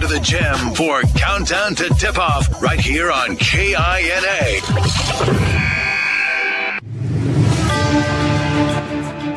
to the gym for Countdown to Tip-Off right here on KINA.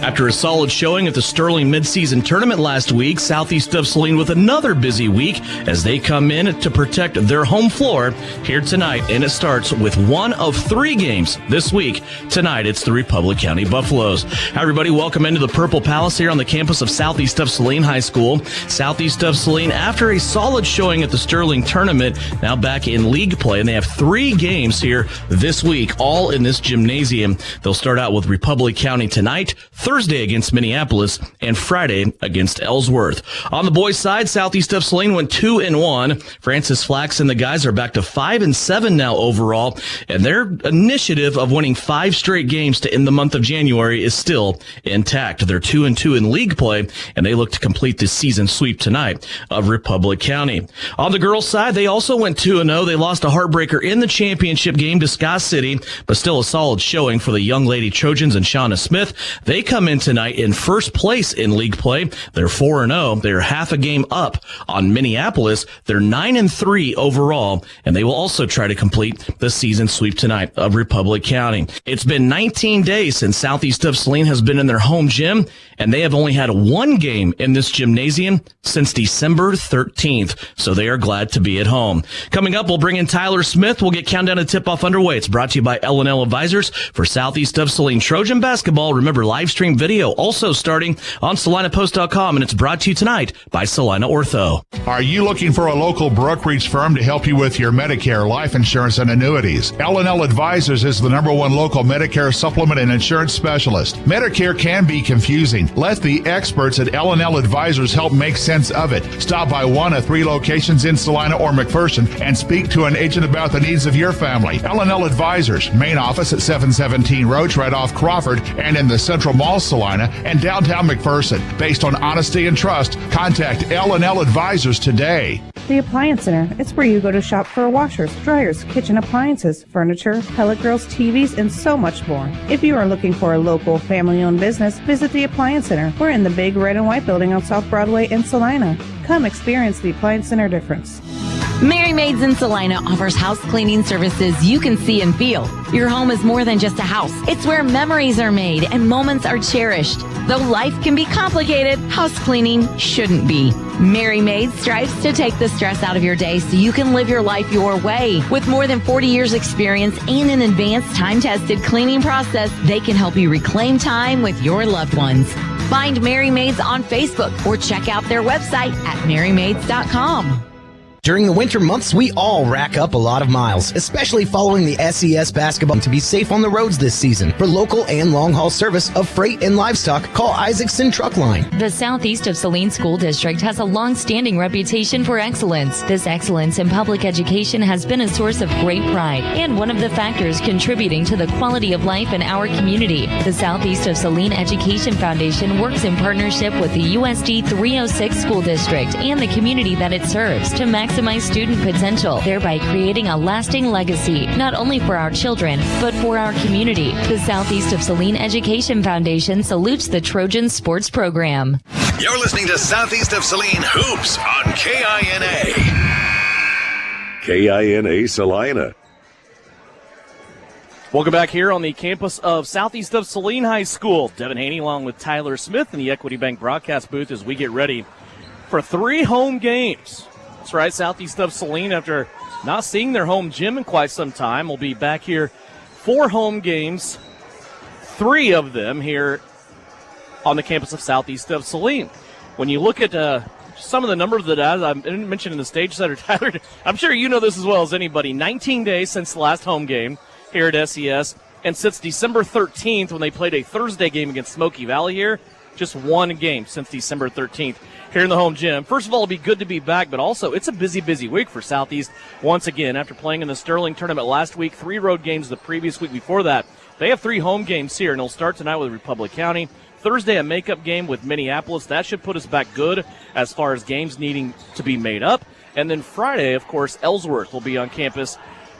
After a solid showing at the Sterling midseason tournament last week, Southeast of Saline with another busy week as they come in to protect their home floor here tonight. And it starts with one of three games this week. Tonight, it's the Republic County Buffaloes. Hi, everybody. Welcome into the Purple Palace here on the campus of Southeast of Saline High School. Southeast of Saline, after a solid showing at the Sterling tournament, now back in league play. And they have three games here this week, all in this gymnasium. They'll start out with Republic County tonight, Thursday against Minneapolis, and Friday against Ellsworth. On the boys' side, Southeast of Saline went 2-1. Francis Flax and the guys are back to 5-7 now overall, and their initiative of winning 5 straight games to end the month of January is still intact. They're 2-2 in league play, and they look to complete this season sweep tonight of Republic County. On the girls' side, they also went 2-0. They lost a heartbreaker in the championship game to Scott City, but still a solid showing for the young lady Trojans and Shauna Smith. They come in tonight in first place in league play. They're 4-0. They're half a game up on Minneapolis. They're 9-3 overall, and they will also try to complete the season sweep tonight of Republic County. It's been 19 days since Southeast of Saline has been in their home gym, and they have only had one game in this gymnasium since December 13th, so they are glad to be at home. Coming up, we'll bring in Tyler Smith. We'll get Countdown to Tip-Off underway. It's brought to you by L&L Advisors for Southeast of Saline Trojan Basketball. Remember, live stream video also starting on SalinaPost.com, and it's brought to you tonight by Salina Ortho. Are you looking for a local brokerage firm to help you with your Medicare, life insurance, and annuities? L&L Advisors is the #1 local Medicare supplement and insurance specialist. Medicare can be confusing. Let the experts at L&L Advisors help make sense of it. Stop by one of 3 locations in Salina or McPherson and speak to an agent about the needs of your family. L&L Advisors, main office at 717 Roach, right off Crawford, and in the Central Mall, Salina, and downtown McPherson. Based on honesty and trust, contact L&L Advisors today. The Appliance Center. It's where you go to shop for washers, dryers, kitchen appliances, furniture, pellet grills, TVs, and so much more. If you are looking for a local family-owned business, visit the Appliance Center. We're in the big red and white building on South Broadway in Salina. Come experience the Appliance Center difference. Mary Maids in Salina offers house cleaning services you can see and feel. Your home is more than just a house. It's where memories are made and moments are cherished. Though life can be complicated, house cleaning shouldn't be. Mary Maids strives to take the stress out of your day so you can live your life your way. With more than 40 years experience and an advanced time-tested cleaning process, they can help you reclaim time with your loved ones. Find Mary Maids on Facebook or check out their website at marymaids.com. During the winter months, we all rack up a lot of miles, especially following the SES Basketball. To be safe on the roads this season, for local and long-haul service of freight and livestock, call Isaacson Truck Line. The Southeast of Saline School District has a long-standing reputation for excellence. This excellence in public education has been a source of great pride and one of the factors contributing to the quality of life in our community. The Southeast of Saline Education Foundation works in partnership with the USD 306 School District and the community that it serves to maximize student potential, thereby creating a lasting legacy, not only for our children, but for our community. The Southeast of Saline Education Foundation salutes the Trojan Sports Program. You're listening to Southeast of Saline Hoops on KINA. KINA Salina. Welcome back here on the campus of Southeast of Saline High School. Devin Haney along with Tyler Smith in the Equity Bank broadcast booth as we get ready for 3 home games. That's right, Southeast of Saline, after not seeing their home gym in quite some time, will be back here 4 home games, 3 of them here on the campus of Southeast of Saline. When you look at some of the numbers that I didn't mention in the stage setter, Tyler, I'm sure you know this as well as anybody. 19 days since the last home game here at SES, and since December 13th when they played a Thursday game against Smoky Valley here, just 1 game since December 13th. Here in the home gym. First of all, it'll be good to be back, but also it's a busy, busy week for Southeast once again. After playing in the Sterling tournament last week, 3 road games the previous week before that, they have 3 home games here, and they'll start tonight with Republic County. Thursday, a makeup game with Minneapolis. That should put us back good as far as games needing to be made up. And then Friday, of course, Ellsworth will be on campus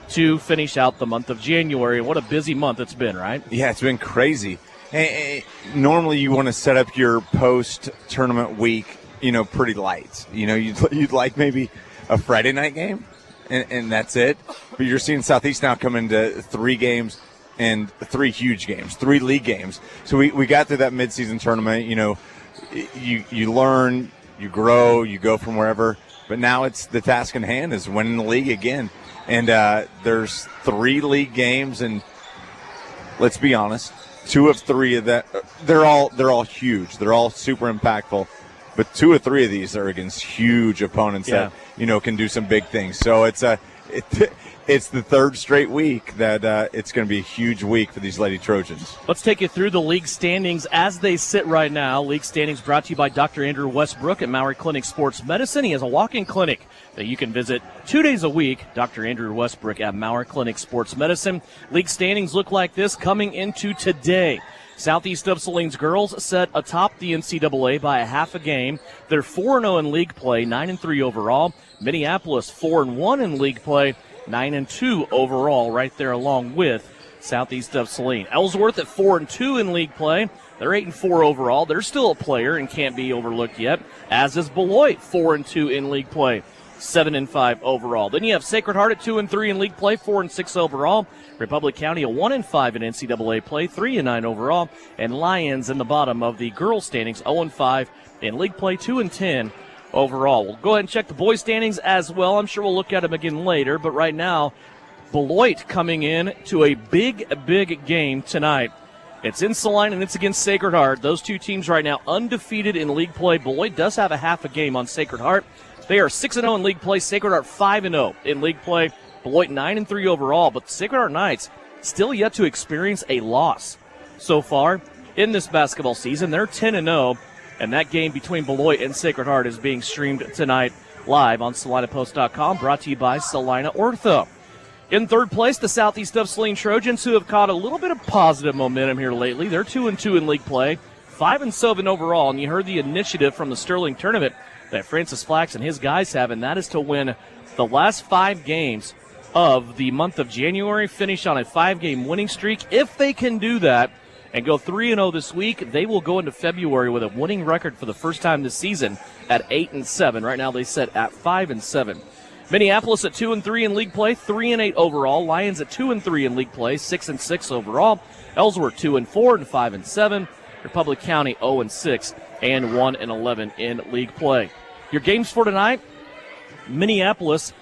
to finish out the month of January. What a busy month it's been, right? Yeah, it's been crazy. Hey, normally you want to set up your post-tournament week, pretty light. You'd like maybe a Friday night game, and that's it. But you're seeing Southeast now come into 3 games and 3 huge games, 3 league games. So we got through that midseason tournament. You learn, you grow, you go from wherever. But now it's the task in hand is winning the league again. And there's 3 league games, and let's be honest, 2 of 3 of that they're all huge. They're all super impactful. But 2 or 3 of these are against huge opponents that can do some big things. So it's the 3rd straight week that it's going to be a huge week for these Lady Trojans. Let's take you through the league standings as they sit right now. League standings brought to you by Dr. Andrew Westbrook at Maury Clinic Sports Medicine. He has a walk-in clinic that you can visit 2 days a week. Dr. Andrew Westbrook at Maury Clinic Sports Medicine. League standings look like this coming into today. Southeast of Saline's girls set atop the NCAA by a half a game. They're 4-0 in league play, 9-3 overall. Minneapolis 4-1 in league play, 9-2 overall, right there along with Southeast of Saline. Ellsworth at 4-2 in league play. They're 8-4 overall. They're still a player and can't be overlooked yet, as is Beloit, 4-2 in league play, 7-5 overall. Then you have Sacred Heart at 2-3 in league play, 4-6 overall. Republic County a 1-5 in NCAA play, 3-9 overall. And Lions in the bottom of the girls standings, 0-5 in league play, 2-10 overall. We'll go ahead and check the boys standings as well. I'm sure we'll look at them again later, but right now, Beloit coming in to a big game tonight. It's in Salina and it's against Sacred Heart. Those 2 teams right now undefeated in league play. Beloit does have a half a game on Sacred Heart. They are 6-0 in league play. Sacred Heart 5-0 in league play. Beloit 9-3 overall, but the Sacred Heart Knights still yet to experience a loss so far in this basketball season. They're 10-0, and that game between Beloit and Sacred Heart is being streamed tonight live on SalinaPost.com, brought to you by Salina Ortho. In 3rd place, the Southeast of Saline Trojans, who have caught a little bit of positive momentum here lately. They're 2-2 in league play, 5-7 overall, and you heard the initiative from the Sterling tournament that Francis Flax and his guys have, and that is to win the last 5 games of the month of January, finish on a 5-game winning streak. If they can do that and go 3-0 this week, they will go into February with a winning record for the first time this season at 8-7. Right now they sit at 5-7. Minneapolis at 2-3 in league play, 3-8 overall. Lions at 2-3 in league play, 6-6 overall. Ellsworth 2-4 and 5-7. Republic County 0-6 and 1-11 in league play. Your games for tonight: Minneapolis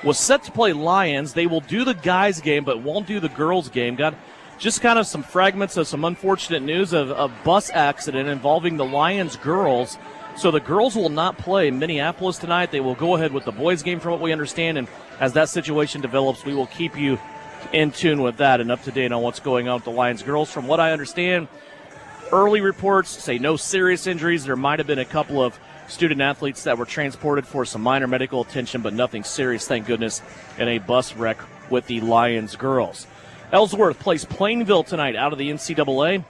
was set to play Lions. They will do the guys game but won't do the girls game. Got just kind of some fragments of some unfortunate news of a bus accident involving the Lions girls. So the girls will not play Minneapolis tonight. They will go ahead with the boys game from what we understand, and as that situation develops, we will keep you in tune with that and up to date on what's going on with the Lions girls. From what I understand, early reports say no serious injuries. There might have been a couple of student athletes that were transported for some minor medical attention, but nothing serious, thank goodness, in a bus wreck with the Lions girls. Ellsworth plays Plainville tonight out of the NCAA,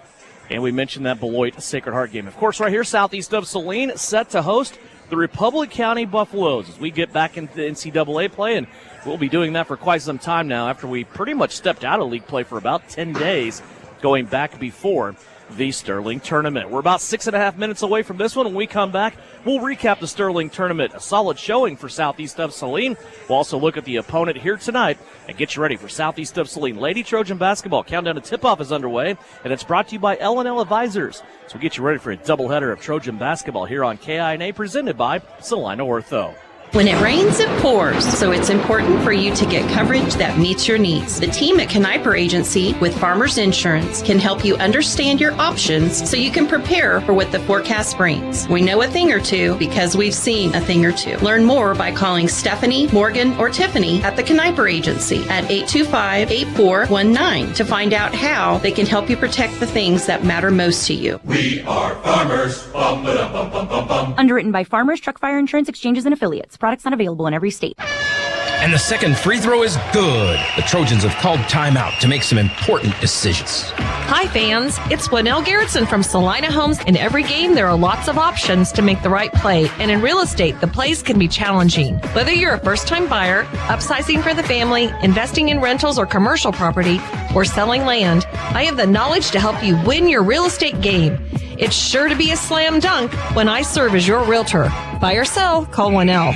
and we mentioned that Beloit Sacred Heart game. Of course, right here, Southeast of Saline, set to host the Republic County Buffaloes as we get back into the NCAA play, and we'll be doing that for quite some time now after we pretty much stepped out of league play for about 10 days, going back before the Sterling tournament. We're about 6.5 minutes away from this one. When we come back, we'll recap the Sterling tournament. A solid showing for Southeast of Saline. We'll also look at the opponent here tonight and get you ready for Southeast of Saline. Lady Trojan Basketball countdown to tip-off is underway, and it's brought to you by L&L Advisors. So we'll get you ready for a doubleheader of Trojan Basketball here on KINA, presented by Salina Ortho. When it rains, it pours, so it's important for you to get coverage that meets your needs. The team at Kniper Agency with Farmers Insurance can help you understand your options so you can prepare for what the forecast brings. We know a thing or two because we've seen a thing or two. Learn more by calling Stephanie, Morgan, or Tiffany at the Kniper Agency at 825-8419 to find out how they can help you protect the things that matter most to you. We are farmers. Bum, ba, bum, bum, bum, bum. Underwritten by Farmers, Truck Fire Insurance Exchanges and Affiliates. Products not available in every state. And the second free throw is good. The Trojans have called timeout to make some important decisions. Hi, fans. It's Winnell Garrettson from Salina Homes. In every game, there are lots of options to make the right play. And in real estate, the plays can be challenging. Whether you're a first-time buyer, upsizing for the family, investing in rentals or commercial property, or selling land, I have the knowledge to help you win your real estate game. It's sure to be a slam dunk when I serve as your realtor. Buy or sell, call Winnell.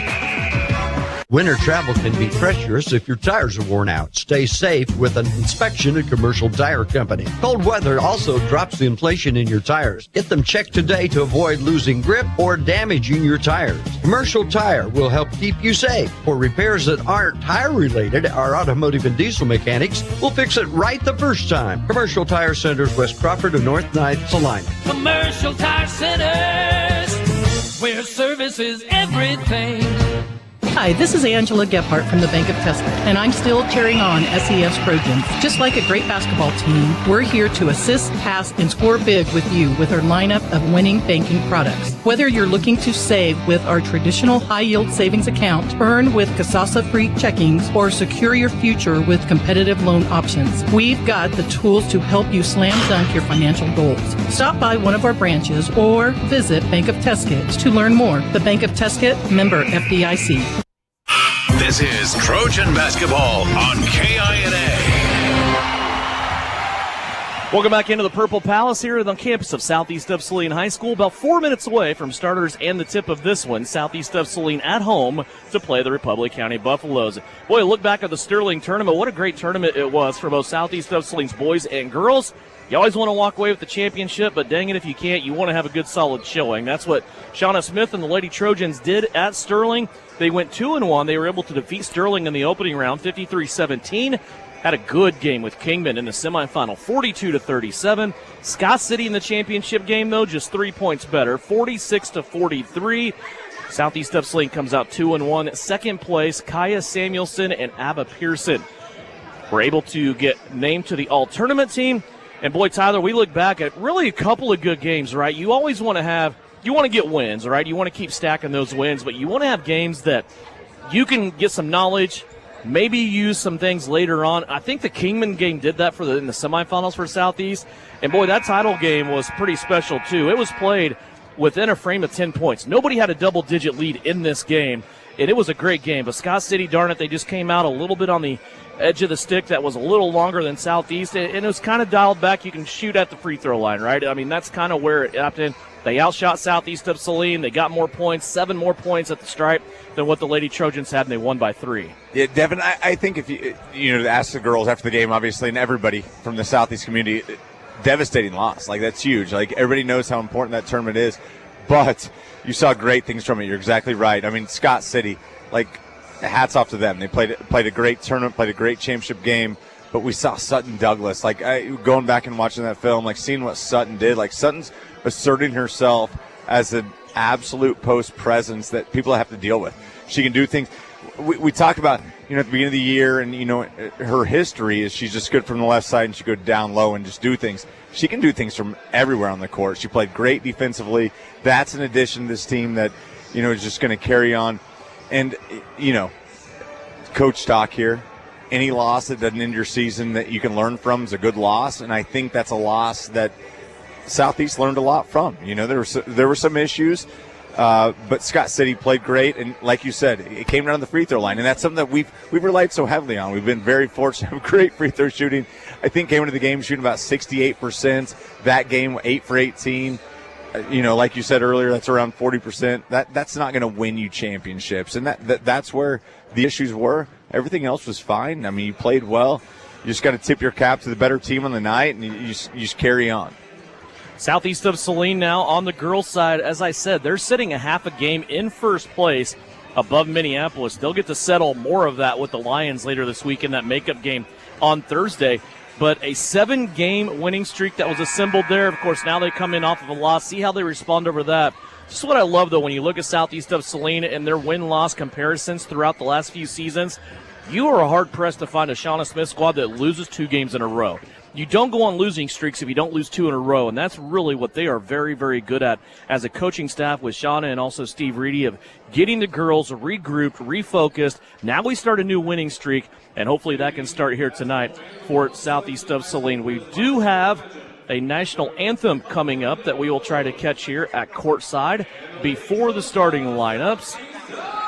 Winter travel can be treacherous if your tires are worn out. Stay safe with an inspection at Commercial Tire Company. Cold weather also drops the inflation in your tires. Get them checked today to avoid losing grip or damaging your tires. Commercial Tire will help keep you safe. For repairs that aren't tire related, our automotive and diesel mechanics will fix it right the first time. Commercial Tire Centers, West Crawford and North 9th, Salina. Commercial Tire Centers, where service is everything. Hi, this is Angela Gephardt from the Bank of Tuscan, and I'm still cheering on SES Trojans. Just like a great basketball team, we're here to assist, pass, and score big with you with our lineup of winning banking products. Whether you're looking to save with our traditional high-yield savings account, earn with Kasasa-free checkings, or secure your future with competitive loan options, we've got the tools to help you slam dunk your financial goals. Stop by one of our branches or visit Bank of Tuscan to learn more. The Bank of Tuscan, member FDIC. This is Trojan Basketball on KINA. Welcome back into the Purple Palace here on the campus of Southeast of Saline High School. About 4 minutes away from starters and the tip of this one. Southeast of Saline at home to play the Republic County Buffaloes. Boy, look back at the Sterling tournament. What a great tournament it was for both Southeast of Saline's boys and girls. You always want to walk away with the championship, but dang it if you can't, you want to have a good solid showing. That's what Shauna Smith and the Lady Trojans did at Sterling. They went 2-1. They were able to defeat Sterling in the opening round, 53-17. Had a good game with Kingman in the semifinal, 42-37. Scott City in the championship game, though, just 3 points better, 46-43. Southeast of Saline comes out 2-1. Second place, Kaya Samuelson and Abba Pearson were able to get named to the all-tournament team. And, boy, Tyler, we look back at really a couple of good games, right? You always want to get wins, right? You want to keep stacking those wins, but you want to have games that you can get some knowledge, maybe use some things later on. I think the Kingman game did that in the semifinals for Southeast. And, boy, that title game was pretty special, too. It was played within a frame of 10 points. Nobody had a double-digit lead in this game, and it was a great game. But Scott City, darn it, they just came out a little bit on the edge of the stick that was a little longer than Southeast, and it was kind of dialed back. You can shoot at the free throw line, right? I mean, that's kind of where it happened. They outshot Southeast of Saline. They got more points, 7 more points at the stripe than what the Lady Trojans had, and they won by 3. Yeah, Devin, I think if you ask the girls after the game, obviously, and everybody from the Southeast community, devastating loss. Like, that's huge. Like, everybody knows how important that tournament is, but you saw great things from it. You're exactly right. I mean, Scott City, like, hats off to them. They played a great tournament, played a great championship game, but we saw Sutton Douglas. Like, going back and watching that film, like, seeing what Sutton did. Like, Sutton's asserting herself as an absolute post presence that people have to deal with. She can do things. We talk about, at the beginning of the year, and, her history is she's just good from the left side and she go down low and just do things. She can do things from everywhere on the court. She played great defensively. That's an addition to this team that, is just going to carry on. And, Coach Stock here, any loss that doesn't end your season that you can learn from is a good loss. And I think that's a loss that Southeast learned a lot from. There were some issues, but Scott City played great. And like you said, it came down to the free throw line. And that's something that we've relied so heavily on. We've been very fortunate to have great free throw shooting. I think came into the game shooting about 68%. That game, 8 for 18. Like you said earlier, that's around 40%. That's not going to win you championships, and that's where the issues were. Everything else was fine. I mean, you played well. You just got to tip your cap to the better team on the night, and you just carry on. Southeast of Saline now on the girls' side. As I said, they're sitting a half a game in first place above Minneapolis. They'll get to settle more of that with the Lions later this week in that makeup game on Thursday. But a 7-game winning streak that was assembled there. Of course, now they come in off of a loss. See how they respond over that. Just what I love, though, when you look at Southeast of Saline and their win-loss comparisons throughout the last few seasons, you are hard-pressed to find a Shauna Smith squad that loses 2 games in a row. You don't go on losing streaks if you don't lose 2 in a row, and that's really what they are very, very good at as a coaching staff with Shauna and also Steve Reedy of getting the girls regrouped, refocused. Now we start a new winning streak, and hopefully that can start here tonight for Southeast of Saline. We do have a national anthem coming up that we will try to catch here at courtside before the starting lineups.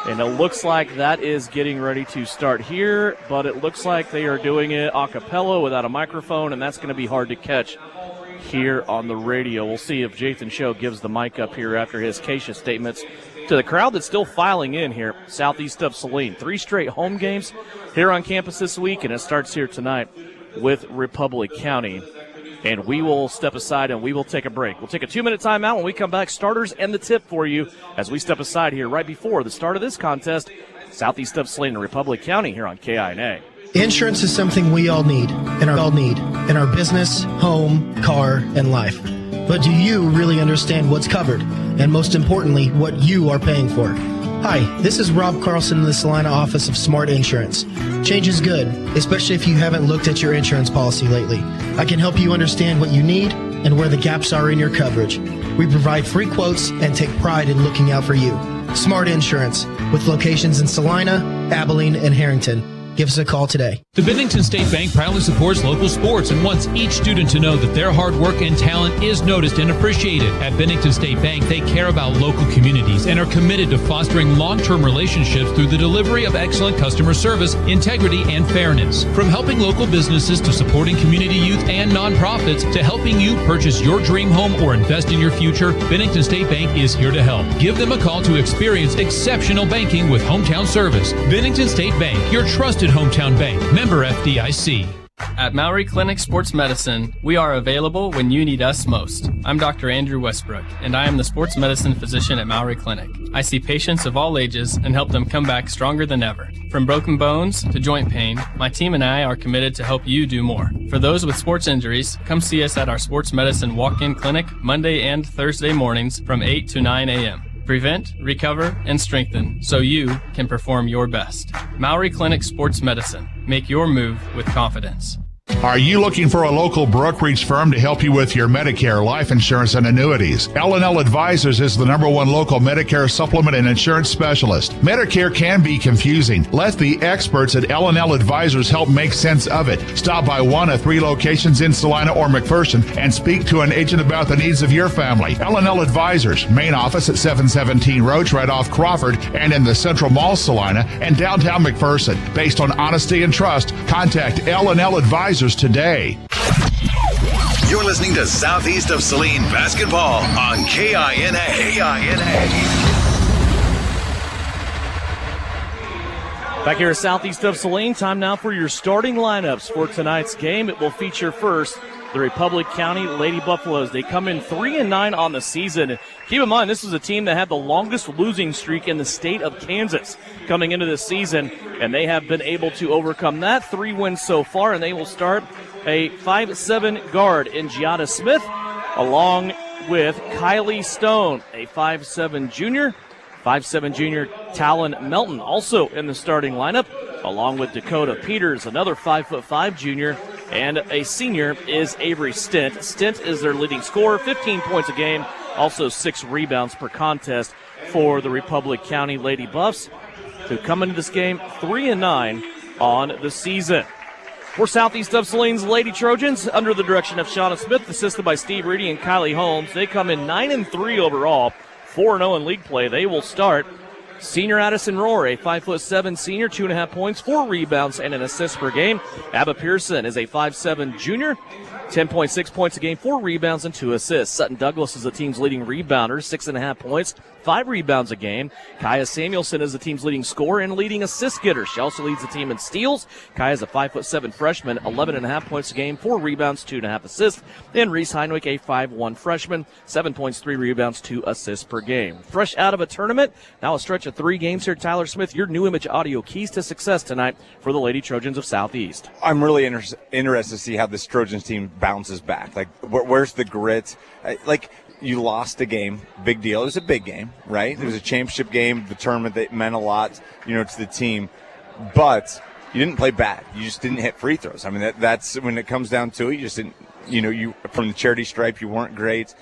And it looks like that is getting ready to start here, but it looks like they are doing it a cappella without a microphone, and that's going to be hard to catch here on the radio. We'll see if Jathan Show gives the mic up here after his Keisha statements to the crowd that's still filing in here southeast of Saline. 3 straight home games here on campus this week, and it starts here tonight with Republic County. And we will step aside and we will take a break. We'll take a 2-minute timeout. When we come back, starters and the tip for you as we step aside here right before the start of this contest, southeast of Saline and Republic County here on KINA. Insurance is something we all need in our business, home, car, and life. But do you really understand what's covered? And most importantly, what you are paying for? Hi, this is Rob Carlson in the Salina office of Smart Insurance. Change is good, especially if you haven't looked at your insurance policy lately. I can help you understand what you need and where the gaps are in your coverage. We provide free quotes and take pride in looking out for you. Smart Insurance, with locations in Salina, Abilene, and Harrington. Give us a call today. The Bennington State Bank proudly supports local sports and wants each student to know that their hard work and talent is noticed and appreciated. At Bennington State Bank, they care about local communities and are committed to fostering long-term relationships through the delivery of excellent customer service, integrity, and fairness. From helping local businesses to supporting community youth and nonprofits to helping you purchase your dream home or invest in your future, Bennington State Bank is here to help. Give them a call to experience exceptional banking with hometown service. Bennington State Bank, your trusted hometown bank. Member FDIC. At Maury Clinic Sports Medicine, we are available when you need us most. I'm Dr. Andrew Westbrook, and I am the sports medicine physician at Maury Clinic. I see patients of all ages and help them come back stronger than ever. From broken bones to joint pain, my team and I are committed to help you do more. For those with sports injuries, come see us at our sports medicine walk-in clinic Monday and Thursday mornings from 8 to 9 a.m. Prevent, recover, and strengthen so you can perform your best. Maury Clinic Sports Medicine. Make your move with confidence. Are you looking for a local brokerage firm to help you with your Medicare, life insurance, and annuities? L&L Advisors is the #1 local Medicare supplement and insurance specialist. Medicare can be confusing. Let the experts at L&L Advisors help make sense of it. Stop by one of 3 locations in Salina or McPherson and speak to an agent about the needs of your family. L&L Advisors, main office at 717 Roach right off Crawford and in the Central Mall Salina and downtown McPherson. Based on honesty and trust, contact L&L Advisors today. You're listening to Southeast of Saline Basketball on KINA. Back here southeast of Saline, time now for your starting lineups for tonight's game. It will feature first the Republic County Lady Buffaloes. They come in 3-9 on the season. Keep in mind, this is a team that had the longest losing streak in the state of Kansas coming into this season, and they have been able to overcome that. 3 wins so far, and they will start a 5'7" guard in Giada Smith, along with Kylie Stone, a 5'7" junior. 5'7" junior Talon Melton also in the starting lineup, along with Dakota Peters, another 5'5" junior, and a senior is Avery Stint. Stint is their leading scorer, 15 points a game, also 6 rebounds per contest for the Republic County Lady Buffs, who come into this game 3-9 on the season. For southeast of Saline's Lady Trojans, under the direction of Shauna Smith, assisted by Steve Reedy and Kylie Holmes, they come in 9-3 overall, 4-0 in league play. They will start senior Addison Rohr, a 5'7" senior, 2.5 points, 4 rebounds, and an assist per game. Abba Pearson is a 5'7" junior, 10.6 points a game, 4 rebounds, and 2 assists. Sutton Douglas is the team's leading rebounder, 6.5 points, 5 rebounds a game. Kaya Samuelson is the team's leading scorer and leading assist getter. She also leads the team in steals. Kaya is a 5'7" freshman, 11.5 points a game, 4 rebounds, 2.5 assists. And Reese Heinwick, a 5'1" freshman, 7 points, 3 rebounds, 2 assists per game. Fresh out of a tournament, now a stretch of 3 games here. Tyler Smith, your new image audio keys to success tonight for the Lady Trojans of Southeast. I'm really interested to see how this Trojans team bounces back. Like, where's the grit? Like, you lost a game, big deal. It was a big game, right? It was a championship game, the tournament that meant a lot, to the team. But you didn't play bad. You just didn't hit free throws. I mean, that's when it comes down to it. You just didn't, you from the charity stripe, you weren't great.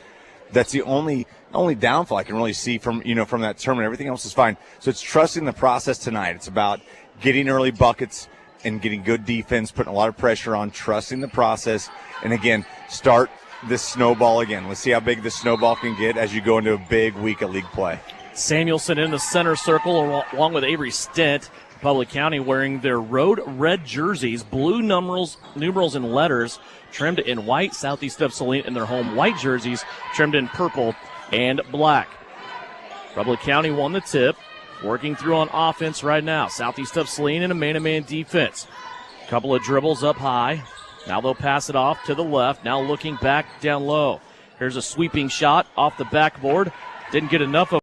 That's the only downfall I can really see from that tournament. Everything else is fine. So it's trusting the process tonight. It's about getting early buckets and getting good defense, putting a lot of pressure on, trusting the process, and again, start this snowball again. Let's see how big this snowball can get as you go into a big week of league play. Samuelson in the center circle along with Avery Stint. Republic County wearing their road red jerseys, blue numerals and letters trimmed in white. Southeast of Saline in their home white jerseys trimmed in purple and black. Republic County won the tip. Working through on offense right now. Southeast of Saline in a man-to-man defense. Couple of dribbles up high. Now they'll pass it off to the left. Now looking back down low. Here's a sweeping shot off the backboard. Didn't get enough of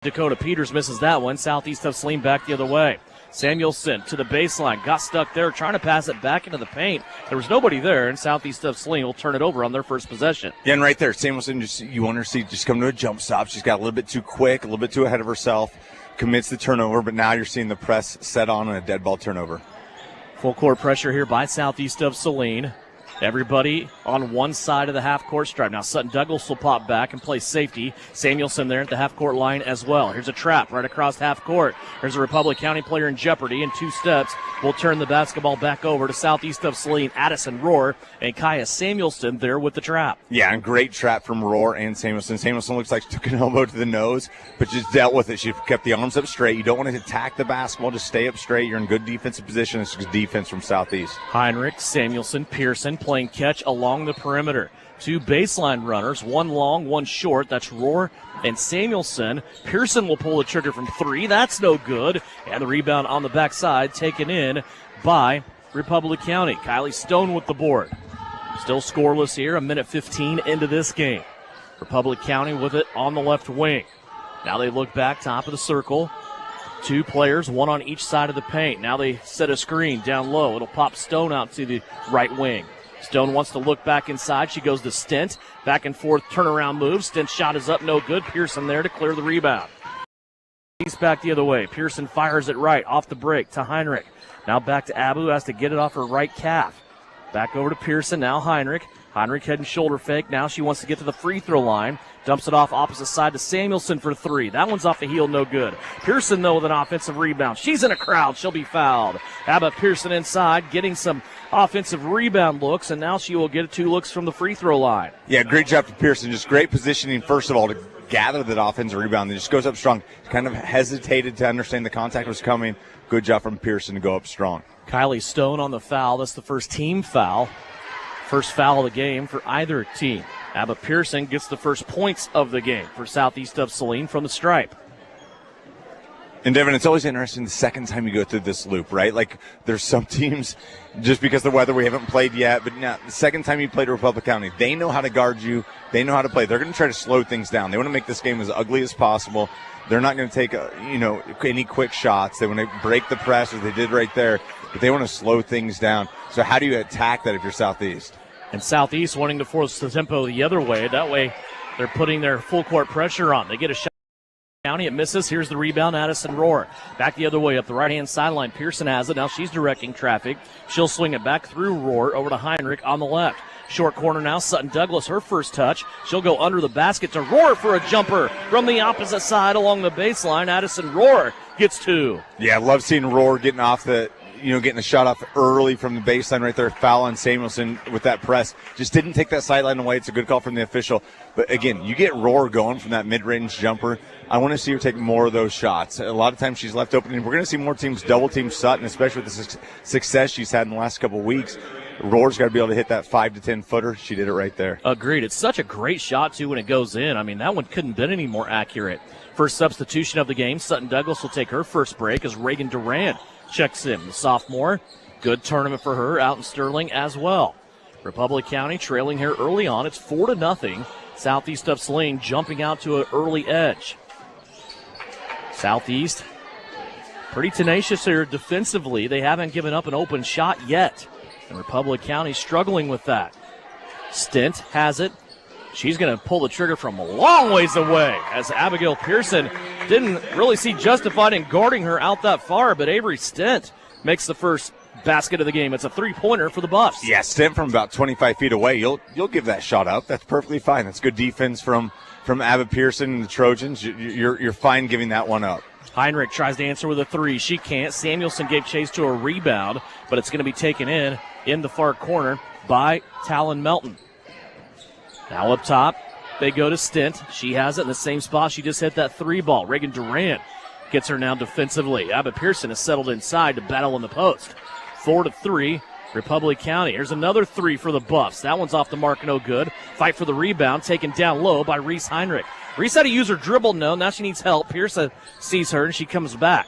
Dakota Peters misses that one. Southeast of Saline back the other way. Samuelson to the baseline. Got stuck there trying to pass it back into the paint. There was nobody there, and Southeast of Saline will turn it over on their first possession. Yeah, and right there, Samuelson, you want her to see just come to a jump stop. She's got a little bit too quick, a little bit too ahead of herself. Commits the turnover, but now you're seeing the press set on a dead ball turnover. Full court pressure here by Southeast of Saline. Everybody on one side of the half-court stripe. Now Sutton Douglas will pop back and play safety. Samuelson there at the half-court line as well. Here's a trap right across half-court. There's a Republic County player in jeopardy. In 2 steps, will turn the basketball back over to Southeast of Saline. Addison Rohr and Kaya Samuelson there with the trap. Yeah, and great trap from Rohr and Samuelson. Samuelson looks like she took an elbow to the nose, but just dealt with it. She kept the arms up straight. You don't want to attack the basketball. Just stay up straight. You're in good defensive position. It's just defense from Southeast. Heinrich, Samuelson, Pearson playing catch along the perimeter. 2 baseline runners, 1 long, 1 short. That's Rohr and Samuelson. Pearson will pull the trigger from 3. That's no good. And the rebound on the backside taken in by Republic County. Kylie Stone with the board. Still scoreless here, a minute 15 into this game. Republic County with it on the left wing. Now they look back, top of the circle. 2 players, 1 on each side of the paint. Now they set a screen down low. It'll pop Stone out to the right wing. Stone wants to look back inside. She goes to Stent. Back and forth turnaround move. Stent's shot is up, no good. Pearson there to clear the rebound. He's back the other way. Pearson fires it right off the break to Heinrich. Now back to Abu, has to get it off her right calf. Back over to Pearson, now Heinrich. Heinrich head and shoulder fake. Now she wants to get to the free throw line. Dumps it off opposite side to Samuelson for 3. That one's off the heel, no good. Pearson, though, with an offensive rebound. She's in a crowd. She'll be fouled. How about Pearson inside, getting some offensive rebound looks, and now she will get 2 looks from the free throw line. Yeah, great job for Pearson. Just great positioning, first of all, to gather that offensive rebound. It just goes up strong. Kind of hesitated to understand the contact was coming. Good job from Pearson to go up strong. Kylie Stone on the foul. That's the first team foul. First foul of the game for either team. Abba Pearson gets the first points of the game for Southeast of Saline from the stripe. And Devin, it's always interesting the second time you go through this loop, right? Like there's some teams, just because of the weather, we haven't played yet, but now the second time you played Republic County, they know how to guard you. They know how to play. They're going to try to slow things down. They want to make this game as ugly as possible. They're not going to take, any quick shots. They want to break the press, as they did right there, but they want to slow things down. So how do you attack that if you're Southeast? And Southeast wanting to force the tempo the other way. That way they're putting their full court pressure on. They get a shot. County, it misses. Here's the rebound. Addison Rohr back the other way up the right-hand sideline. Pearson has it. Now she's directing traffic. She'll swing it back through Rohr over to Heinrich on the left. Short corner now. Sutton Douglas, her first touch. She'll go under the basket to Rohr for a jumper from the opposite side along the baseline. Addison Rohr gets 2. Yeah, I love seeing Rohr getting off getting the shot off early from the baseline right there. Foul on Samuelson with that press. Just didn't take that sideline away. It's a good call from the official. But again, you get Rohr going from that mid-range jumper. I want to see her take more of those shots. A lot of times she's left open, and we're going to see more teams double-team Sutton, especially with the success she's had in the last couple of weeks. Rohr's got to be able to hit that 5 to 10 footer. She did it right there. Agreed. It's such a great shot, too, when it goes in. I mean, that one couldn't have been any more accurate. First substitution of the game. Sutton Douglas will take her first break as Reagan Durant checks in. The sophomore, good tournament for her out in Sterling as well. Republic County trailing here early on. It's 4-0. Southeast of Saline jumping out to an early edge. Southeast pretty tenacious here defensively. They haven't given up an open shot yet. And Republic County struggling with that. Stent has it. She's going to pull the trigger from a long ways away as Abigail Pearson didn't really see justified in guarding her out that far, but Avery Stent makes the first basket of the game. It's a 3-pointer for the Buffs. Yeah, Stent from about 25 feet away. You'll give that shot up. That's perfectly fine. That's good defense from Abba Pearson and the Trojans. You're fine giving that one up. Heinrich tries to answer with a 3. She can't. Samuelson gave chase to a rebound, but it's going to be taken in the far corner by Talon Melton. Now up top, they go to Stent. She has it in the same spot. She just hit that 3 ball. Reagan Durant gets her now defensively. Abba Pearson is settled inside to battle in the post. 4-3, Republic County. Here's another 3 for the Buffs. That one's off the mark, no good. Fight for the rebound, taken down low by Reese Heinrich. Reese had to use her dribble. No, now she needs help. Pearson sees her, and she comes back.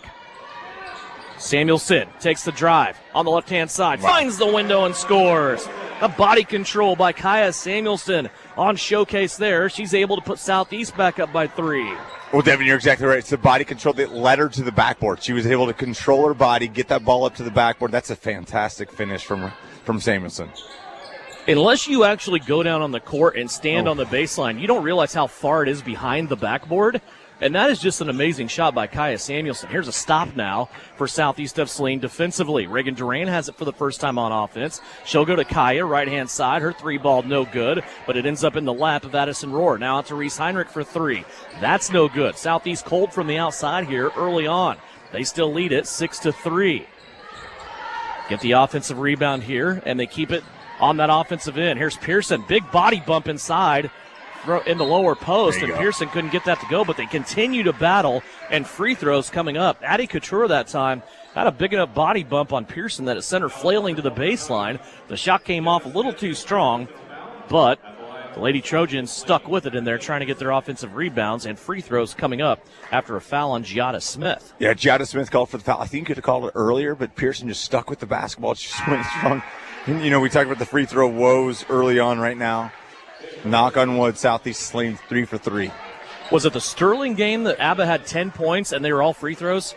Samuelson takes the drive on the left-hand side, finds the window and scores. A body control by Kaya Samuelson on showcase there. She's able to put Southeast back up by 3. Well, Devin, you're exactly right. It's the body control that led her to the backboard. She was able to control her body, get that ball up to the backboard. That's a fantastic finish from Samuelson. Unless you actually go down on the court and stand on the baseline, you don't realize how far it is behind the backboard. And that is just an amazing shot by Kaya Samuelson. Here's a stop now for Southeast of Saline defensively. Reagan Duran has it for the first time on offense. She'll go to Kaya, right-hand side. Her 3-ball no good, but it ends up in the lap of Addison Rohr. Now out to Reese Heinrich for 3. That's no good. Southeast cold from the outside here early on. They still lead it 6-3. Get the offensive rebound here, and they keep it on that offensive end. Here's Pearson. Big body bump inside in the lower post, and Pearson couldn't get that to go, but they continue to battle, and free throws coming up. Addie Couture that time had a big enough body bump on Pearson that it sent her flailing to the baseline. The shot came off a little too strong, but the Lady Trojans stuck with it in there trying to get their offensive rebounds, and free throws coming up after a foul on Giada Smith. Yeah, Giada Smith called for the foul. I think you could have called it earlier, but Pearson just stuck with the basketball. She just went strong. And, you know, we talked about the free throw woes early on right now. Knock on wood, Southeast Saline 3 for 3. Was it the Sterling game that ABBA had 10 points and they were all free throws?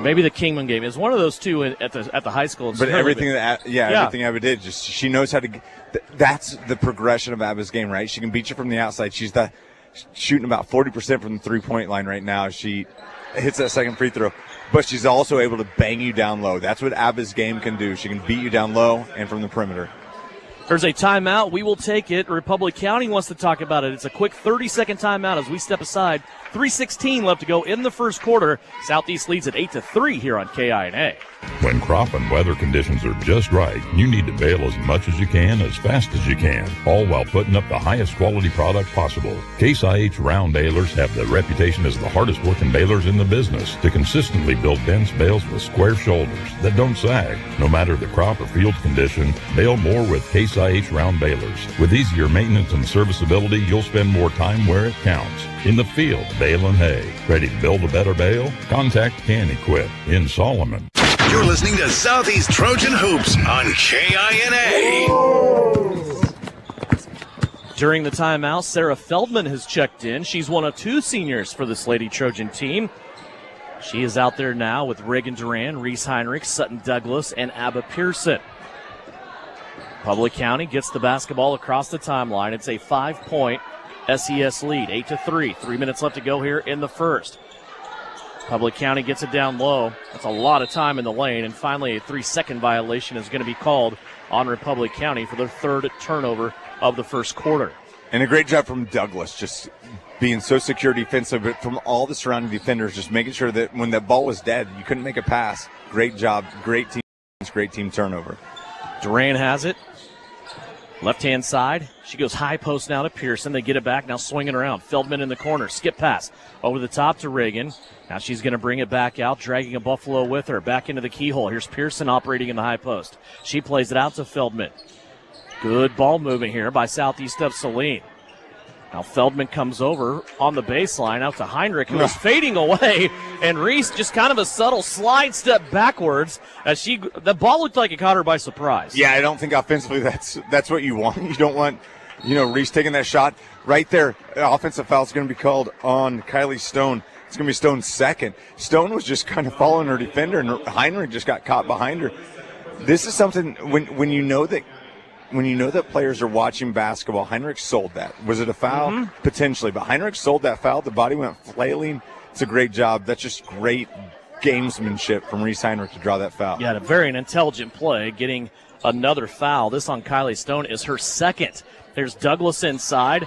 Maybe the Kingman game. It was one of those two at the high school. But everything everything ABBA did, just she knows how to. That's the progression of ABBA's game, right? She can beat you from the outside. She's shooting about 40% from the 3-point line right now. She hits that second free throw, but she's also able to bang you down low. That's what ABBA's game can do. She can beat you down low and from the perimeter. There's a timeout. We will take it. Republic County wants to talk about it. It's a quick 30-second timeout as we step aside. 3:16 left to go in the first quarter. Southeast leads at 8-3 here on KINA. When crop and weather conditions are just right, you need to bale as much as you can, as fast as you can, all while putting up the highest quality product possible. Case IH round balers have the reputation as the hardest working balers in the business to consistently build dense bales with square shoulders that don't sag. No matter the crop or field condition, bale more with Case IH round balers. With easier maintenance and serviceability, you'll spend more time where it counts. In the field, baling hay. Ready to build a better bale? Contact Can Equip in Solomon. You're listening to Southeast Trojan Hoops on KINA. During the timeout, Sarah Feldman has checked in. She's one of 2 seniors for this Lady Trojan team. She is out there now with Reagan Duran, Reese Heinrich, Sutton Douglas, and Abba Pearson. Public County gets the basketball across the timeline. It's a 5-point SES lead, 8-3. 3 minutes left to go here in the first. Public County gets it down low. That's a lot of time in the lane. And finally, a 3-second violation is going to be called on Republic County for their 3rd turnover of the first quarter. And a great job from Douglas, just being so secure defensive, but from all the surrounding defenders, just making sure that when that ball was dead, you couldn't make a pass. Great job. Great team turnover. Duran has it. Left-hand side. She goes high post now to Pearson. They get it back, now swinging around. Feldman in the corner. Skip pass over the top to Reagan. Now she's going to bring it back out, dragging a Buffalo with her. Back into the keyhole. Here's Pearson operating in the high post. She plays it out to Feldman. Good ball moving here by Southeast of Saline. Now Feldman comes over on the baseline out to Heinrich, who is fading away, and Reese just kind of a subtle slide step backwards as the ball looked like it caught her by surprise. Yeah, I don't think offensively that's what you want. You don't want, Reese taking that shot right there. Offensive foul is going to be called on Kylie Stone. It's going to be Stone's second. Stone was just kind of following her defender, and Heinrich just got caught behind her. This is something when you know that players are watching basketball. Heinrich sold that. Was it a foul? Mm-hmm. Potentially, but Heinrich sold that foul. The body went flailing. It's a great job. That's just great gamesmanship from Reese Heinrich to draw that foul. Yeah, a very intelligent play, getting another foul. This on Kylie Stone is her second. There's Douglas inside.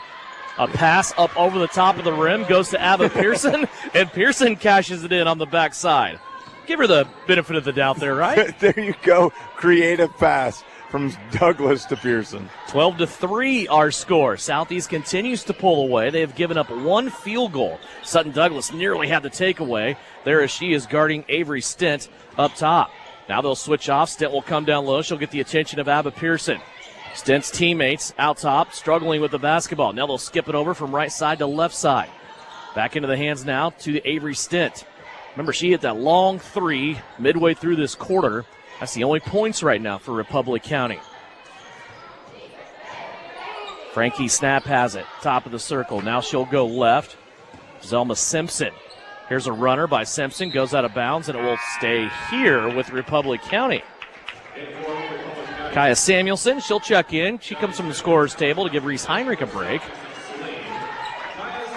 A pass up over the top of the rim goes to Abba Pearson, and Pearson cashes it in on the backside. Give her the benefit of the doubt there, right? There you go. Creative pass from Douglas to Pearson. 12-3 our score. Southeast continues to pull away. They have given up 1 field goal. Sutton Douglas nearly had the takeaway. There as she is guarding Avery Stent up top. Now they'll switch off. Stent will come down low. She'll get the attention of Abba Pearson. Stent's teammates out top, struggling with the basketball. Now they'll skip it over from right side to left side. Back into the hands now to Avery Stent. Remember, she hit that long three midway through this quarter. That's the only points right now for Republic County. Frankie Snap has it, top of the circle. Now she'll go left. Zelma Simpson. Here's a runner by Simpson, goes out of bounds, and it will stay here with Republic County. Kaya Samuelson, she'll check in. She comes from the scorer's table to give Reese Heinrich a break.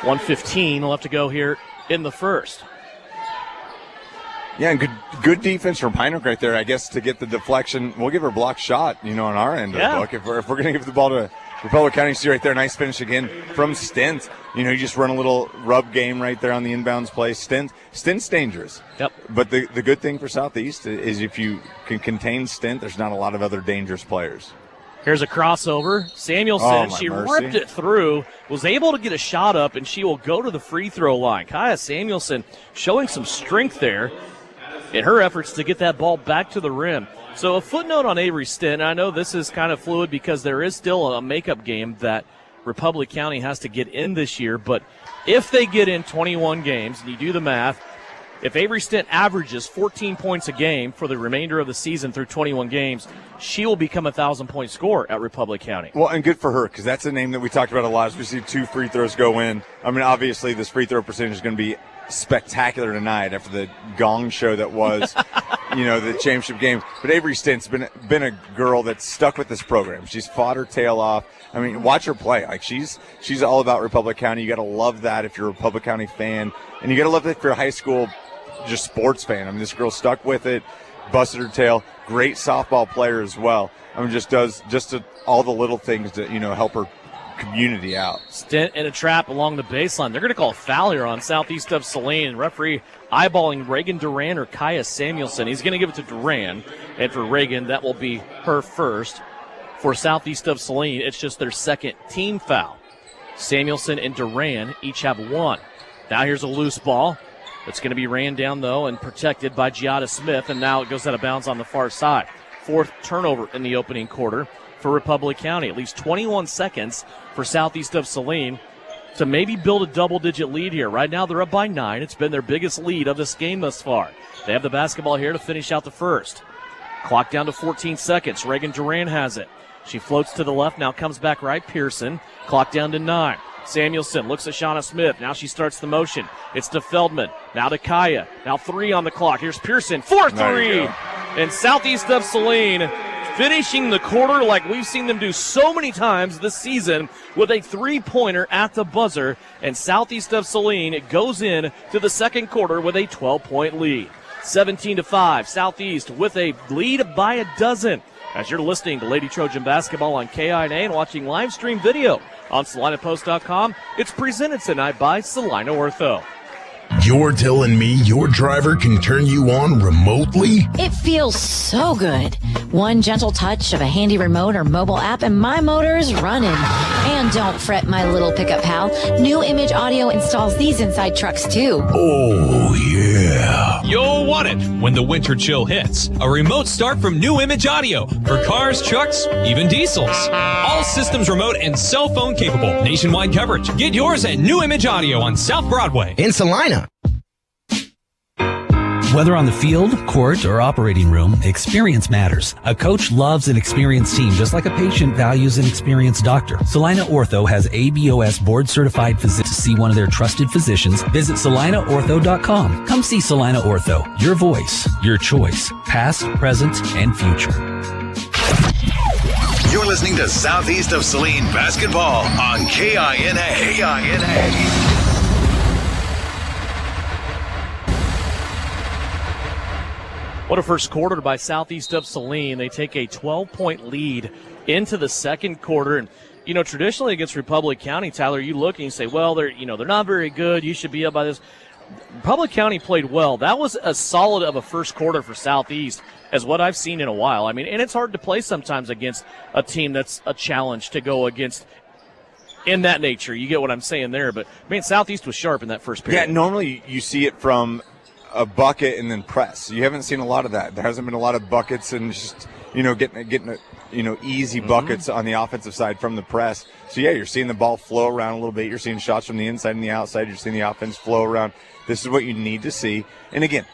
1:15 left to go here in the first. Yeah, and good defense from Heinrich right there, I guess, to get the deflection. We'll give her a block shot, on our end of the book. If we're going to give the ball to Republic County, see right there, nice finish again from Stent. You just run a little rub game right there on the inbounds play. Stent's dangerous. Yep. But the good thing for Southeast is if you can contain Stent, there's not a lot of other dangerous players. Here's a crossover. Samuelson, she ripped it through, was able to get a shot up, and she will go to the free throw line. Kaya Samuelson showing some strength there in her efforts to get that ball back to the rim. So a footnote on Avery Stent. I know this is kind of fluid because there is still a makeup game that Republic County has to get in this year, but if they get in 21 games, and you do the math, if Avery Stent averages 14 points a game for the remainder of the season through 21 games, she will become a 1,000-point scorer at Republic County. Well, and good for her, because that's a name that we talked about a lot as we see 2 free throws go in. I mean, obviously this free throw percentage is going to be spectacular tonight after the gong show that was, the championship game. But Avery Stent's been a girl that's stuck with this program. She's fought her tail off. I mean, watch her play. Like she's all about Republic County. You got to love that if you're a Republic County fan, and you got to love that if you're a high school just sports fan. I mean, this girl stuck with it, busted her tail. Great softball player as well. I mean, just does all the little things to help her community out. Stent in a trap along the baseline. They're going to call a foul here on Southeast of Saline. Referee eyeballing Reagan Duran or Kaya Samuelson. He's going to give it to Duran, and for Reagan, that will be her first. For Southeast of Saline, it's just their second team foul. Samuelson and Duran each have one. Now here's a loose ball. It's going to be ran down, though, and protected by Giada Smith, and now it goes out of bounds on the far side. Fourth turnover in the opening quarter for Republic County. At least 21 seconds for Southeast of Saline to maybe build a double-digit lead here. Right now they're up by 9. It's been their biggest lead of this game thus far. They have the basketball here to finish out the first. Clock down to 14 seconds. Reagan Duran has it. She floats to the left, now comes back right. Pearson. Clock down to 9. Samuelson looks at Shauna Smith. Now she starts the motion. It's to Feldman. Now to Kaya. Now 3 on the clock. Here's Pearson. 4-3. And Southeast of Saline finishing the quarter like we've seen them do so many times this season with a 3-pointer at the buzzer. And Southeast of Saline goes in to the second quarter with a 12-point lead. 17-5. Southeast with a lead by a dozen. As you're listening to Lady Trojan Basketball on KINA and watching live stream video on SalinaPost.com, it's presented tonight by Salina Ortho. You're telling me your driver can turn you on remotely? It feels so good. One gentle touch of a handy remote or mobile app and my motor's running. And don't fret, my little pickup pal. New Image Audio installs these inside trucks too. Oh, yeah. You'll want it when the winter chill hits. A remote start from New Image Audio for cars, trucks, even diesels. All systems remote and cell phone capable. Nationwide coverage. Get yours at New Image Audio on South Broadway. In Salina. Whether on the field, court, or operating room, experience matters. A coach loves an experienced team just like a patient values an experienced doctor. Salina Ortho has ABOS board-certified physicians. To see one of their trusted physicians, visit salinaortho.com. Come see Salina Ortho. Your voice, your choice. Past, present, and future. You're listening to Southeast of Saline Basketball on KINA. What a first quarter by Southeast of Saline. They take a 12-point lead into the second quarter. And, traditionally against Republic County, Tyler, you look and you say, well, they're not very good. You should be up by this. Republic County played well. That was as solid of a first quarter for Southeast as what I've seen in a while. I mean, and it's hard to play sometimes against a team that's a challenge to go against in that nature. You get what I'm saying there. But, Southeast was sharp in that first period. Yeah, normally you see it from a bucket and then press. You haven't seen a lot of that. There hasn't been a lot of buckets and just, getting easy buckets on the offensive side from the press. So, yeah, you're seeing the ball flow around a little bit. You're seeing shots from the inside and the outside. You're seeing the offense flow around. This is what you need to see. And, again,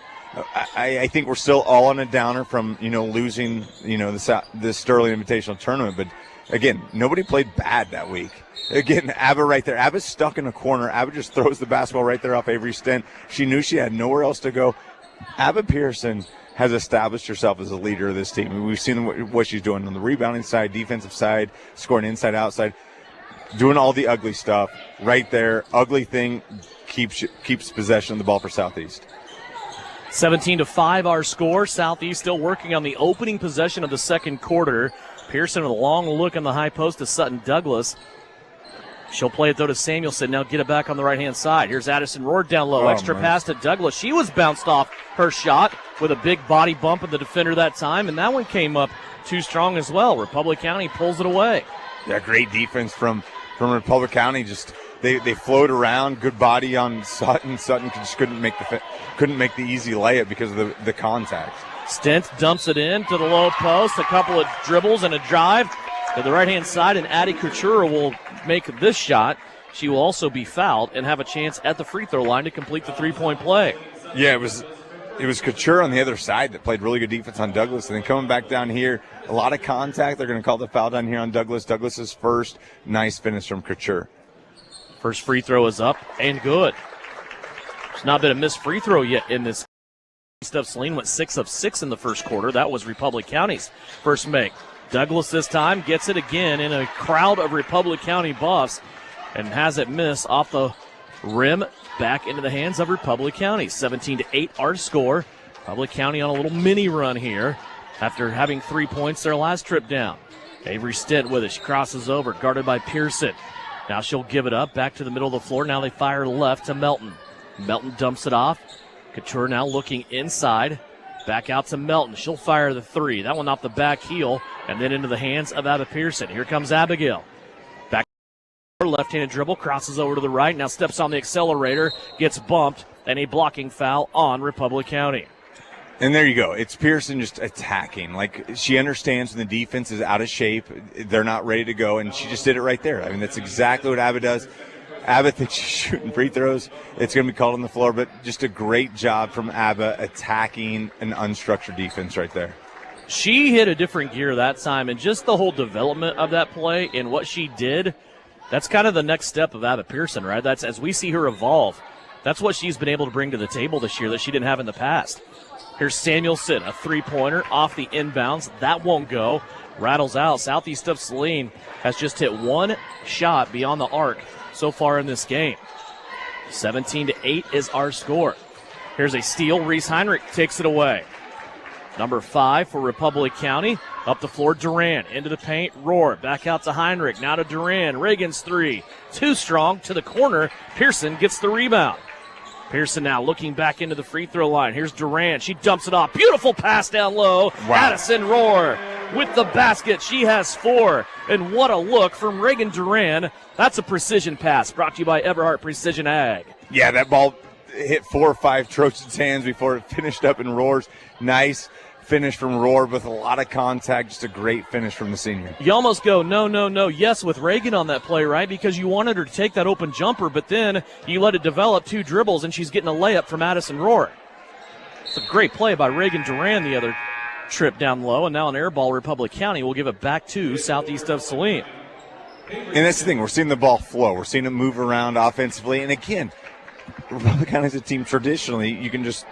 I think we're still all on a downer from, losing, the Sterling Invitational Tournament. But, again, nobody played bad that week. Again, Abba right there. Abba's stuck in a corner. Abba just throws the basketball right there off Avery Stent. She knew she had nowhere else to go. Abba Pearson has established herself as a leader of this team. I mean, we've seen what she's doing on the rebounding side, defensive side, scoring inside, outside, doing all the ugly stuff right there. Ugly thing keeps possession of the ball for Southeast. 17-5 our score. Southeast still working on the opening possession of the second quarter. Pearson with a long look on the high post to Sutton Douglas. She'll play it, though, to Samuelson. Now get it back on the right-hand side. Here's Addison Rohr down low. Extra pass to Douglas. She was bounced off her shot with a big body bump of the defender that time, and that one came up too strong as well. Republic County pulls it away. Yeah, great defense from Republic County. Just they float around. Good body on Sutton. Sutton just couldn't make the easy layup because of the contact. Stent dumps it in to the low post. A couple of dribbles and a drive to the right-hand side, and Addie Couture will make this shot. She will also be fouled and have a chance at the free throw line to complete the three-point play. Yeah, it was Couture on the other side that played really good defense on Douglas, and then coming back down here, a lot of contact. They're going to call the foul down here on Douglas. Douglas's first nice finish from Couture. First free throw is up and good. There's not been a missed free throw yet in this. Saline went 6 of 6 in the first quarter. That was Republic County's first make. Douglas this time gets it again in a crowd of Republic County buffs and has it miss off the rim back into the hands of Republic County. 17-8 our score. Republic County on a little mini run here after having 3 points their last trip down. Avery Stent with it. She crosses over, guarded by Pearson. Now she'll give it up back to the middle of the floor. Now they fire left to Melton. Melton dumps it off. Couture now looking inside. Back out to Melton. She'll fire the three. That one off the back heel and then into the hands of Abba Pearson. Here comes Abigail. Back left-handed dribble, crosses over to the right. Now steps on the accelerator, gets bumped, and a blocking foul on Republic County. And there you go. It's Pearson just attacking. Like, she understands when the defense is out of shape, they're not ready to go, and she just did it right there. I mean, that's exactly what Abba does. Abba thinks she's shooting free throws. It's going to be called on the floor, but just a great job from Abba attacking an unstructured defense right there. She hit a different gear that time, and just the whole development of that play and what she did, that's kind of the next step of Abba Pearson, right? That's as we see her evolve. That's what she's been able to bring to the table this year that she didn't have in the past. Here's Samuelson, a three-pointer off the inbounds. That won't go. Rattles out. Southeast of Saline has just hit one shot beyond the arc so far in this game. 17-8 is our score. Here's a steal. Reese Heinrich takes it away. Number 5 for Republic County. Up the floor, Duran. Into the paint, Rohr. Back out to Heinrich. Now to Duran. Reagan's three. Too strong to the corner. Pearson gets the rebound. Pearson now looking back into the free throw line. Here's Duran. She dumps it off. Beautiful pass down low. Wow. Addison Rohr with the basket. She has 4. And what a look from Reagan Duran. That's a precision pass brought to you by Everhart Precision Ag. Yeah, that ball hit 4 or 5 Trojans' hands before it finished up in Rohr's. Nice finish from Rohr with a lot of contact. Just a great finish from the senior. You almost go no, yes with Reagan on that play, right? Because you wanted her to take that open jumper, but then you let it develop 2 dribbles, and she's getting a layup from Addison Rohr. It's a great play by Reagan Duran the other trip down low, and now an air ball. Republic County will give it back to Southeast of Saline. And that's the thing. We're seeing the ball flow. We're seeing it move around offensively. And again, Republic County is a team traditionally, you can just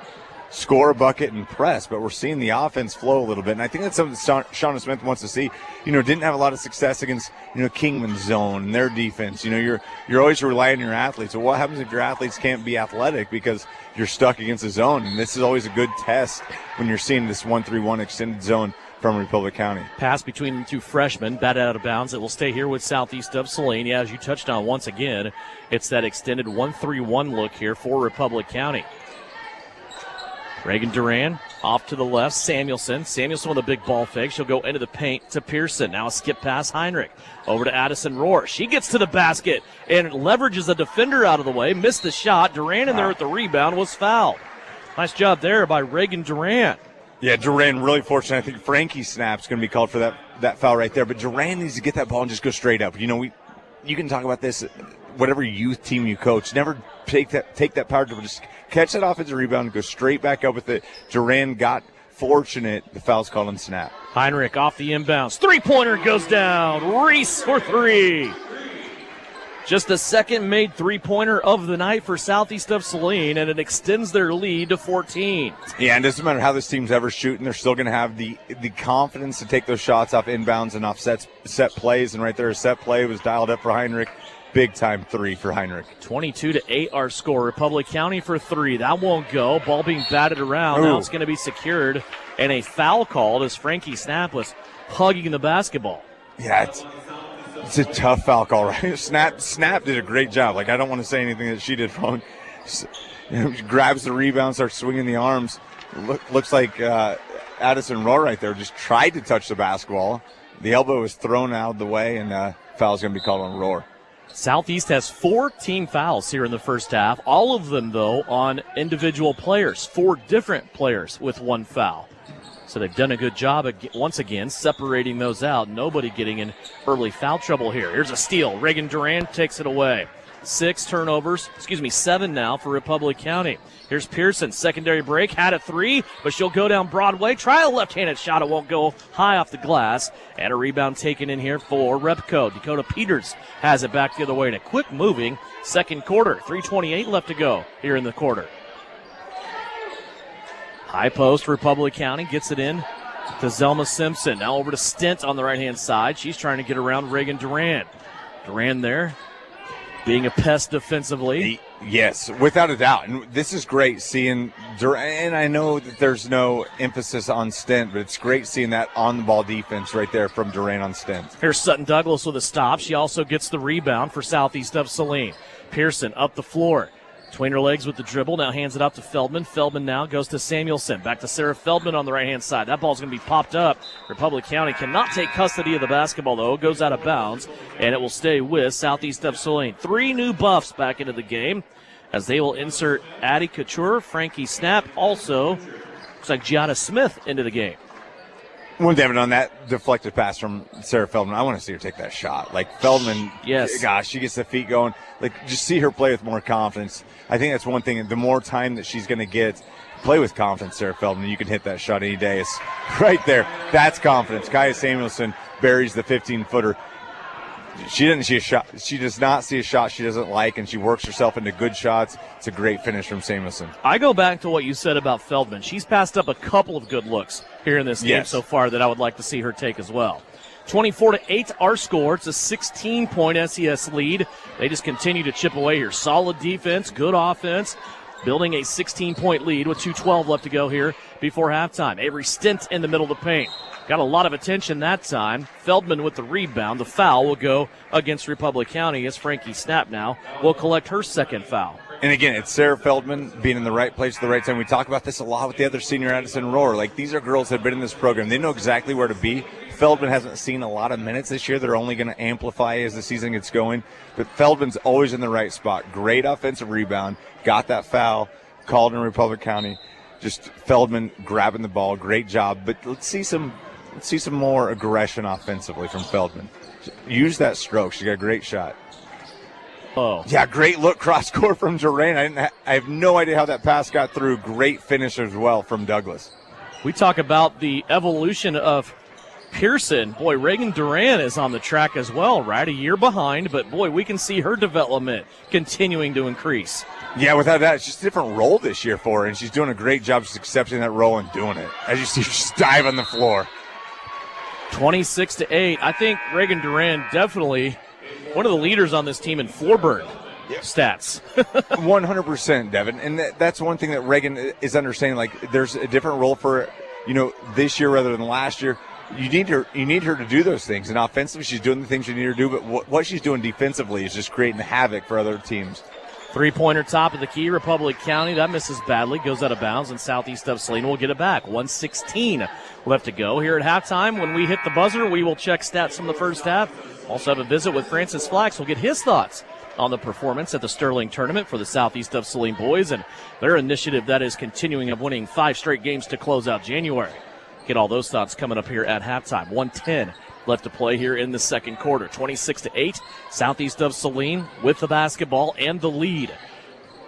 score a bucket and press, but we're seeing the offense flow a little bit. And I think that's something Shauna Smith wants to see. Didn't have a lot of success against, Kingman's zone and their defense. You're always relying on your athletes. So what happens if your athletes can't be athletic because you're stuck against the zone? And this is always a good test when you're seeing this 1-3-1 extended zone from Republic County. Pass between the 2 freshmen, batted out of bounds. It will stay here with Southeast of Saline. Yeah, as you touched on once again, it's that extended 1-3-1 look here for Republic County. Reagan Duran off to the left. Samuelson with a big ball fake. She'll go into the paint to Pearson. Now a skip pass, Heinrich. Over to Addison Rohr. She gets to the basket and leverages a defender out of the way. Missed the shot. Duran in there at the rebound, was fouled. Nice job there by Reagan Duran. Yeah, Duran really fortunate. I think Frankie Snap's going to be called for that foul right there. But Duran needs to get that ball and just go straight up. You know, you can talk about this, whatever youth team you coach. Never take that power dribble. Just catch that offensive rebound and go straight back up with it. Duran got fortunate. The foul's called on Snap. Heinrich off the inbounds. Three-pointer goes down. Reese for three. Just the second made three-pointer of the night for Southeast of Saline, and it extends their lead to 14. Yeah, and it doesn't matter how this team's ever shooting, they're still going to have the confidence to take those shots off inbounds and off set plays. And right there, a set play was dialed up for Heinrich. Big-time three for Heinrich. 22-8 our score. Republic County for three. That won't go. Ball being batted around. Now it's going to be secured, and a foul called as Frankie Snap was hugging the basketball. Yeah, it's a tough foul call, right? Snap did a great job. Like, I don't want to say anything that she did wrong. She grabs the rebound, starts swinging the arms. Looks like Addison Rohr right there just tried to touch the basketball. The elbow was thrown out of the way, and foul's going to be called on Rohr. Southeast has 14 fouls here in the first half. All of them, though, on individual players. 4 different players with one foul. So they've done a good job, once again, separating those out. Nobody getting in early foul trouble here. Here's a steal. Reagan Duran takes it away. 7 now for Republic County. Here's Pearson, secondary break, had a three, but she'll go down Broadway. Try a left-handed shot. It won't go high off the glass. And a rebound taken in here for Repco. Dakota Peters has it back the other way in a quick moving second quarter. 3:28 left to go here in the quarter. High post, Republic County gets it in to Zelma Simpson. Now over to Stent on the right-hand side. She's trying to get around Reagan Duran. Duran there being a pest defensively. Yes, without a doubt. And this is great seeing Duran. I know that there's no emphasis on Stent, but it's great seeing that on-the-ball defense right there from Duran on Stent. Here's Sutton Douglas with a stop. She also gets the rebound for Southeast of Saline. Pearson up the floor. Between her legs with the dribble, now hands it out to Feldman. Feldman now goes to Samuelson. Back to Sarah Feldman on the right-hand side. That ball's going to be popped up. Republic County cannot take custody of the basketball, though. It goes out of bounds, and it will stay with Southeast of Saline. 3 new buffs back into the game as they will insert Addie Couture, Frankie Snap, also looks like Gianna Smith into the game. Well, Devin, on that deflected pass from Sarah Feldman, I want to see her take that shot. Like, Feldman, yes, gosh, she gets the feet going. Like, just see her play with more confidence. I think that's one thing. The more time that she's going to get, play with confidence, Sarah Feldman. You can hit that shot any day. It's right there. That's confidence. Kaya Samuelson buries the 15-footer. She doesn't see a shot. She does not see a shot she doesn't like, and she works herself into good shots. It's a great finish from Samuelson. I go back to what you said about Feldman. She's passed up a couple of good looks here in this game so far that I would like to see her take as well. 24-8 our score. It's a 16-point SES lead. They just continue to chip away here. Solid defense, good offense, building a 16-point lead with 2:12 left to go here before halftime. Avery Stent in the middle of the paint. Got a lot of attention that time. Feldman with the rebound. The foul will go against Republic County as Frankie Snap now will collect her second foul. And again, it's Sarah Feldman being in the right place at the right time. We talk about this a lot with the other senior, Addison Rohr. Like, these are girls that have been in this program. They know exactly where to be. Feldman hasn't seen a lot of minutes this year. They're only going to amplify as the season gets going. But Feldman's always in the right spot. Great offensive rebound. Got that foul called in Republic County. Just Feldman grabbing the ball. Great job. But let's see some more aggression offensively from Feldman. Use that stroke. She got a great shot. Oh. Yeah, great look cross court from Duran. I have no idea how that pass got through. Great finish as well from Douglas. We talk about the evolution of Pearson. Boy, Reagan Duran is on the track as well, right? A year behind, but boy, we can see her development continuing to increase. Yeah, without that, it's just a different role this year for her, and she's doing a great job just accepting that role and doing it. As you see, just dive on the floor. 26-8. I think Reagan Duran definitely one of the leaders on this team in Floorburn stats. 100%, Devin. And that's one thing that Reagan is understanding. Like, there's a different role for, this year rather than last year. You need her to do those things. And offensively, she's doing the things you need her to do. But what she's doing defensively is just creating havoc for other teams. Three-pointer top of the key, Republic County. That misses badly, goes out of bounds, and Southeast of Salina will get it back. 1:16 left to go. Here at halftime, when we hit the buzzer, we will check stats from the first half. Also have a visit with Francis Flax. We'll get his thoughts on the performance at the Sterling Tournament for the Southeast of Saline boys and their initiative that is continuing of winning 5 straight games to close out January. Get all those thoughts coming up here at halftime. 1:10 left to play here in the second quarter. 26-8, Southeast of Saline with the basketball and the lead.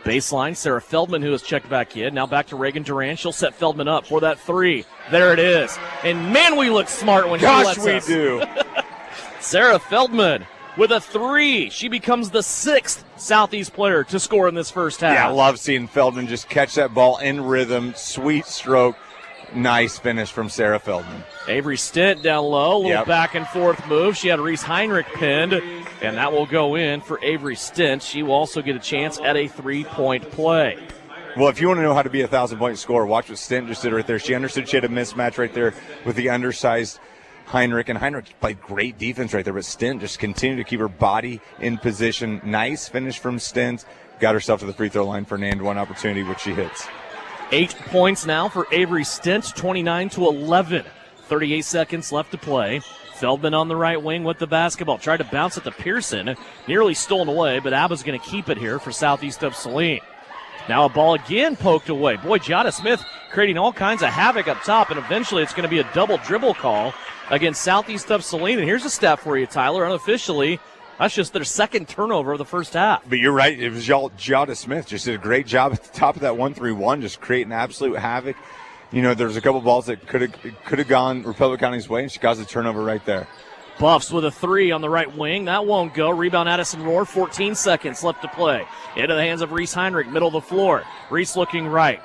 Baseline, Sarah Feldman, who has checked back in. Now back to Reagan Duran. She'll set Feldman up for that 3. There it is. And man, we look smart when she lets us. Gosh, we do. Sarah Feldman with a 3. She becomes the 6th Southeast player to score in this first half. Yeah, I love seeing Feldman just catch that ball in rhythm. Sweet stroke. Nice finish from Sarah Feldman. Avery Stent down low, a little back and forth move. She had Reese Heinrich pinned, and that will go in for Avery Stent. She will also get a chance at a 3-point play. Well, if you want to know how to be a 1,000-point scorer, watch what Stent just did right there. She understood she had a mismatch right there with the undersized Heinrich, and Heinrich played great defense right there, but Stent just continued to keep her body in position. Nice finish from Stent. Got herself to the free throw line for an and-one opportunity, which she hits. 8 points now for Avery Stent, 29-11. 38 seconds left to play. Feldman on the right wing with the basketball. Tried to bounce it to Pearson. Nearly stolen away, but Abba's going to keep it here for Southeast of Saline. Now a ball again poked away. Boy, Jada Smith creating all kinds of havoc up top, and eventually it's going to be a double dribble call against Southeast of Saline. And here's a stat for you, Tyler. Unofficially, that's just their second turnover of the first half. But you're right. It was Jada Smith. Just did a great job at the top of that 1-3-1, just creating absolute havoc. You know, there's a couple balls that could have gone Republic County's way, and she caused a turnover right there. Buffs with a 3 on the right wing. That won't go. Rebound Addison Rohr. 14 seconds left to play. Into the hands of Reese Heinrich, middle of the floor. Reese looking right.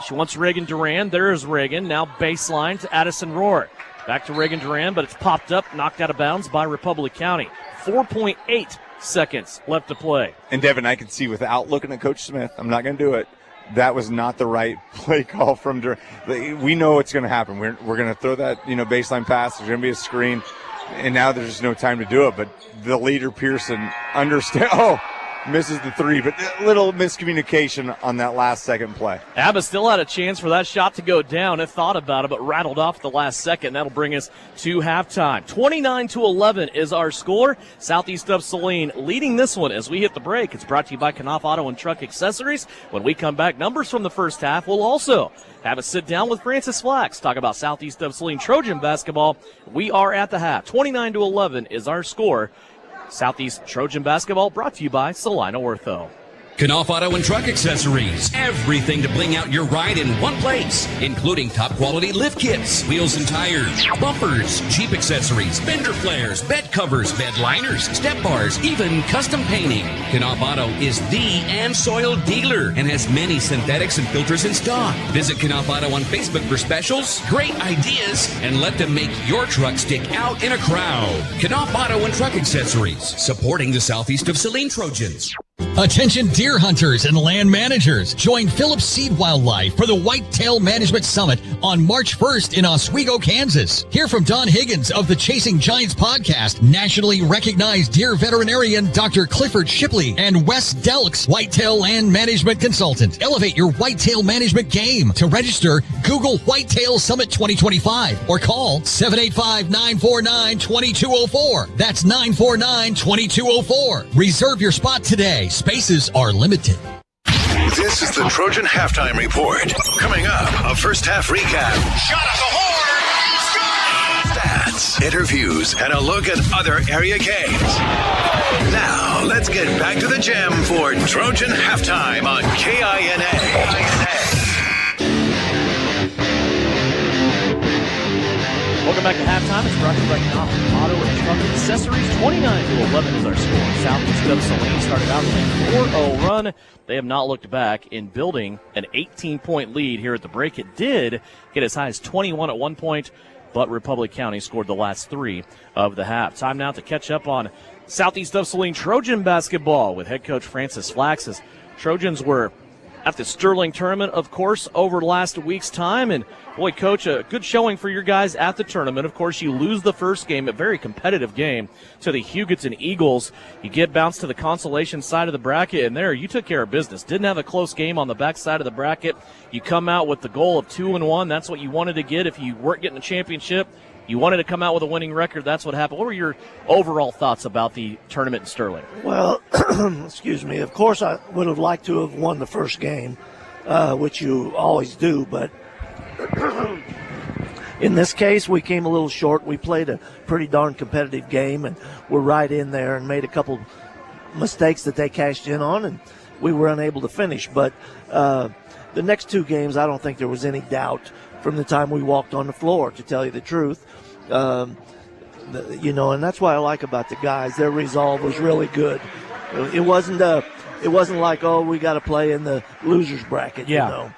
She wants Reagan Duran. There is Reagan. Now baseline to Addison Rohr. Back to Reagan Duran, but it's popped up, knocked out of bounds by Republic County. 4.8 seconds left to play. And Devin, I can see without looking at Coach Smith, I'm not going to do it. That was not the right play call from Duran. We know what's going to happen. We're going to throw that baseline pass. There's going to be a screen, and now there's just no time to do it. But the leader Pearson misses the 3, but a little miscommunication on that last second play. Abba still had a chance for that shot to go down. It thought about it, but rattled off the last second. That'll bring us to halftime. 29-11 is our score. Southeast of Saline leading this one as we hit the break. It's brought to you by Knopf Auto and Truck Accessories. When we come back, numbers from the first half. We'll also have a sit down with Francis Flax, talk about Southeast of Saline Trojan basketball. We are at the half. 29-11 is our score. Southeast Trojan Basketball brought to you by Salina Ortho. Knopf Auto and Truck Accessories. Everything to bling out your ride in one place, including top quality lift kits, wheels and tires, bumpers, Jeep accessories, fender flares, bed covers, bed liners, step bars, even custom painting. Knopf Auto is the and soil dealer and has many synthetics and filters in stock. Visit Knopf Auto on Facebook for specials, great ideas, and let them make your truck stick out in a crowd. Knopf Auto and Truck Accessories, supporting the Southeast of Saline Trojans. Attention deer hunters and land managers. Join Phillips Seed Wildlife for the Whitetail Management Summit on March 1st in Oswego, Kansas. Hear from Don Higgins of the Chasing Giants podcast, nationally recognized deer veterinarian Dr. Clifford Shipley, and Wes Delks, Whitetail Land Management Consultant. Elevate your whitetail management game. To register, Google Whitetail Summit 2025 or call 785-949-2204. That's 949-2204. Reserve your spot today. Spaces are limited. This is the Trojan Halftime Report. Coming up, a first half recap. Shot at the horn! Stats, interviews, and a look at other area games. Now, let's get back to the gym for Trojan Halftime on KINA. Welcome back to halftime. It's brought to you by Knopf Auto and Truck Accessories. 29-11 is our score. Southeast of Saline started out with a 4-0 run. They have not looked back in building an 18-point lead here at the break. It did get as high as 21 at one point, but Republic County scored the last 3 of the half. Time now to catch up on Southeast of Saline Trojan basketball with head coach Francis Flax, as Trojans were at the Sterling Tournament, of course, over last week's time. And, boy, Coach, a good showing for your guys at the tournament. Of course, you lose the first game, a very competitive game, to the Hugoton Eagles. You get bounced to the consolation side of the bracket, and there you took care of business. Didn't have a close game on the back side of the bracket. You come out with the goal of 2-1. That's what you wanted to get if you weren't getting a championship. You wanted to come out with a winning record. That's what happened. What were your overall thoughts about the tournament in Sterling? Well, excuse me. Of course, I would have liked to have won the first game, which you always do. But in this case, we came a little short. We played a pretty darn competitive game, and we're right in there and made a couple mistakes that they cashed in on, and we were unable to finish. But the next two games, I don't think there was any doubt from the time we walked on the floor, to tell you the truth. And that's what I like about the guys. Their resolve was really good. It wasn't like, oh, we got to play in the losers bracket. Yeah.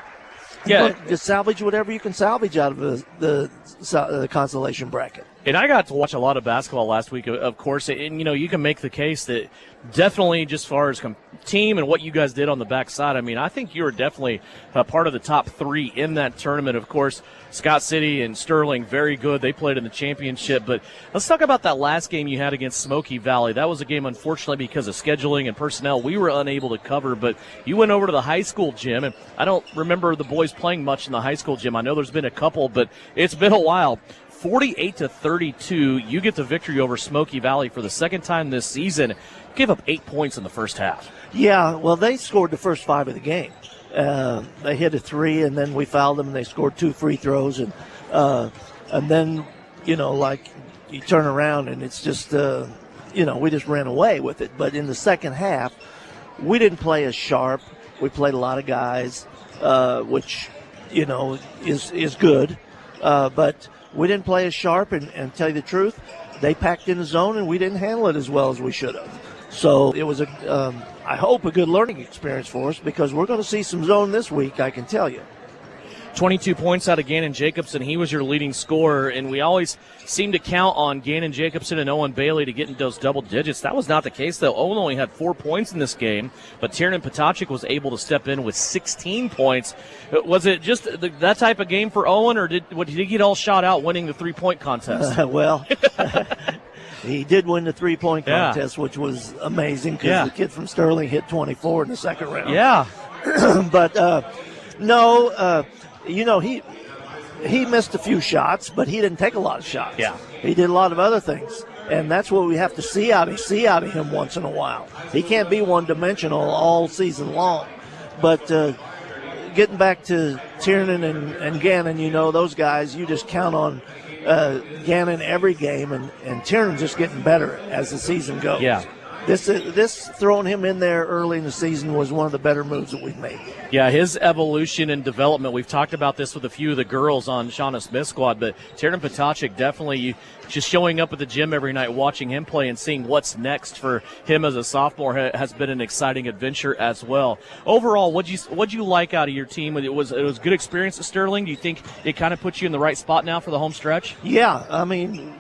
Just salvage whatever you can salvage out of the consolation bracket. And I got to watch a lot of basketball last week, of course, and, you can make the case that definitely just as far as team and what you guys did on the backside, I think you were definitely a part of the top three in that tournament. Of course, Scott City and Sterling, very good. They played in the championship. But let's talk about that last game you had against Smoky Valley. That was a game, unfortunately, because of scheduling and personnel, we were unable to cover. But you went over to the high school gym, and I don't remember the boys playing much in the high school gym. I know there's been a couple, but it's been a while. 48-32, you get the victory over Smoky Valley for the second time this season. Gave up 8 points in the first half. Yeah, well, they scored the first 5 of the game. They hit a 3, and then we fouled them, and they scored 2 free throws. And then, you turn around, and it's just, we just ran away with it. But in the second half, we didn't play as sharp. We played a lot of guys, which, is good. But we didn't play as sharp, and tell you the truth, they packed in the zone, and we didn't handle it as well as we should have. So it was, I hope, a good learning experience for us, because we're going to see some zone this week, I can tell you. 22 points out of Gannon Jacobson. He was your leading scorer, and we always seem to count on Gannon Jacobson and Owen Bailey to get into those double digits. That was not the case, though. Owen only had 4 points in this game, but Tiernan Potachik was able to step in with 16 points. Was it just that type of game for Owen, or did he get all shot out winning the three-point contest? Well, he did win the three-point contest, which was amazing, because the kid from Sterling hit 24 in the second round. Yeah. But, he missed a few shots, but he didn't take a lot of shots. Yeah. He did a lot of other things, and that's what we have to see out of him once in a while. He can't be one-dimensional all season long. But getting back to Tiernan and Gannon, those guys, you just count on Gannon every game, and Tiernan's just getting better as the season goes. Yeah. This throwing him in there early in the season was one of the better moves that we've made. Yeah, his evolution and development. We've talked about this with a few of the girls on Shauna Smith's squad, but Tiernan Potachik definitely just showing up at the gym every night, watching him play and seeing what's next for him as a sophomore has been an exciting adventure as well. Overall, what'd you like out of your team? It was good experience at Sterling. Do you think it kind of puts you in the right spot now for the home stretch? Yeah,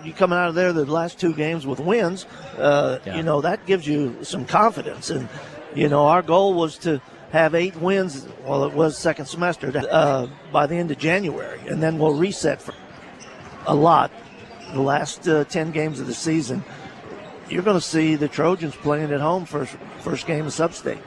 you coming out of there the last 2 games with wins, that gives you some confidence. And, our goal was to have 8 wins, well, it was second semester, by the end of January. And then we'll reset for a lot. The last 10 games of the season, you're going to see the Trojans playing at home first game of Sub-State.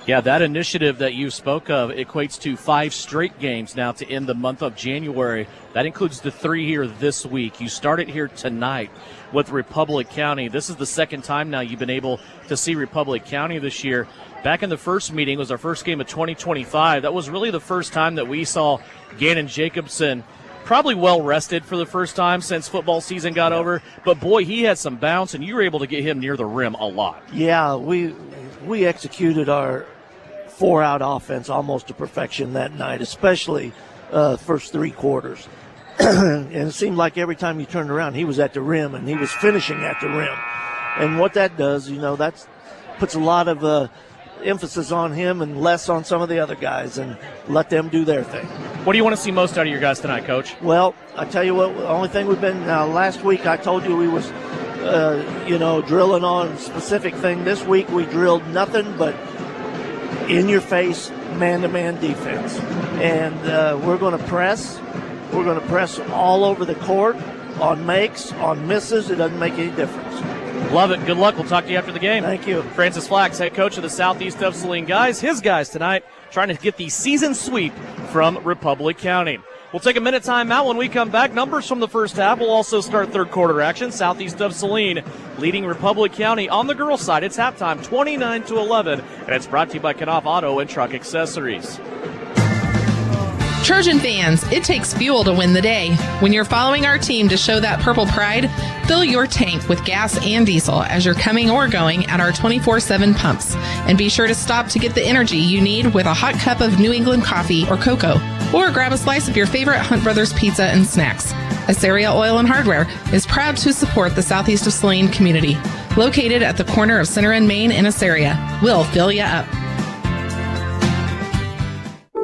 Yeah, that initiative that you spoke of equates to 5 straight games now to end the month of January. That includes the 3 here this week. You started here tonight with Republic County. This is the second time now you've been able to see Republic County this year. Back in the first meeting was our first game of 2025. That was really the first time that we saw Gannon Jacobson probably well rested for the first time since football season got over. But, boy, he had some bounce, and you were able to get him near the rim a lot. Yeah, we executed our 4-out offense almost to perfection that night, especially first 3 quarters. And it seemed like every time you turned around, he was at the rim, and he was finishing at the rim. And what that does, that puts a lot of emphasis on him and less on some of the other guys, and let them do their thing. What do you want to see most out of your guys tonight, Coach? Well, I tell you what, the only thing we've been last week I told you we was drilling on a specific thing. This week we drilled nothing but in-your-face man-to-man defense. And we're going to press. We're going to press all over the court, on makes, on misses. It doesn't make any difference. Love it. Good luck. We'll talk to you after the game. Thank you. Francis Flax, head coach of the Southeast of Saline guys. His guys tonight trying to get the season sweep from Republic County. We'll take a minute timeout. When we come back, numbers from the first half. We'll also start third quarter action. Southeast of Saline leading Republic County on the girls' side. It's halftime, 29-11, and it's brought to you by Knauf Auto and Truck Accessories. Trojan fans, it takes fuel to win the day. When you're following our team to show that purple pride, fill your tank with gas and diesel as you're coming or going at our 24/7 pumps. And be sure to stop to get the energy you need with a hot cup of New England coffee or cocoa. Or grab a slice of your favorite Hunt Brothers pizza and snacks. Assyria Oil and Hardware is proud to support the Southeast of Saline community. Located at the corner of Center and Main in Assyria. We'll fill you up.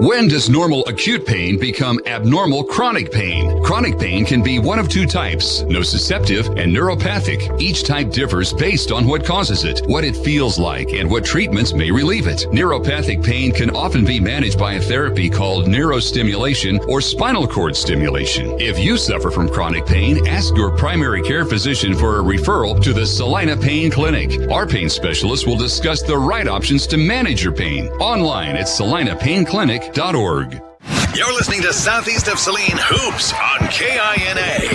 When does normal acute pain become abnormal chronic pain? Chronic pain can be one of two types, nociceptive and neuropathic. Each type differs based on what causes it, what it feels like, and what treatments may relieve it. Neuropathic pain can often be managed by a therapy called neurostimulation or spinal cord stimulation. If you suffer from chronic pain, ask your primary care physician for a referral to the Salina Pain Clinic. Our pain specialist will discuss the right options to manage your pain. Online at salinapainclinic.org. You're listening to Southeast of Saline Hoops on KINA.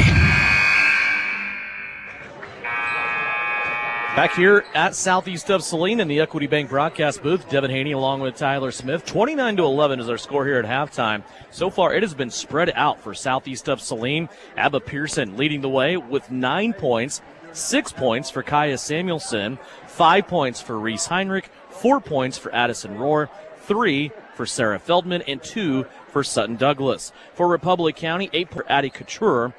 Back here at Southeast of Saline in the Equity Bank broadcast booth, Devin Haney along with Tyler Smith. 29-11 is our score here at halftime. So far, it has been spread out for Southeast of Saline. Abba Pearson leading the way with 9 points, 6 points for Kaya Samuelson, 5 points for Reese Heinrich, 4 points for Addison Rohr, 3 for Sarah Feldman, and 2 for Sutton Douglas. For Republic County, 8 for Addie Couture.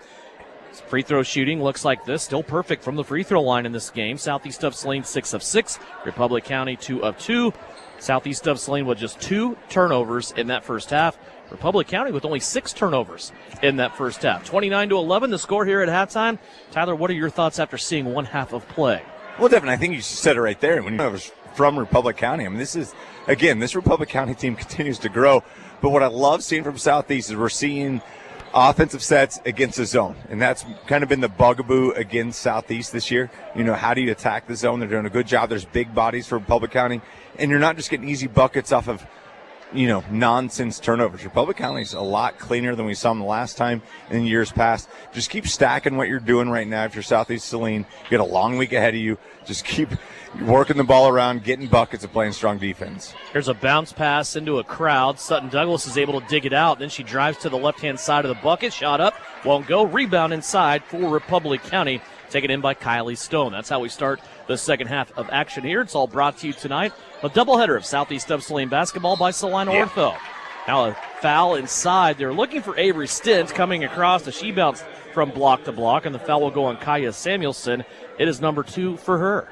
Free throw shooting looks like this. Still perfect from the free throw line in this game. Southeast of Saline 6 of 6. Republic County 2 of 2. Southeast of Saline with just 2 turnovers in that first half. Republic County with only 6 turnovers in that first half. 29-11 the score here at halftime. Tyler, what are your thoughts after seeing one half of play? Well, Devin, I think you said it right there. When you was from Republic County, I mean, this Republic County team continues to grow. But what I love seeing from Southeast is we're seeing offensive sets against the zone. And that's kind of been the bugaboo against Southeast this year. You know, how do you attack the zone? They're doing a good job. There's big bodies for Republic County. And you're not just getting easy buckets off of, you know, nonsense turnovers. Republic County's a lot cleaner than we saw them the last time in years past. Just keep stacking what you're doing right now. If you're Southeast Saline, you got a long week ahead of you. Just keep working the ball around, getting buckets, and playing strong defense. Here's a bounce pass into a crowd. Sutton Douglas is able to dig it out. Then she drives to the left-hand side of the bucket. Shot up, won't go. Rebound inside for Republic County. Taken in by Kylie Stone. That's how we start the second half of action here. It's all brought to you tonight. A doubleheader of Southeast of Saline basketball by Salina Ortho. Now a foul inside. They're looking for Avery Stint coming across. She bounced from block to block, and the foul will go on Kaya Samuelson. It is number 2 for her.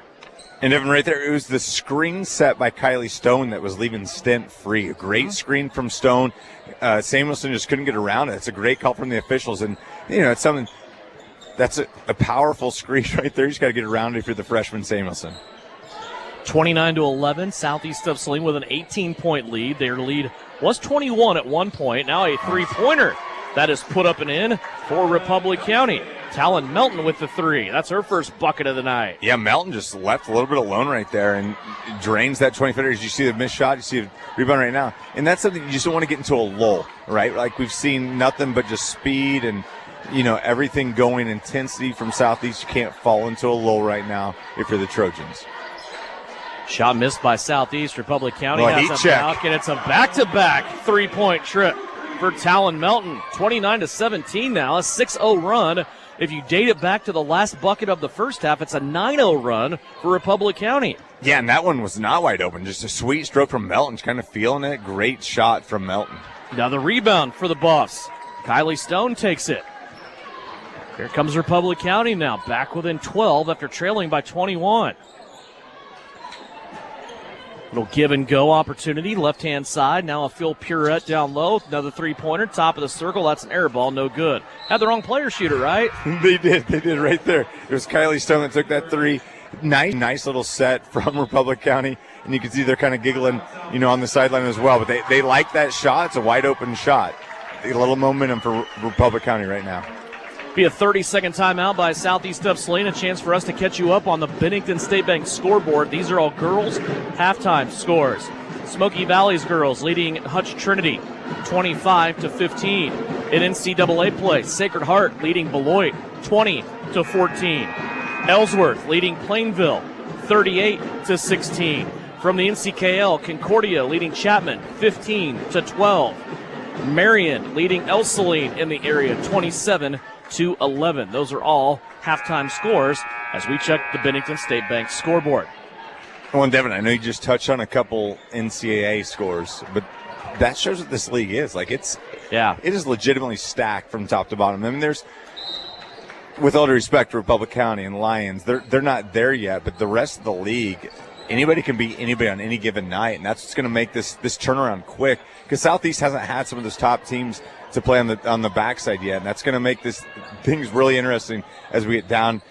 And Evan, right there, it was the screen set by Kylie Stone that was leaving Stint free. A great screen from Stone. Samuelson just couldn't get around it. It's a great call from the officials. And, you know, it's something that's a powerful screen right there. You just got to get around it if you're the freshman Samuelson. 29-11, Southeast of Saline with an 18-point lead. Their lead was 21 at one point. Now a three-pointer that is put up and in for Republic County. Talon Melton with the 3. That's her first bucket of the night. Yeah, Melton just left a little bit alone right there and drains that 20-footer. As you see the missed shot, you see the rebound right now. And that's something you just don't want to get into a lull, right? Like we've seen nothing but just speed and, you know, everything going, intensity from Southeast. You can't fall into a lull right now if you're the Trojans. Shot missed by Southeast. Republic County has a check. block, and it's a back-to-back three-point trip for Talon Melton. 29-17 now, a 6-0 run. If you date it back to the last bucket of the first half, it's a 9-0 run for Republic County. Yeah, and that one was not wide open. Just a sweet stroke from Melton. Kind of feeling it. Great shot from Melton. Now the rebound for the Buffs. Kylie Stone takes it. Here comes Republic County now, back within 12 after trailing by 21. Little give and go opportunity, left-hand side. Now a Phil Purette down low. Another three-pointer, top of the circle. That's an air ball, no good. Had the wrong player shooter, right? They did right there. It was Kylie Stone that took that 3. Nice little set from Republic County. And you can see they're kind of giggling, you know, on the sideline as well. But they like that shot. It's a wide-open shot. A little momentum for Republic County right now. Be a 30-second timeout by Southeast of Saline. A chance for us to catch you up on the Bennington State Bank scoreboard. These are all girls' halftime scores. Smoky Valley's girls leading Hutch Trinity 25-15. In NCAA play, Sacred Heart leading Beloit 20-14. Ellsworth leading Plainville 38-16. From the NCKL, Concordia leading Chapman 15-12. Marion leading El Saline in the area 27-11. Those are all halftime scores as we check the Bennington State Bank scoreboard. Well, and Devin, I know you just touched on a couple NCAA scores, but that shows what this league is. Like, it is legitimately stacked from top to bottom. I mean, there's, with all due respect to Republic County and Lions, they're not there yet, but the rest of the league, anybody can beat anybody on any given night, and that's what's going to make this turnaround quick, because Southeast hasn't had some of those top teams to play on the backside yet, and that's going to make this things really interesting as we get down,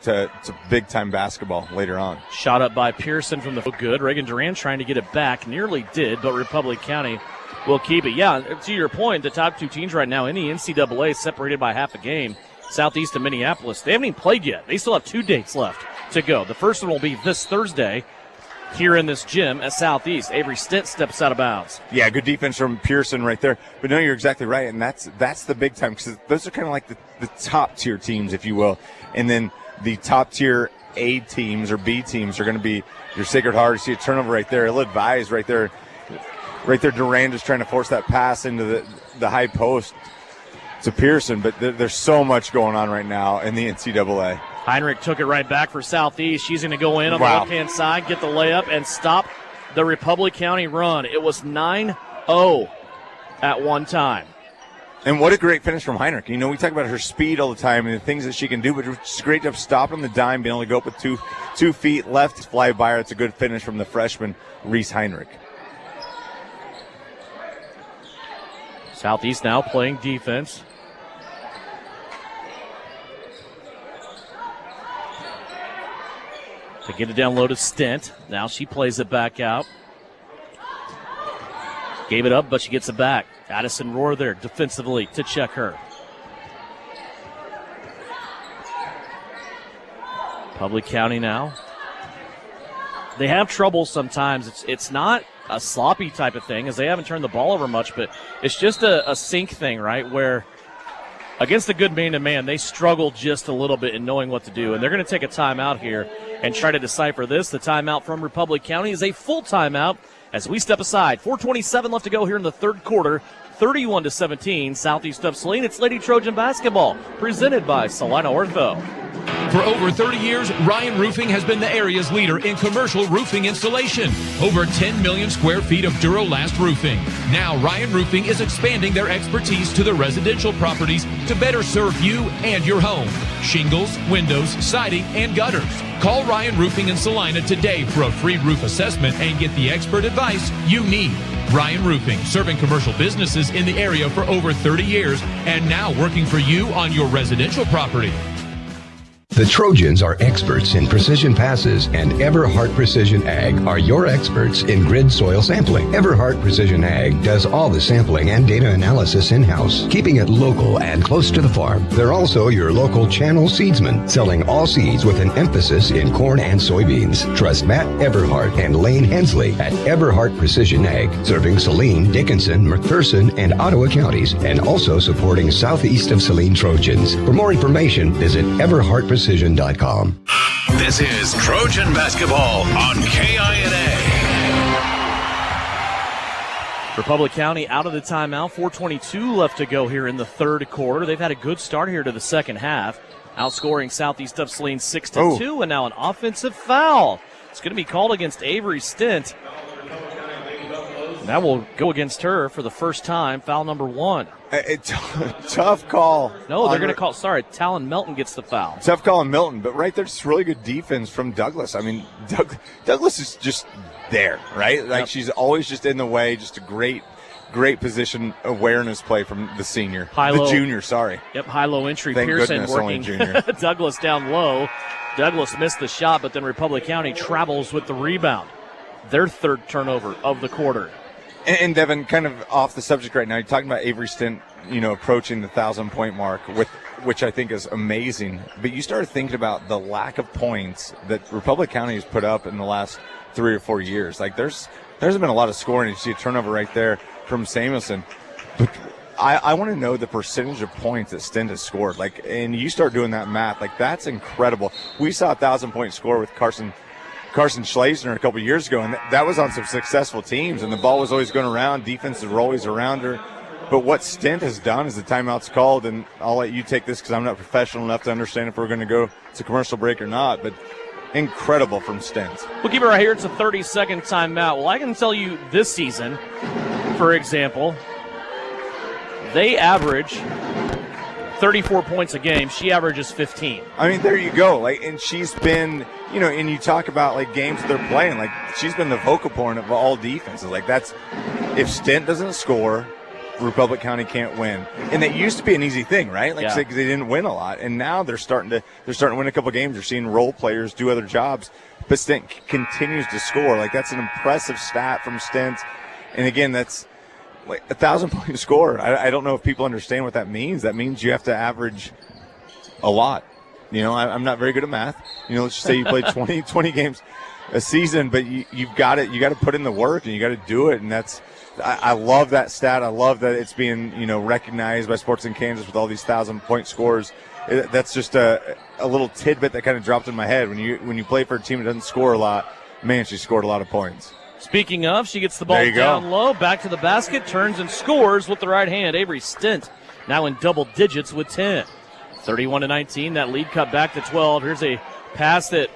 to big-time basketball later on. Shot up by Pearson from the good. Reagan Durant trying to get it back. Nearly did, but Republic County will keep it. Yeah, to your point, the top two teams right now in the NCAA separated by half a game, Southeast and Minneapolis. They haven't even played yet. They still have 2 dates left to go. The first one will be this Thursday here in this gym at Southeast. Avery Stint steps out of bounds. Yeah, good defense from Pearson right there. But no, you're exactly right, and that's the big time, because those are kind of like the top-tier teams, if you will. And then the top-tier A teams or B teams are going to be your Sacred Heart. You see a turnover right there. Ill-advised right there. Right there, Durand is trying to force that pass into the high post to Pearson. But there's so much going on right now in the NCAA. Heinrich took it right back for Southeast. She's going to go in on the left-hand side, get the layup, and stop the Republic County run. It was 9-0 at one time. And what a great finish from Heinrich. We talk about her speed all the time and the things that she can do, but it's great to have stopped on the dime, being able to go up with two feet left, fly by her. It's a good finish from the freshman, Reese Heinrich. Southeast now playing defense. To get it down low to Stint. Now she plays it back out. Gave it up, but she gets it back. Addison Rohr there defensively to check her. Public County now. They have trouble sometimes. It's not a sloppy type of thing, as they haven't turned the ball over much, but it's just a sink thing, right, where against a good man-to-man, they struggle just a little bit in knowing what to do, and they're going to take a timeout here and try to decipher this. The timeout from Republic County is a full timeout as we step aside. 4:27 left to go here in the third quarter. 31-17, Southeast of Saline. It's Lady Trojan Basketball, presented by Salina Ortho. For over 30 years, Ryan Roofing has been the area's leader in commercial roofing installation. Over 10 million square feet of Durolast roofing. Now, Ryan Roofing is expanding their expertise to the residential properties to better serve you and your home. Shingles, windows, siding, and gutters. Call Ryan Roofing in Salina today for a free roof assessment and get the expert advice you need. Ryan Roofing, serving commercial businesses in the area for over 30 years and now working for you on your residential property. The Trojans are experts in precision passes, and Everhart Precision Ag are your experts in grid soil sampling. Everhart Precision Ag does all the sampling and data analysis in-house, keeping it local and close to the farm. They're also your local channel seedsman, selling all seeds with an emphasis in corn and soybeans. Trust Matt Everhart and Lane Hensley at Everhart Precision Ag, serving Saline, Dickinson, McPherson, and Ottawa counties, and also supporting Southeast of Saline Trojans. For more information, visit everhartprecision.com. This is Trojan Basketball on KINA. Republic County out of the timeout. 4:22 left to go here in the third quarter. They've had a good start here to the second half, outscoring Southeast of Saline 6-2, and now an offensive foul. It's going to be called against Avery Stint. That will go against her for the first time, foul number 1. Tough call. No, they're going to call, Talon Melton gets the foul. Tough call on Milton, but right there's really good defense from Douglas. I mean, Douglas is just there, right? Like, she's always just in the way, just a great position awareness play from the senior. The junior, sorry. Yep, high-low entry. Thank Pearson goodness, working only junior. Douglas down low. Douglas missed the shot, but then Republic County travels with the rebound. Their third turnover of the quarter. And Devin, kind of off the subject right now, you're talking about Avery Stint, approaching the 1,000-point mark, which I think is amazing. But you started thinking about the lack of points that Republic County has put up in the last 3 or 4 years. Like, there's been a lot of scoring. You see a turnover right there from Samuelson. But I want to know the percentage of points that Stent has scored. Like, and you start doing that math, like that's incredible. We saw a 1,000-point score with Carson Schlesner a couple years ago, and that was on some successful teams, and the ball was always going around, defenses were always around her. But what Stent has done is the timeout's called, and I'll let you take this because I'm not professional enough to understand if we're going to go to commercial break or not, but incredible from Stent. We'll keep it right here. It's a 30-second timeout. Well, I can tell you this season, for example, they average 34 points a game. She averages 15. I mean, there you go. Like, and she's been, you know, and you talk about like games they're playing. Like, she's been the focal point of all defenses. Like, that's if Stent doesn't score, Republic County can't win. And that used to be an easy thing, right? Like, they didn't win a lot, and now they're starting to win a couple games. They're seeing role players do other jobs, but Stent continues to score. Like, that's an impressive stat from Stent. And again, that's like a 1,000-point score. I don't know if people understand what that means. That means you have to average a lot. You know, I'm not very good at math. You know, let's just say you play 20 games a season, but you've got it. You got to put in the work and you got to do it. And that's, I love that stat. I love that it's being, you know, recognized by Sports in Kansas with all these 1,000-point scores. That's just a little tidbit that kind of dropped in my head. When you play for a team that doesn't score a lot, man, she scored a lot of points. Speaking of, she gets the ball down low, back to the basket, turns and scores with the right hand. Avery Stent now in double digits with 10. 31-19, that lead cut back to 12. Here's a pass that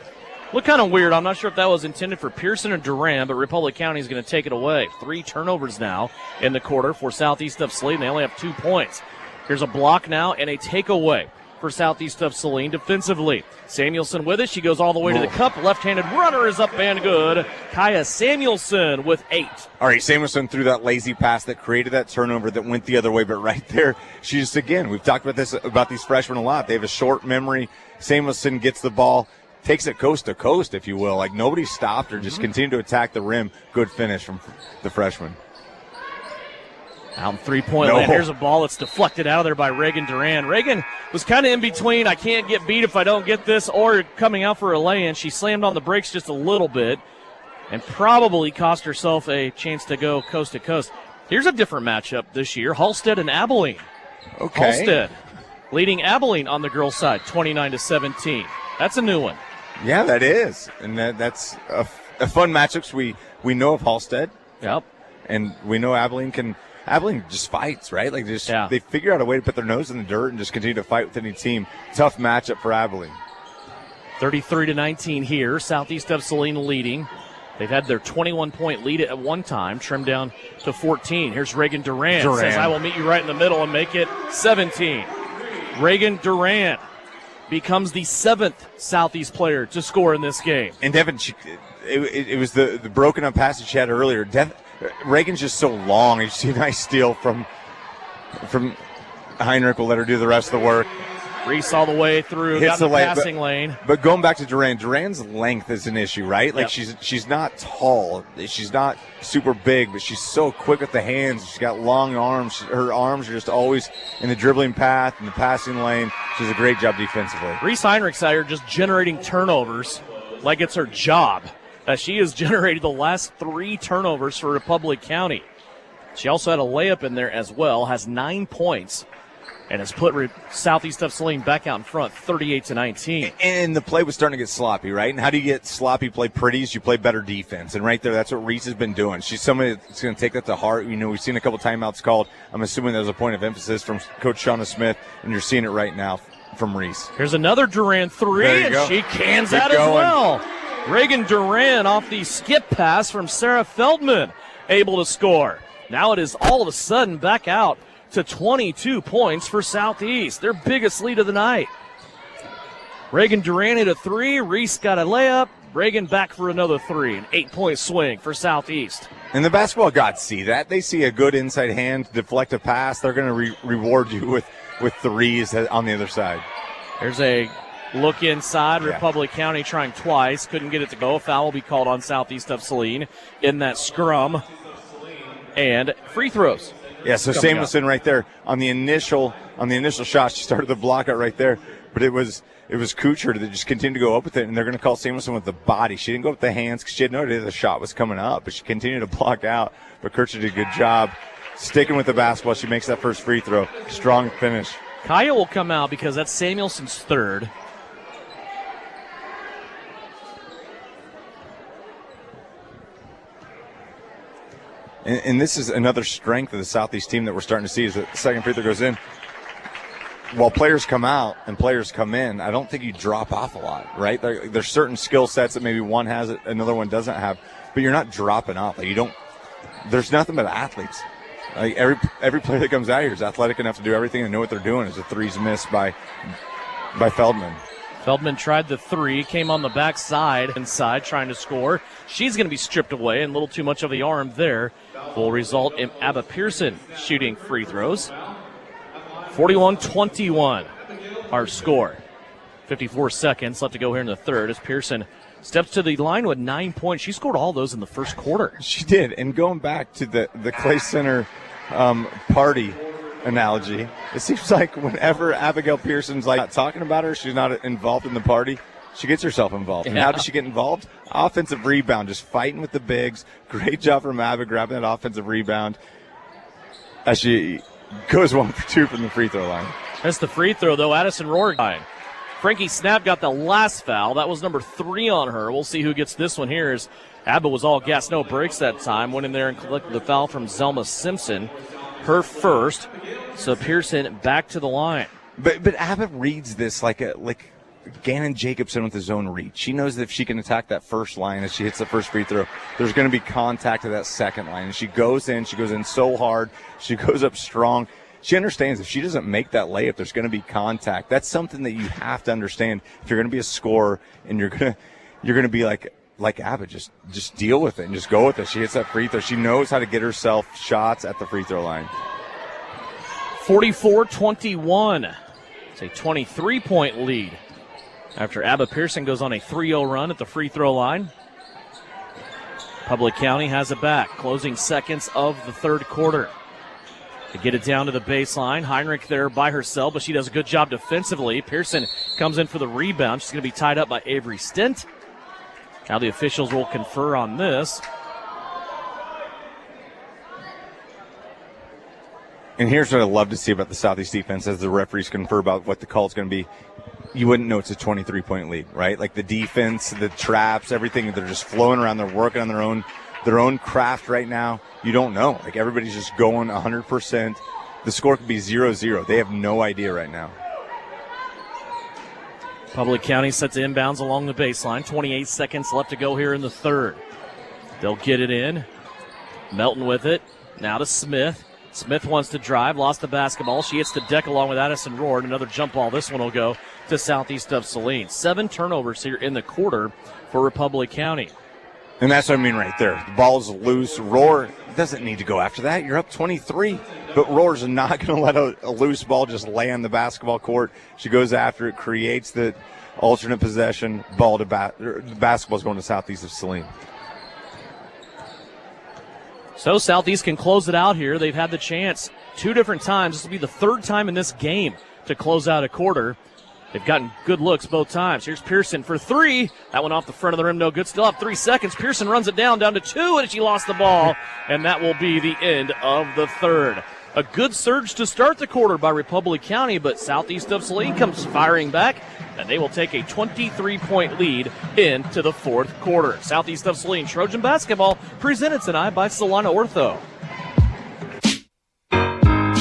looked kind of weird. I'm not sure if that was intended for Pearson or Duran, but Republic County is going to take it away. 3 turnovers now in the quarter for Southeast of Saline. They only have 2 points. Here's a block now and a takeaway for Southeast of Saline defensively. Samuelson with it. She goes all the way to the cup. Left-handed runner is up and good. Kaya Samuelson with 8. All right, Samuelson threw that lazy pass that created that turnover that went the other way, but right there, she just, again, we've talked about these freshmen a lot. They have a short memory. Samuelson gets the ball, takes it coast to coast, if you will. Like, nobody stopped her, just continued to attack the rim. Good finish from the freshman. Out in three-point land. Here's a ball that's deflected out of there by Reagan Duran. Reagan was kind of in between. I can't get beat if I don't get this, or coming out for a lay-in. She slammed on the brakes just a little bit and probably cost herself a chance to go coast to coast. Here's a different matchup this year. Halstead and Abilene. Okay. Halstead leading Abilene on the girls' side, 29-17. That's a new one. Yeah, that is. And that's a fun matchup. We know of Halstead. Yep. And we know Abilene just fights, right? Like, they figure out a way to put their nose in the dirt and just continue to fight with any team. Tough matchup for Abilene. 33-19 here. Southeast of Saline leading. They've had their 21-point lead at one time, trimmed down to 14. Here's Reagan Duran. Says, I will meet you right in the middle and make it 17. Reagan Duran becomes the 7th Southeast player to score in this game. And Devin, it was the broken up pass that she had earlier. Reagan's just so long. You see a nice steal from Heinrich. Will let her do the rest of the work. Reese all the way through, got in the passing lane. But going back to Duran's length is an issue, right? Like, she's not tall. She's not super big, but she's so quick with the hands. She's got long arms. Her arms are just always in the dribbling path and the passing lane. She does a great job defensively. Reese Heinrich's out here just generating turnovers like it's her job. She has generated the last 3 turnovers for Republic County. She also had a layup in there as well, has 9 points, and has put Southeast of Saline back out in front, 38-19. And the play was starting to get sloppy, right? And how do you get sloppy play pretty? Is you play better defense. And right there, that's what Reese has been doing. She's somebody that's going to take that to heart. You know, we've seen a couple timeouts called. I'm assuming there's a point of emphasis from Coach Shauna Smith, and you're seeing it right now from Reese. Here's another Duran 3, and she cans that as well. Reagan Duran off the skip pass from Sarah Feldman, able to score. Now it is all of a sudden back out to 22 points for Southeast, their biggest lead of the night. Reagan Duran hit a 3, Reese got a layup, Reagan back for another 3, an 8-point swing for Southeast. And the basketball gods see that. They see a good inside hand, deflect a pass. They're going to reward you with threes on the other side. There's a look inside. Republic County trying twice. Couldn't get it to go. A foul will be called on Southeast of Saline in that scrum. And free throws. Yeah, so Samuelson right there on the initial shot. She started the block out right there. But it was Kuchar that just continued to go up with it, and they're going to call Samuelson with the body. She didn't go with the hands because she had no idea the shot was coming up, but she continued to block out. But Kuchar did a good job sticking with the basketball. She makes that first free throw. Strong finish. Kaya will come out because that's Samuelson's third. And this is another strength of the Southeast team that we're starting to see is that the second free throw goes in. While players come out and players come in, I don't think you drop off a lot, right? There's certain skill sets that maybe one has it, another one doesn't have, but you're not dropping off. Like, you don't. There's nothing but athletes. Like every player that comes out here is athletic enough to do everything and know what they're doing. As the three's missed by Feldman. Feldman tried the three, came on the backside, inside, trying to score. She's going to be stripped away, and a little too much of the arm there will result in Abba Pearson shooting free throws. 41-21, our score. 54 seconds left to go here in the third as Pearson steps to the line with 9 points. She scored all those in the first quarter. She did, and going back to the Clay Center party analogy, it seems like whenever Abigail Pearson's not talking about her, she's not involved in the party, she gets herself involved. And how does she get involved? Offensive rebound, just fighting with the bigs. Great job from Abba grabbing that offensive rebound as she goes 1 for 2 from the free throw line. That's the free throw, though. Addison Rohr. Frankie Snap got the last foul. That was number 3 on her. We'll see who gets this one here as Abba was all gas, no breaks that time. Went in there and collected the foul from Zelma Simpson. Her first. So Pearson back to the line. But Abba reads this like Gannon Jacobson with his own read. She knows that if she can attack that first line as she hits the first free throw, there's going to be contact at that second line. And she goes in so hard. She goes up strong. She understands if she doesn't make that layup, there's going to be contact. That's something that you have to understand if you're going to be a scorer and you're going to be like Abba, just deal with it and just go with it. She hits that free throw. She knows how to get herself shots at the free throw line. 44-21. It's a 23-point lead after Abba Pearson goes on a 3-0 run at the free throw line. Public County has it back, closing seconds of the third quarter. To get it down to the baseline, Heinrich there by herself, but she does a good job defensively. Pearson comes in for the rebound. She's going to be tied up by Avery Stent. Now the officials will confer on this. And here's what I love to see about the Southeast defense as the referees confer about what the call is going to be. You wouldn't know it's a 23-point lead, right? Like the defense, the traps, everything, they're just flowing around. They're working on their own craft right now. You don't know. Like everybody's just going 100%. The score could be 0-0. They have no idea right now. Public County sets inbounds along the baseline. 28 seconds left to go here in the third. They'll get it in. Melton with it. Now to Smith. Smith wants to drive, lost the basketball. She hits the deck along with Addison Rohr. Another jump ball. This one will go to Southeast of Saline. 7 turnovers here in the quarter for Republic County. And that's what I mean right there. The ball's loose. Rohr doesn't need to go after that. You're up 23. But Rohr's not going to let a loose ball just lay on the basketball court. She goes after it, creates the alternate possession. The basketball's going to Southeast of Saline. So Southeast can close it out here. They've had the chance 2 different times. This will be the 3rd time in this game to close out a quarter. They've gotten good looks both times. Here's Pearson for 3. That one off the front of the rim, no good. Still have 3 seconds. Pearson runs it down to 2, and she lost the ball. And that will be the end of the third. A good surge to start the quarter by Republic County, but Southeast of Saline comes firing back, and they will take a 23-point lead into the fourth quarter. Southeast of Saline Trojan Basketball presented tonight by Salina Ortho.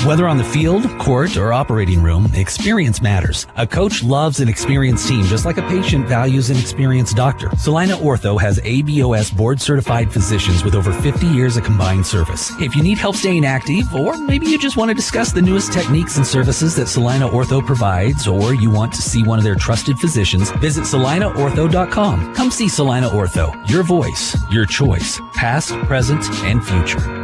Whether on the field, court, or operating room, experience matters. A coach loves an experienced team just like a patient values an experienced doctor. Salina Ortho has ABOS board-certified physicians with over 50 years of combined service. If you need help staying active, or maybe you just want to discuss the newest techniques and services that Salina Ortho provides, or you want to see one of their trusted physicians, visit salinaortho.com. Come see Salina Ortho, your voice, your choice, past, present, and future.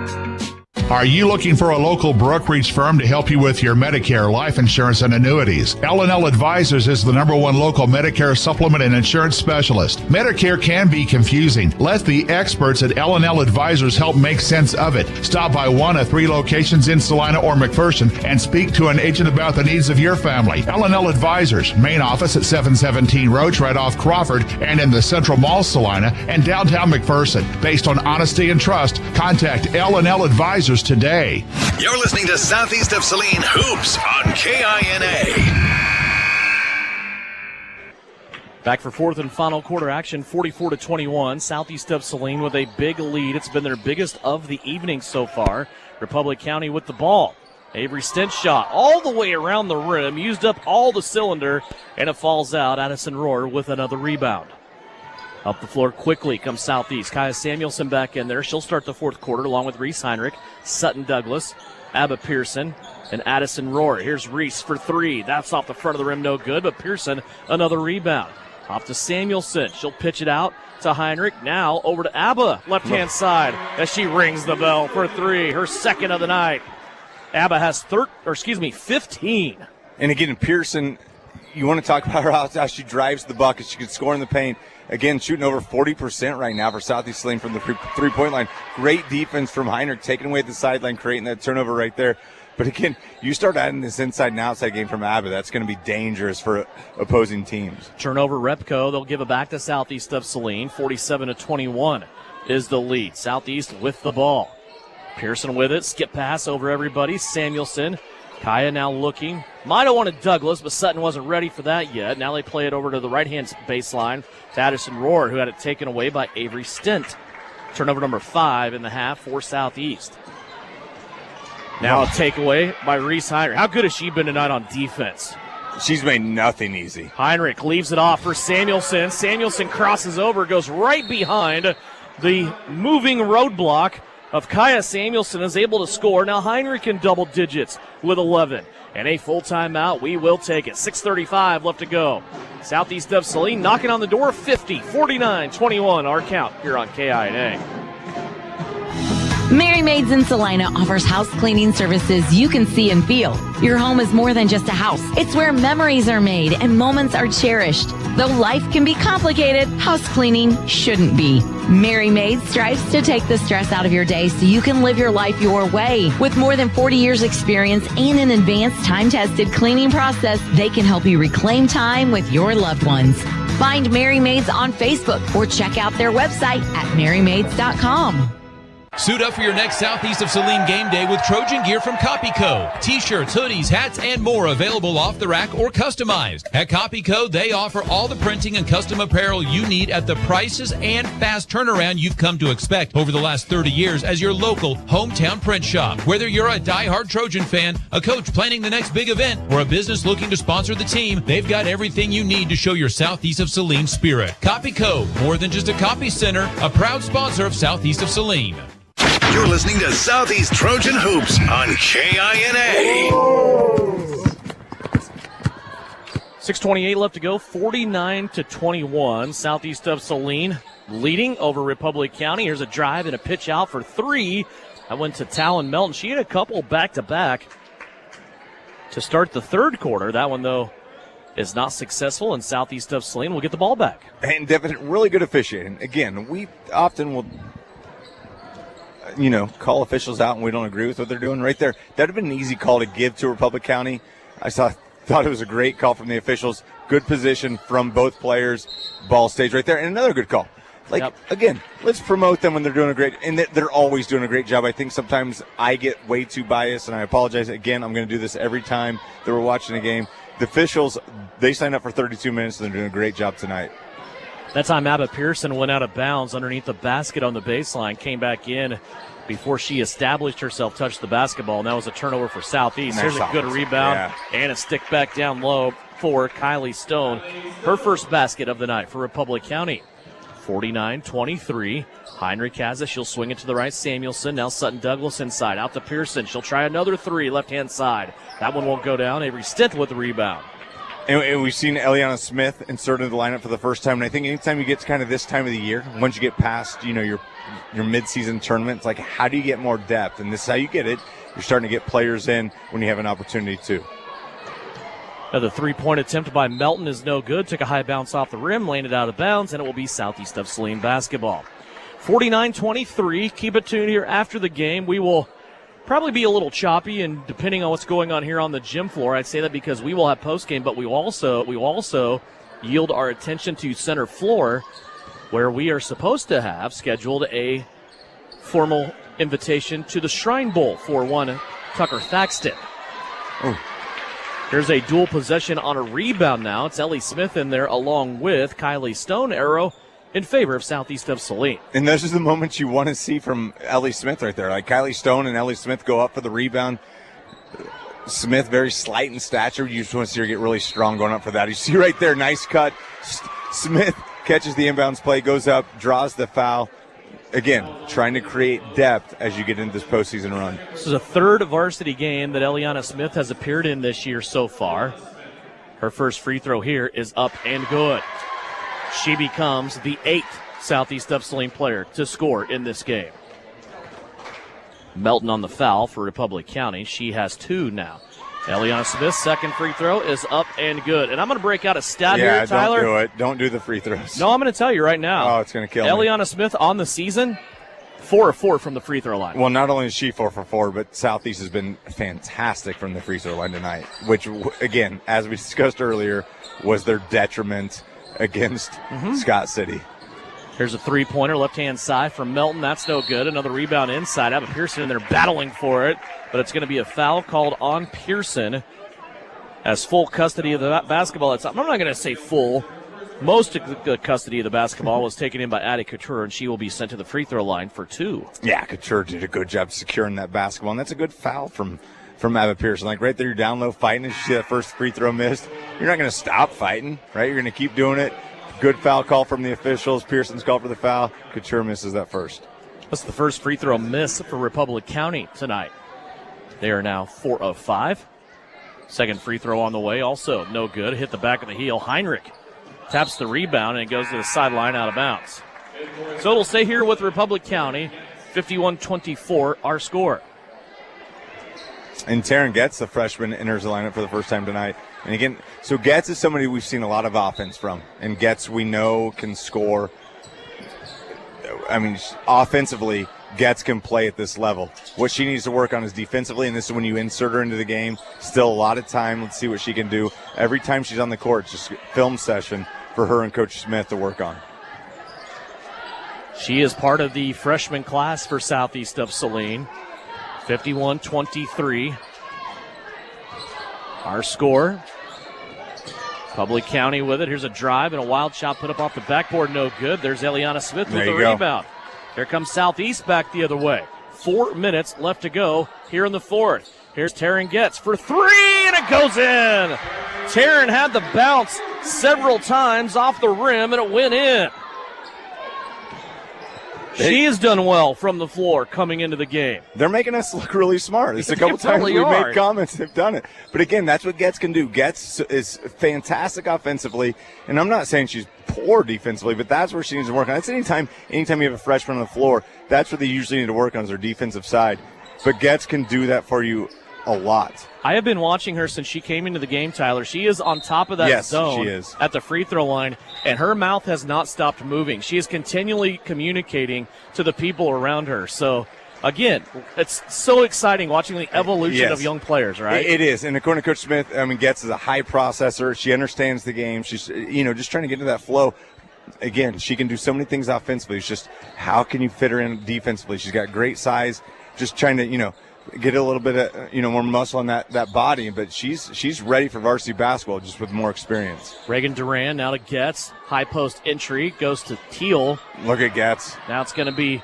Are you looking for a local brokerage firm to help you with your Medicare, life insurance, and annuities? L&L Advisors is the #1 local Medicare supplement and insurance specialist. Medicare can be confusing. Let the experts at L&L Advisors help make sense of it. Stop by one of 3 locations in Salina or McPherson and speak to an agent about the needs of your family. L&L Advisors, main office at 717 Roach, right off Crawford, and in the Central Mall, Salina, and downtown McPherson. Based on honesty and trust, contact L&L Advisors advisors today. You're listening to Southeast of Saline Hoops on KINA. Back for fourth and final quarter action, 44-21. Southeast of Saline with a big lead. It's been their biggest of the evening so far. Republic County with the ball. Avery Stint shot all the way around the rim, used up all the cylinder, and it falls out. Addison Rohr with another rebound. Up the floor quickly comes Southeast. Kaya Samuelson back in there. She'll start the fourth quarter along with Reese Heinrich, Sutton Douglas, Abba Pearson, and Addison Rohr. Here's Reese for three. That's off the front of the rim, no good, but Pearson another rebound. Off to Samuelson. She'll pitch it out to Heinrich. Now over to Abba, left-hand side, as she rings the bell for three, her second of the night. Abba has 15. And again, Pearson, you want to talk about her how she drives the bucket. She can score in the paint. Again, shooting over 40% right now for Southeast Saline from the three-point line. Great defense from Heinrich, taking away the sideline, creating that turnover right there. But again, you start adding this inside and outside game from Abba, that's going to be dangerous for opposing teams. Turnover Repco. They'll give it back to Southeast of Saline. 47-21 is the lead. Southeast with the ball. Pearson with it. Skip pass over everybody. Samuelson. Kaya now looking. Might have wanted Douglas, but Sutton wasn't ready for that yet. Now they play it over to the right-hand baseline to Addison Rohr, who had it taken away by Avery Stint. Turnover number 5 in the half for Southeast. Now a takeaway by Reese Heinrich. How good has she been tonight on defense? She's made nothing easy. Heinrich leaves it off for Samuelson. Samuelson crosses over, goes right behind the moving roadblock of Kaya Samuelson, is able to score. Now Heinrich in double digits with 11. And a full timeout. We will take it. 6:35 left to go. Southeast of Saline knocking on the door. 50, 49-21 our count here on KINA. Mary Maids in Salina offers house cleaning services you can see and feel. Your home is more than just a house. It's where memories are made and moments are cherished. Though life can be complicated, house cleaning shouldn't be. Mary Maids strives to take the stress out of your day so you can live your life your way. With more than 40 years experience and an advanced time-tested cleaning process, they can help you reclaim time with your loved ones. Find Mary Maids on Facebook or check out their website at marymaids.com. Suit up for your next Southeast of Saline game day with Trojan gear from CopyCo. T-shirts, hoodies, hats, and more available off the rack or customized. At CopyCo, they offer all the printing and custom apparel you need at the prices and fast turnaround you've come to expect over the last 30 years as your local hometown print shop. Whether you're a diehard Trojan fan, a coach planning the next big event, or a business looking to sponsor the team, they've got everything you need to show your Southeast of Saline spirit. CopyCo, more than just a copy center, a proud sponsor of Southeast of Saline. You're listening to Southeast Trojan Hoops on KINA. 6:28 left to go. 49-21. Southeast of Saline leading over Republic County. Here's a drive and a pitch out for three. That went to Talon Melton. She had a couple back-to-back to start the third quarter. That one, though, is not successful, and Southeast of Saline will get the ball back. And definitely really good officiating. Again, we often will call officials out and we don't agree with what they're doing right there. That would have been an easy call to give to Republic County. I thought it was a great call from the officials. Good position from both players. Ball stays right there. And another good call. Again, let's promote them when they're doing a great, and they're always doing a great job. I think sometimes I get way too biased, and I apologize. Again, I'm going to do this every time that we're watching a game. The officials, they signed up for 32 minutes, and they're doing a great job tonight. That time, Abba Pearson went out of bounds underneath the basket on the baseline, came back in before she established herself, touched the basketball, and that was a turnover for Southeast. Here's a good rebound and a stick back down low for Kylie Stone. Her first basket of the night for Republic County. 49-23. Heinrich has it. She'll swing it to the right. Samuelson. Now Sutton Douglas inside. Out to Pearson. She'll try another three left-hand side. That one won't go down. Avery Stint with the rebound. And we've seen Eliana Smith inserted in the lineup for the first time. And I think anytime you get to kind of this time of the year, once you get past, your mid-season tournament, it's like, how do you get more depth? And this is how you get it. You're starting to get players in when you have an opportunity to. Another three-point attempt by Melton is no good. Took a high bounce off the rim, landed out of bounds, and it will be Southeast of Saline basketball. 49-23. Keep it tuned here after the game. We will probably be a little choppy, and depending on what's going on here on the gym floor, I'd say that because we will have postgame, but we will also yield our attention to center floor, where we are supposed to have scheduled a formal invitation to the Shrine Bowl for one Tucker Thaxton. Oh. Here's a dual possession on a rebound now. It's Ellie Smith in there along with Kylie Stone. Arrow in favor of Southeast of Saline. And those are the moments you want to see from Ellie Smith right there. Like Kylie Stone and Ellie Smith go up for the rebound. Smith, very slight in stature. You just want to see her get really strong going up for that. You see right there, nice cut. Smith catches the inbounds play, goes up, draws the foul. Again, trying to create depth as you get into this postseason run. This is a third varsity game that Eliana Smith has appeared in this year so far. Her first free throw here is up and good. She becomes the 8th Southeast of Saline player to score in this game. Melton on the foul for Republic County. She has 2 now. Eliana Smith's second free throw is up and good. And I'm going to break out a stat here, Tyler. Don't do it. Don't do the free throws. No, I'm going to tell you right now. Oh, it's going to kill me. Eliana Smith on the season, 4 of 4 from the free throw line. Well, not only is she 4 for 4, but Southeast has been fantastic from the free throw line tonight, which, again, as we discussed earlier, was their detriment against Scott City. Here's a three-pointer, left-hand side from Melton. That's no good. Another rebound inside. Ava Pearson in there battling for it, but it's going to be a foul called on Pearson as full custody of the basketball. I'm not going to say full. Most of the custody of the basketball was taken in by Addie Couture, and she will be sent to the free throw line for 2. Yeah, Couture did a good job securing that basketball, and that's a good foul from Ava Pearson. Like right there, you're down low fighting. As you see that first free throw missed, you're not going to stop fighting, right? You're going to keep doing it. Good foul call from the officials. Pearson's call for the foul. Couture misses that first. That's the first free throw miss for Republic County tonight. They are now 4 of 5. Second free throw on the way, also no good. Hit the back of the heel. Heinrich taps the rebound and it goes to the sideline out of bounds. So it'll stay here with Republic County, 51-24, our score. And Taryn Getz, the freshman, enters the lineup for the first time tonight. And again, so Getz is somebody we've seen a lot of offense from. And Getz, we know, can score. I mean, offensively, Getz can play at this level. What she needs to work on is defensively, and this is when you insert her into the game. Still a lot of time. Let's see what she can do. Every time she's on the court, it's just film session for her and Coach Smith to work on. She is part of the freshman class for Southeast of Saline. 51-23. Our score. Public County with it. Here's a drive and a wild shot put up off the backboard. No good. There's Eliana Smith with the rebound. Here comes Southeast back the other way. 4 minutes left to go here in the fourth. Here's Taryn Getz for 3, and it goes in. Taryn had the bounce several times off the rim, and it went in. She has done well from the floor coming into the game. They're making us look really smart. It's a couple times we've made comments. They've done it. But again, that's what Getz can do. Getz is fantastic offensively, and I'm not saying she's poor defensively, but that's where she needs to work on. That's anytime you have a freshman on the floor, that's what they usually need to work on is their defensive side. But Getz can do that for you a lot. I have been watching her since she came into the game, Tyler. She is on top of that zone she is. At the free throw line, and her mouth has not stopped moving. She is continually communicating to the people around her. So, again, it's so exciting watching the evolution of young players, right? It is. And according to Coach Smith, I mean, Getz is a high processor. She understands the game. She's, just trying to get into that flow. Again, she can do so many things offensively. It's just how can you fit her in defensively? She's got great size. Just trying to, get a little bit of, more muscle on that body, but she's ready for varsity basketball just with more experience. Reagan Duran now to Getz. High post entry goes to Teal. Look at Getz. Now it's going to be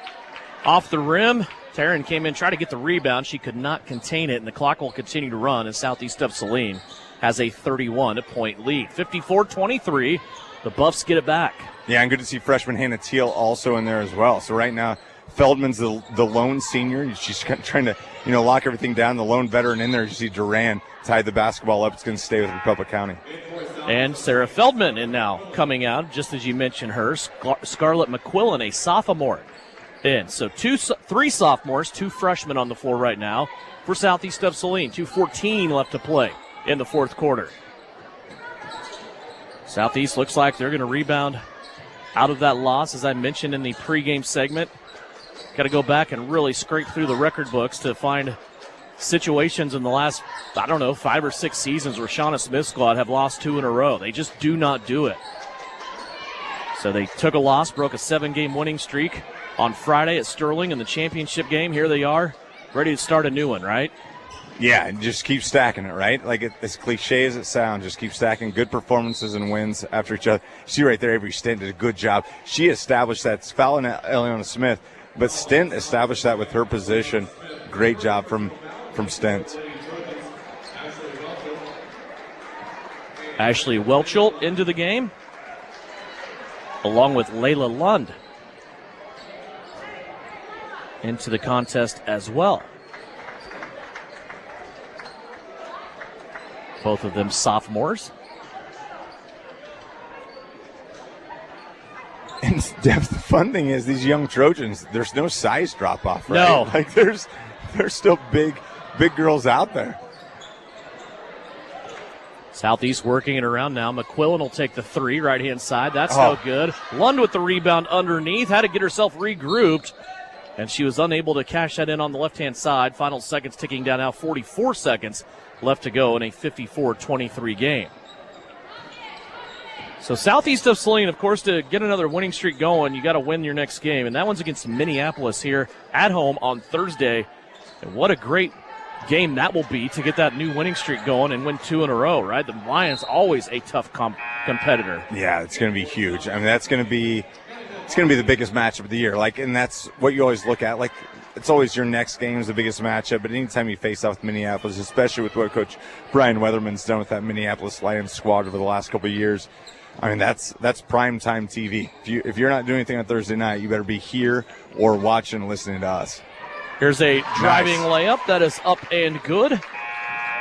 off the rim. Taryn came in, tried to get the rebound. She could not contain it, and the clock will continue to run as Southeast of Saline has a 31-point lead. 54-23. The Buffs get it back. Yeah, and good to see freshman Hannah Teal also in there as well. So right now, Feldman's the lone senior. She's trying to, lock everything down. The lone veteran in there. You see Duran tied the basketball up. It's going to stay with Republic County. And Sarah Feldman in now coming out, just as you mentioned her. Scarlett McQuillan, a sophomore, in. So 3 sophomores, 2 freshmen on the floor right now for Southeast of Saline. 2:14 left to play in the fourth quarter. Southeast looks like they're going to rebound out of that loss, as I mentioned in the pregame segment. Got to go back and really scrape through the record books to find situations in the last, 5 or 6 seasons where Shauna Smith's squad have lost 2 in a row. They just do not do it. So they took a loss, broke a 7-game winning streak on Friday at Sterling in the championship game. Here they are, ready to start a new one, right? Yeah, and just keep stacking it, right? Like, as cliche as it sounds, just keep stacking good performances and wins after each other. See right there, Avery Stint did a good job. She established that, fouling Eliana Smith, but Stint established that with her position. Great job from Stint. Ashley Welchel into the game, along with Layla Lund into the contest as well. Both of them sophomores. And Deb, the fun thing is, these young Trojans, there's no size drop off, right? No. Like, there's still big girls out there. Southeast working it around now. McQuillan will take the three, right-hand side. That's no good. Lund with the rebound underneath. Had to get herself regrouped, and she was unable to cash that in on the left-hand side. Final seconds ticking down now, 44 seconds left to go in a 54-23 game. So Southeast of Saline, of course, to get another winning streak going, you got to win your next game, and that one's against Minneapolis here at home on Thursday. And what a great game that will be to get that new winning streak going and win 2 in a row, right? The Lions always a tough competitor. Yeah, it's going to be huge. I mean, it's going to be the biggest matchup of the year. Like, and that's what you always look at. Like, it's always your next game is the biggest matchup, but anytime you face off with Minneapolis, especially with what Coach Brian Weatherman's done with that Minneapolis Lions squad over the last couple of years, I mean, that's prime time TV. If you're not doing anything on Thursday night, you better be here or watching and listening to us. Here's a driving layup that is up and good.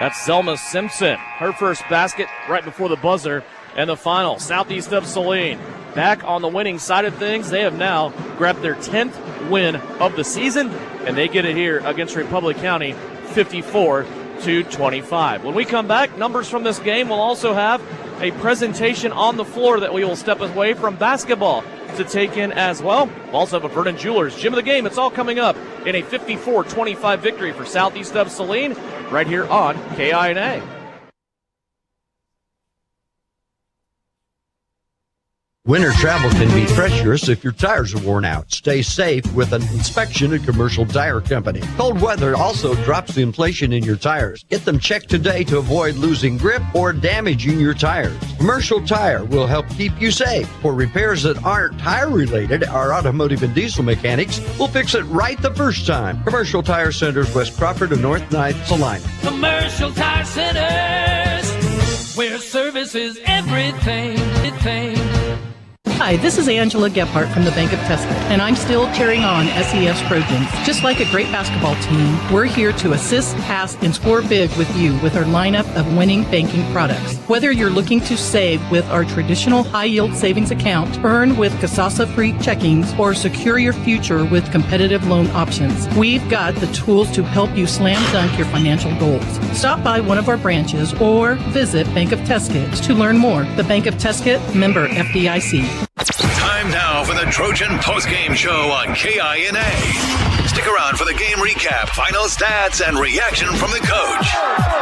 That's Zelma Simpson. Her first basket right before the buzzer and the final. Southeast of Saline back on the winning side of things. They have now grabbed their 10th win of the season, and they get it here against Republic County, 54-25. When we come back, numbers from this game. We'll also have a presentation on the floor that we will step away from basketball to take in as well. We'll also have a Vernon Jewelers Gym of the Game. It's all coming up in a 54-25 victory for Southeast of Saline right here on KINA. Winter travel can be treacherous if your tires are worn out. Stay safe with an inspection at Commercial Tire Company. Cold weather also drops the inflation in your tires. Get them checked today to avoid losing grip or damaging your tires. Commercial Tire will help keep you safe. For repairs that aren't tire-related, our automotive and diesel mechanics will fix it right the first time. Commercial Tire Centers, West Crawford and North 9th, Salina. Commercial Tire Centers, where service is everything. Hi, this is Angela Gephardt from the Bank of Tuscan, and I'm still cheering on SES Trojans. Just like a great basketball team, we're here to assist, pass, and score big with you with our lineup of winning banking products. Whether you're looking to save with our traditional high-yield savings account, earn with Kasasa-free checkings, or secure your future with competitive loan options, we've got the tools to help you slam dunk your financial goals. Stop by one of our branches or visit Bank of Tuscan to learn more. The Bank of Tuscan, member FDIC. Time now for the Trojan postgame show on KINA. Stick around for the game recap, final stats, and reaction from the coach.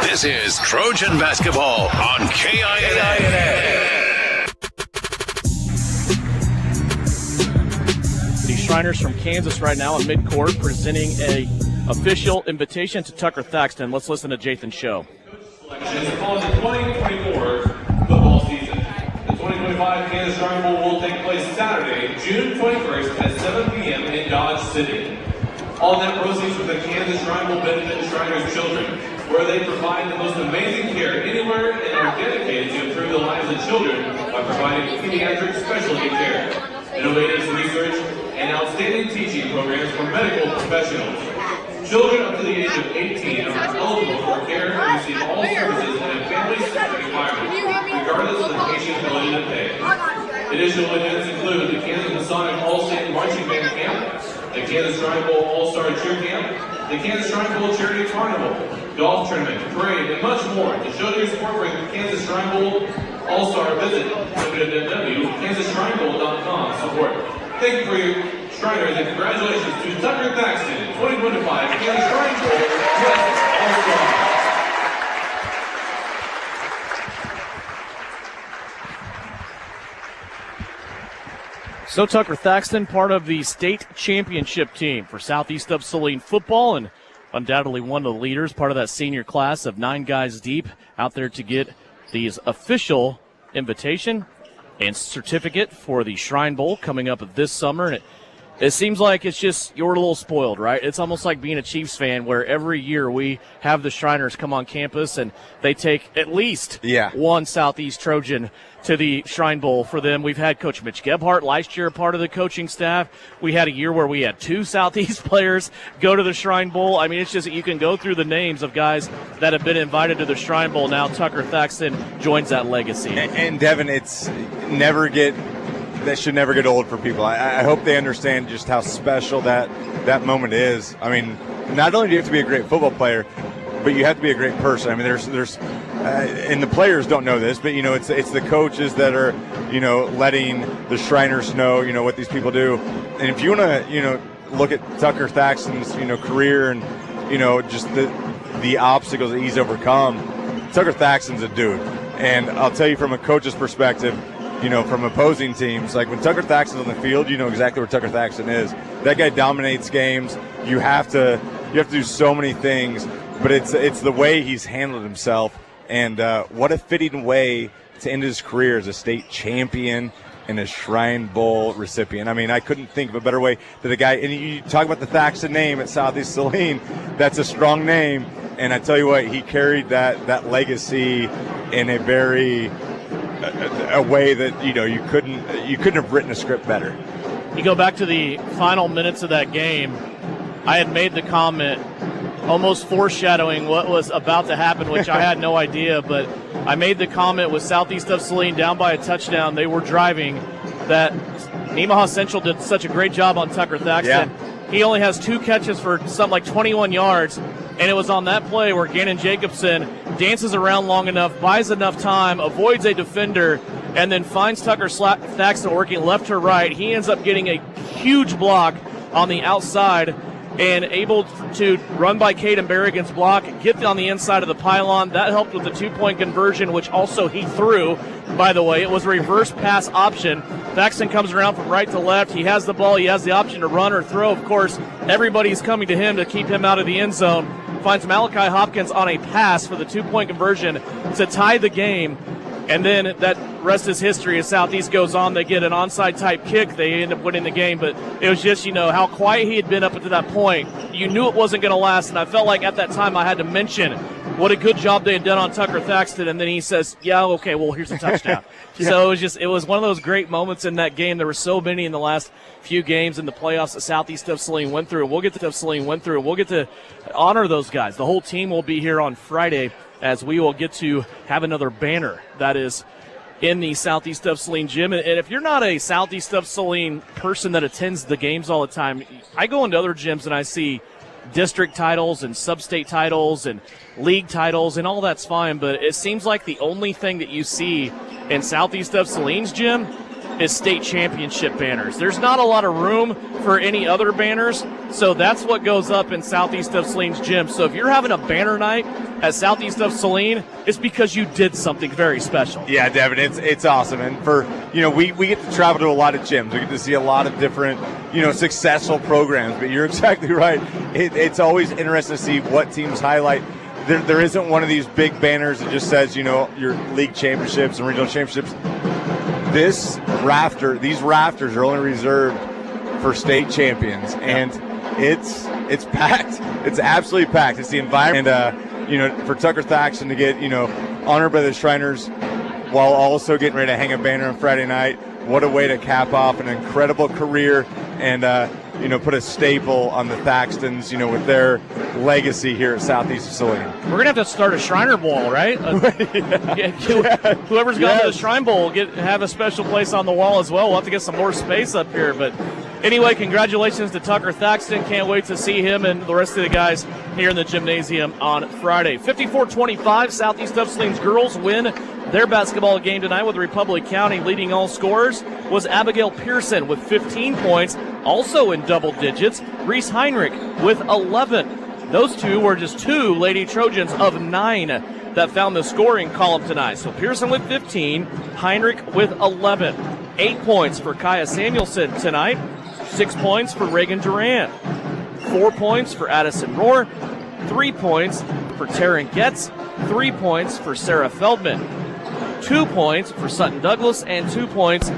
This is Trojan Basketball on KINA. The Shriners from Kansas right now in midcourt presenting a official invitation to Tucker Thaxton. Let's listen to Jathan Show. On the 2024 football season. The 2025 Kansas Shrine Bowl will take place Saturday, June 21st at 7 p.m. in Dodge City. All net proceeds from the Kansas Shrine Bowl benefit Shriners children, where they provide the most amazing care anywhere and are dedicated to improve the lives of children by providing pediatric specialty care, innovative research, and outstanding teaching programs for medical professionals. Children up to the age of 18 are eligible for care and receive all services in a family-centered environment, regardless of the patient's ability to pay. Additional events include the Kansas Masonic All-State Marching Band Camp, the Kansas Shrine Bowl All-Star Cheer Camp, the Kansas Shrine Bowl Charity Carnival, golf tournament, parade, and much more. To show your support for the Kansas Shrine Bowl All-Star, visit www.kansasshrinebowl.com. Support. Thank you for your Shriners, and congratulations to Tucker Thaxton, 2025 Kansas Shrine Bowl West All-Star. So Tucker Thaxton, part of the state championship team for Southeast of Saline football, and undoubtedly one of the leaders, part of that senior class of 9 guys deep out there to get these official invitation and certificate for the Shrine Bowl coming up this summer. And it seems like it's just, you're a little spoiled, right? It's almost like being a Chiefs fan where every year we have the Shriners come on campus and they take at least one Southeast Trojan to the Shrine Bowl for them. We've had Coach Mitch Gebhardt last year, part of the coaching staff. We had a year where we had 2 Southeast players go to the Shrine Bowl. I mean, it's just, you can go through the names of guys that have been invited to the Shrine Bowl. Now Tucker Thaxton joins that legacy. And Devin, that should never get old for people. I hope they understand just how special that moment is. I mean, not only do you have to be a great football player, but you have to be a great person. I mean, there's and the players don't know this, but it's the coaches that are letting the Shriners know what these people do. And if you want to look at Tucker Thaxton's career and just the obstacles that he's overcome, Tucker Thaxton's a dude. And I'll tell you from a coach's perspective, from opposing teams, like when Tucker Thaxton's on the field, you know exactly where Tucker Thaxton is. That guy dominates games. You have to do so many things, but it's the way he's handled himself, and what a fitting way to end his career as a state champion and a Shrine Bowl recipient. I mean, I couldn't think of a better way that a guy, and you talk about the Thaxton name at Southeast Saline, that's a strong name, and I tell you what, he carried that legacy in a way that you couldn't have written a script better. You go back to the final minutes of that game, I had made the comment almost foreshadowing what was about to happen, which I had no idea, but I made the comment with Southeast of Saline down by a touchdown. They were driving, that Nemaha Central did such a great job on Tucker Thaxton. Yeah. He only has 2 catches for something like 21 yards, and it was on that play where Gannon Jacobson dances around long enough, buys enough time, avoids a defender, and then finds Tucker Thaxton working left to right. He ends up getting a huge block on the outside and able to run by Caden Berrigan's block, get on the inside of the pylon. That helped with the 2-point conversion, which also he threw, by the way. It was a reverse pass option. Thaxton comes around from right to left. He has the ball. He has the option to run or throw. Of course, everybody's coming to him to keep him out of the end zone. Finds Malachi Hopkins on a pass for the 2-point conversion to tie the game. And then that rest is history as Southeast goes on. They get an onside-type kick. They end up winning the game. But it was just, how quiet he had been up until that point. You knew it wasn't going to last. And I felt like at that time I had to mention what a good job they had done on Tucker Thaxton. And then he says, yeah, okay, well, here's a touchdown. Yeah. So it was one of those great moments in that game. There were so many in the last few games in the playoffs that Southeast of Saline went through. We'll get to honor those guys. The whole team will be here on Friday, as we will get to have another banner that is in the Southeast of Saline gym. And if you're not a Southeast of Saline person that attends the games all the time, I go into other gyms and I see district titles and sub-state titles and league titles, and all that's fine, but it seems like the only thing that you see in Southeast of Saline's gym is state championship banners. There's not a lot of room for any other banners, so that's what goes up in Southeast of Saline's gym. So if you're having a banner night at Southeast of Saline, it's because you did something very special. Yeah, Devin, it's awesome. And for, we get to travel to a lot of gyms. We get to see a lot of different, successful programs. But you're exactly right. It's always interesting to see what teams highlight. There isn't one of these big banners that just says, your league championships and regional championships. These rafters are only reserved for state champions, and it's packed. It's absolutely packed. It's the environment, and for Tucker Thaxton to get honored by the Shriners while also getting ready to hang a banner on Friday night. What a way to cap off an incredible career and put a staple on the Thaxtons, with their legacy here at Southeast of Saline. We're going to have to start a Shriner Bowl, right? Whoever's gone to the Shrine Bowl will have a special place on the wall as well. We'll have to get some more space up here. But anyway, congratulations to Tucker Thaxton. Can't wait to see him and the rest of the guys here in the gymnasium on Friday. 54-25, Southeast of Saline's girls win their basketball game tonight with Republic County. Leading all scorers was Abigail Pearson with 15 points, also in double digits. Reese Heinrich with 11. Those two were just 2 Lady Trojans of 9 that found the scoring column tonight. So Pearson with 15, Heinrich with 11. 8 points for Kaya Samuelson tonight. 6 points for Reagan Duran. 4 points for Addison Rohr. 3 points for Taryn Getz. 3 points for Sarah Feldman. 2 points for Sutton Douglas. And 2 points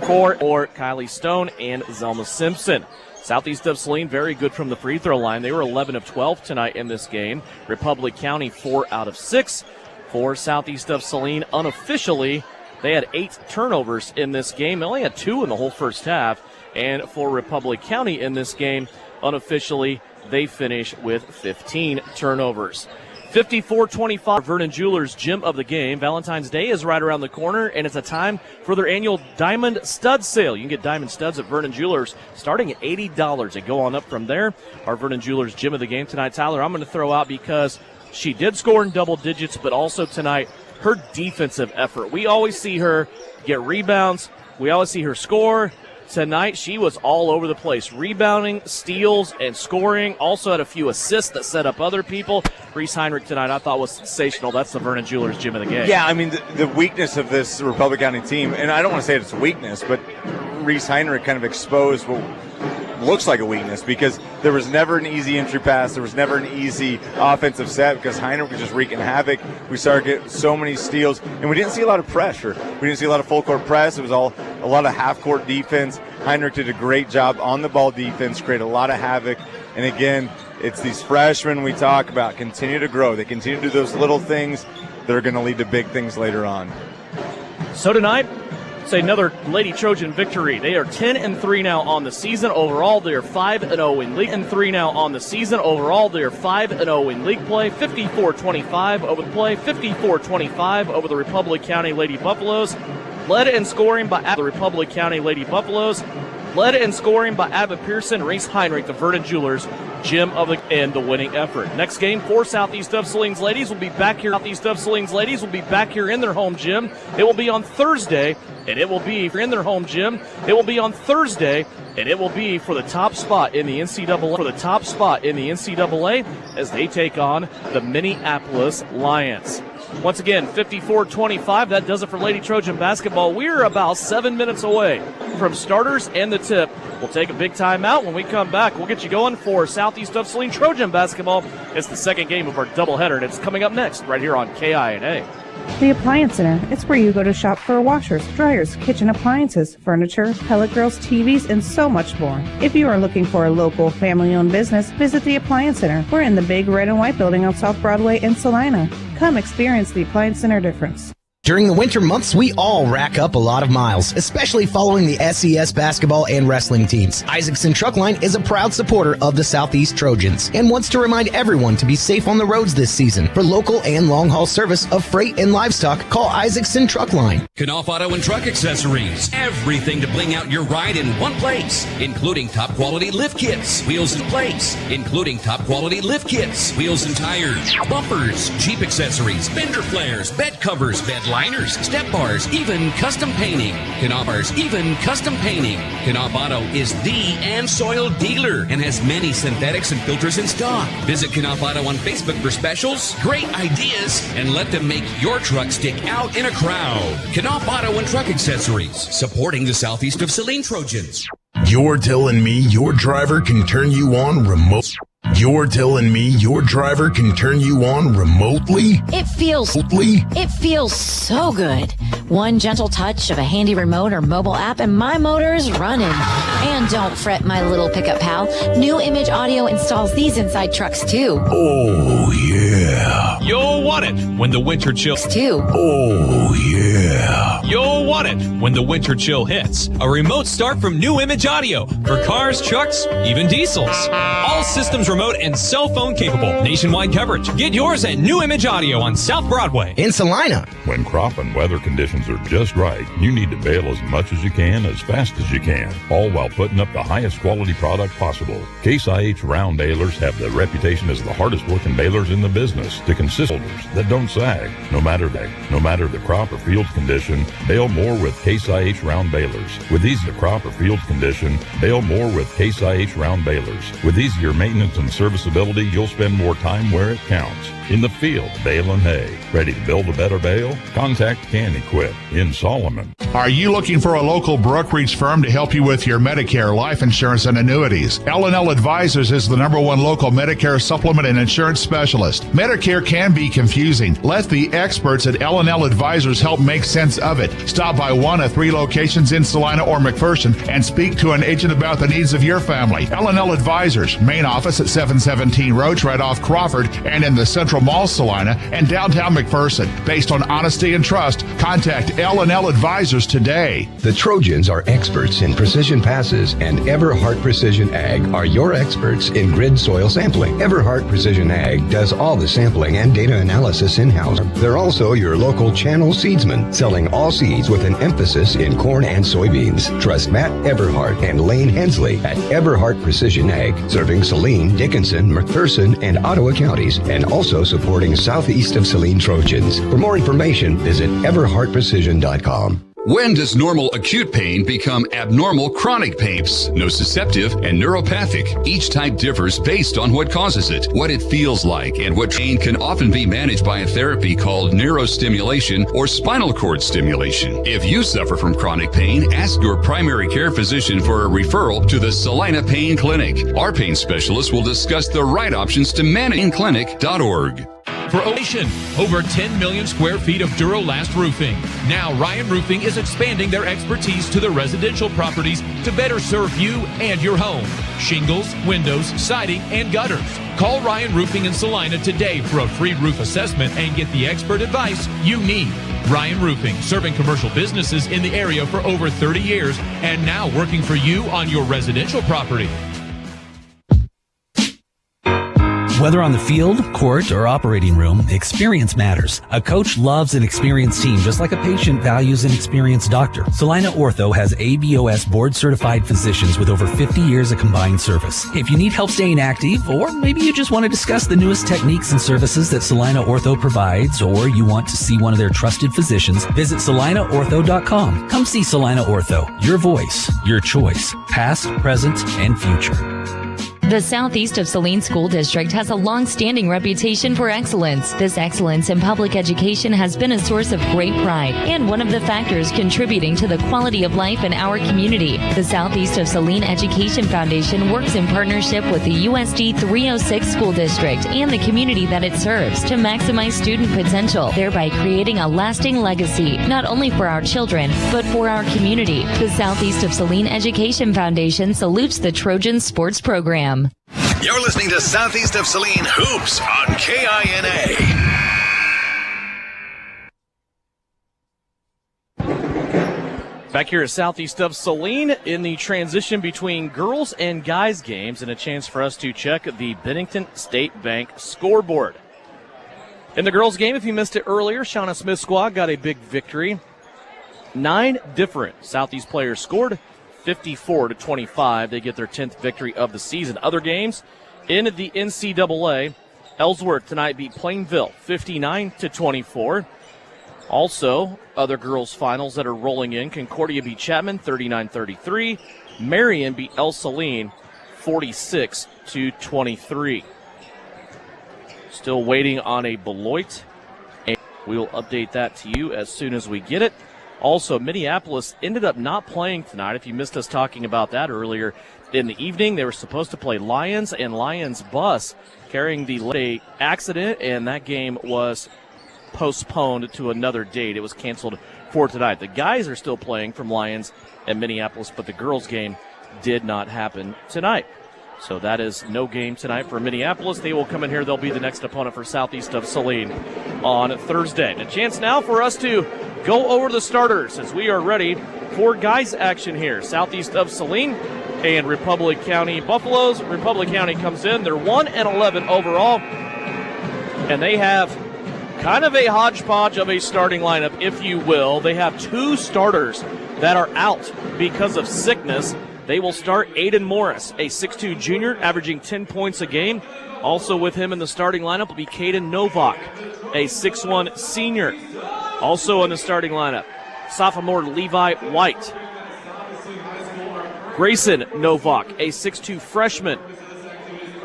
for Kylie Stone and Zelma Simpson. Southeast of Saline, very good from the free throw line. They were 11 of 12 tonight in this game. Republic County, 4 out of 6. For Southeast of Saline, unofficially, they had 8 turnovers in this game. They only had 2 in the whole first half. And for Republic County in this game, unofficially, they finish with 15 turnovers. 54-25, Vernon Jewelers Gym of the game. Valentine's Day is right around the corner, and it's a time for their annual Diamond Stud Sale. You can get Diamond Studs at Vernon Jewelers starting at $80 and go on up from there. Our Vernon Jewelers Gym of the game tonight, Tyler, I'm going to throw out because she did score in double digits, but also tonight, her defensive effort. We always see her get rebounds. We always see her score. Tonight, she was all over the place, rebounding, steals, and scoring. Also had a few assists that set up other people. Reese Heinrich tonight I thought was sensational. That's the Vernon Jewelers Gym of the game. Yeah, I mean, the weakness of this Republic County team, and I don't want to say it's a weakness, but Reese Heinrich kind of exposed what looks like a weakness because there was never an easy entry pass. There was never an easy offensive set because Heinrich was just wreaking havoc. We started getting so many steals, and we didn't see a lot of pressure. We didn't see a lot of full court press. It was all a lot of half court defense. Heinrich did a great job on the ball defense, created a lot of havoc. And again, it's these freshmen we talk about continue to grow. They continue to do those little things that are going to lead to big things later on. So tonight, it's another Lady Trojan victory. They are 10-3 now on the season. Overall, they are 5-0 in league. 10-3 now on the season. Overall, they are 5-0 in league play. 54-25 over the play. 54-25 over the Republic County Lady Buffaloes. Led in scoring by the Republic County Lady Buffaloes. Led in scoring by Abbott Pearson, Reese Heinrich, the Vernon Jewelers Gym of the and the winning effort. Next game for Southeast of Saline's ladies will be back here. Southeast of Saline's ladies will be back here in their home gym. It will be on Thursday, and it will be in their home gym. It will be on Thursday, and it will be for the top spot in the NCAA. For the top spot in the NCAA as they take on the Minneapolis Lions. Once again, 54-25. That does it for Lady Trojan Basketball. We're about 7 minutes away from starters and the tip. We'll take a big timeout. When we come back, we'll get you going for Southeast of Saline Trojan Basketball. It's the second game of our doubleheader, and it's coming up next right here on KINA. The Appliance Center. It's where you go to shop for washers, dryers, kitchen appliances, furniture, pellet grills, TVs, and so much more. If you are looking for a local family-owned business, visit the Appliance Center. We're in the big red and white building on South Broadway in Salina. Come experience the Appliance Center difference. During the winter months, we all rack up a lot of miles, especially following the SES basketball and wrestling teams. Isaacson Truckline is a proud supporter of the Southeast Trojans and wants to remind everyone to be safe on the roads this season. For local and long-haul service of freight and livestock, call Isaacson Truckline. Knopf Auto and Truck Accessories. Everything to bling out your ride in one place, including top quality lift kits, wheels and plates, including top quality lift kits, wheels and tires, bumpers, Jeep accessories, fender flares, bed covers, bed liners, step bars, even custom painting. Knopf even custom painting. Knopf Auto is the and soil dealer and has many synthetics and filters in stock. Visit Knopf Auto on Facebook for specials, great ideas, and let them make your truck stick out in a crowd. Knopf Auto and Truck Accessories, supporting the Southeast of Saline Trojans. You're telling me your driver can turn you on remote? You're telling me your driver can turn you on remotely? It feels so good. One gentle touch of a handy remote or mobile app and my motor is running. And don't fret, my little pickup pal. New Image Audio installs these inside trucks too. Oh, yeah. You'll want it when the winter chill. Too. Oh, yeah. You'll want it when the winter chill hits. A remote start from New Image Audio for cars, trucks, even diesels. All systems remote and cell phone capable. Nationwide coverage. Get yours at New Image Audio on South Broadway. In Salina. When crop and weather conditions are just right, you need to bale as much as you can, as fast as you can, all while putting up the highest quality product possible. Case IH round balers have the reputation as the hardest working balers in the business to consist holders that don't sag. No matter the crop or field condition, bale more with Case IH round balers. With easier crop or field condition, bale more with Case IH round balers. With easier maintenance and serviceability, you'll spend more time where it counts. In the field, baling hay. Ready to build a better bale? Contact Can Equip in Solomon. Are you looking for a local brokerage firm to help you with your Medicare, life insurance, and annuities? L&L Advisors is the #1 local Medicare supplement and insurance specialist. Medicare can be confusing. Let the experts at L&L Advisors help make sense of it. Stop by one of 3 locations in Salina or McPherson and speak to an agent about the needs of your family. L&L Advisors, main office at 717 Roach right off Crawford and in the Central Mall Salina and downtown McPherson. Based on honesty and trust, contact L&L Advisors today. The Trojans are experts in precision passes, and Everhart Precision Ag are your experts in grid soil sampling. Everhart Precision Ag does all the sampling and data analysis in-house. They're also your local channel seedsman, selling all seeds with an emphasis in corn and soybeans. Trust Matt Everhart and Lane Hensley at Everhart Precision Ag, serving Saline, Dickinson, McPherson, and Ottawa counties, and also supporting southeast of Saline Trojans. For more information, visit everhartprecision.com. When does normal acute pain become abnormal chronic pains? Nociceptive and neuropathic. Each type differs based on what causes it, what it feels like, and what pain can often be managed by a therapy called neurostimulation or spinal cord stimulation. If you suffer from chronic pain, ask your primary care physician for a referral to the Salina Pain Clinic. Our pain specialist will discuss the right options to manage pain-clinic.org. For Ocean, over 10 million square feet of Durolast roofing. Now Ryan Roofing is expanding their expertise to the residential properties to better serve you and your home. Shingles, windows, siding, and gutters. Call Ryan Roofing in Salina today for a free roof assessment and get the expert advice you need. Ryan Roofing, serving commercial businesses in the area for over 30 years and now working for you on your residential property. Whether on the field, court, or operating room, experience matters. A coach loves an experienced team just like a patient values an experienced doctor. Salina Ortho has ABOS board-certified physicians with over 50 years of combined service. If you need help staying active, or maybe you just want to discuss the newest techniques and services that Salina Ortho provides, or you want to see one of their trusted physicians, visit salinaortho.com. Come see Salina Ortho, your voice, your choice, past, present, and future. The Southeast of Saline School District has a long-standing reputation for excellence. This excellence in public education has been a source of great pride and one of the factors contributing to the quality of life in our community. The Southeast of Saline Education Foundation works in partnership with the USD 306 School District and the community that it serves to maximize student potential, thereby creating a lasting legacy, not only for our children, but for our community. The Southeast of Saline Education Foundation salutes the Trojan Sports Program. You're listening to Southeast of Saline Hoops on KINA. Back here at Southeast of Saline in the transition between girls and guys games and a chance for us to check the Bennington State Bank scoreboard. In the girls game, if you missed it earlier, Shauna Smith's squad got a big victory. 9 different Southeast players scored. 54-25. They get their 10th victory of the season. Other games in the NCAA, Ellsworth tonight beat Plainville 59-24. Also, other girls finals that are rolling in. Concordia beat Chapman 39-33. Marion beat El Saline 46-23. Still waiting on a Beloit. And we will update that to you as soon as we get it. Also, Minneapolis ended up not playing tonight. If you missed us talking about that earlier in the evening, they were supposed to play Lions, and Lions bus carrying the accident, and that game was postponed to another date. It was canceled for tonight. The guys are still playing from Lions and Minneapolis, but the girls' game did not happen tonight. So that is no game tonight for Minneapolis. They will come in here. They'll be the next opponent for Southeast of Saline on Thursday. And a chance now for us to go over the starters as we are ready for guys action here. Southeast of Saline and Republic County Buffaloes. Republic County comes in. They're 1-11 overall. And they have kind of a hodgepodge of a starting lineup, if you will. They have 2 starters that are out because of sickness. They will start Aiden Morris, a 6'2 junior, averaging 10 points a game. Also with him in the starting lineup will be Caden Novak, a 6'1 senior. Also in the starting lineup, sophomore Levi White. Grayson Novak, a 6'2 freshman,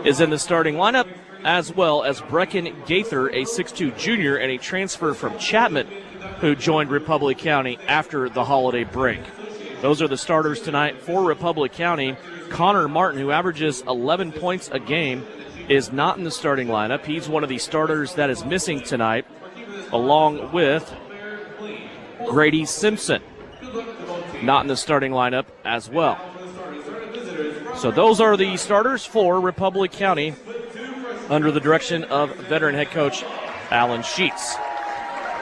is in the starting lineup. as well as Brecken Gaither, a 6'2 junior and a transfer from Chapman, who joined Republic County after the holiday break. Those are the starters tonight for Republic County. Connor Martin, who averages 11 points a game, is not in the starting lineup. He's one of the starters that is missing tonight, along with Grady Simpson, not in the starting lineup as well. So those are the starters for Republic County under the direction of veteran head coach Alan Sheets.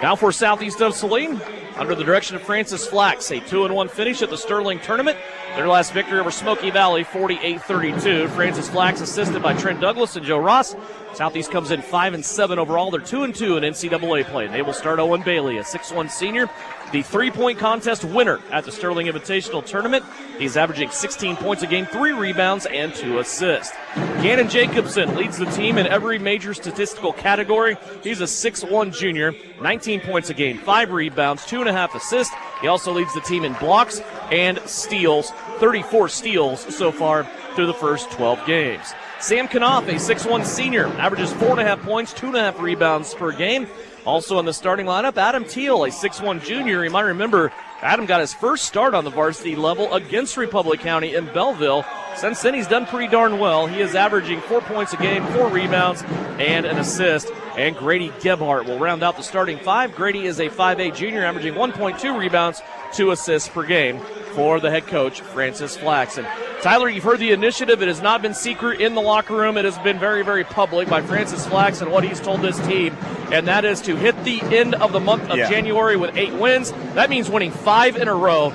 Now for Southeast of Saline, under the direction of Francis Flax, a 2-1 finish at the Sterling Tournament. Their last victory over Smoky Valley, 48-32. Francis Flax assisted by Trent Douglas and Joe Ross. Southeast comes in 5-7 overall. They're 2-2 in NCAA play. They will start Owen Bailey, a 6'1 senior, the three-point contest winner at the Sterling Invitational Tournament. He's averaging 16 points a game, 3 rebounds, and 2 assists. Gannon Jacobson leads the team in every major statistical category. He's a 6'1 junior, 19 points a game, 5 rebounds, 2.5 assists. He also leads the team in blocks and steals, 34 steals so far through the first 12 games. Sam Knopf, a 6'1 senior, averages 4.5 points, 2.5 rebounds per game. Also in the starting lineup, Adam Teal, a 6'1 junior. You might remember Adam got his first start on the varsity level against Republic County in Belleville. Since then, he's done pretty darn well. He is averaging 4 points a game, 4 rebounds, and an assist. And Grady Gebhardt will round out the starting 5. Grady is a 5'8 junior, averaging 1.2 rebounds, 2 assists per game for the head coach, Francis Flax. And Tyler, you've heard the initiative. It has not been secret in the locker room. It has been very, very public by Francis Flax and what he's told this team, and that is to hit the end of the month of January with 8 wins. That means winning 5 in a row.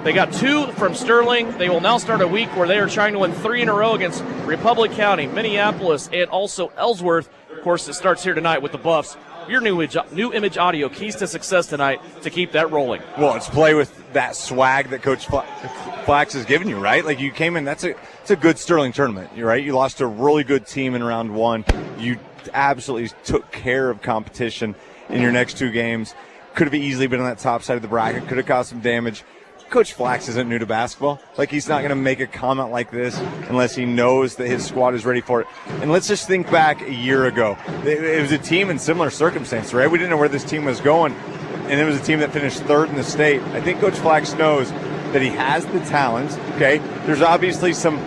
They got 2 from Sterling. They will now start a week where they are trying to win 3 in a row against Republic County, Minneapolis, and also Ellsworth. Of course, it starts here tonight with the Buffs. Your new image audio, keys to success tonight to keep that rolling. Well, it's play with that swag that Coach Flax has given you, right? Like you came in, it's a good Sterling tournament, right? You lost to a really good team in round 1. You absolutely took care of competition in your next 2 games. Could have easily been on that top side of the bracket. Could have caused some damage. Coach Flax isn't new to basketball. Like, he's not going to make a comment like this unless he knows that his squad is ready for it. And let's just think back a year ago. It was a team in similar circumstances, right? We didn't know where this team was going, and it was a team that finished 3rd in the state. I think Coach Flax knows that he has the talent, okay? There's obviously some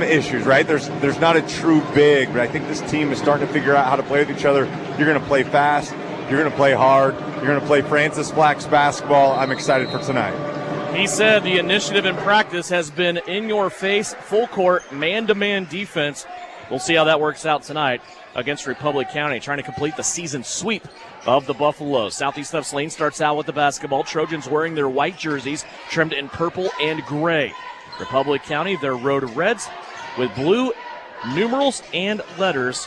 issues, right? There's not a true big, but I think this team is starting to figure out how to play with each other. You're going to play fast. You're going to play hard. You're going to play Francis Flax basketball. I'm excited for tonight. He said the initiative in practice has been in your face, full court, man-to-man defense. We'll see how that works out tonight against Republic County, trying to complete the season sweep of the Buffaloes. Southeast of Saline starts out with the basketball. Trojans wearing their white jerseys, trimmed in purple and gray. Republic County, their road reds with blue numerals and letters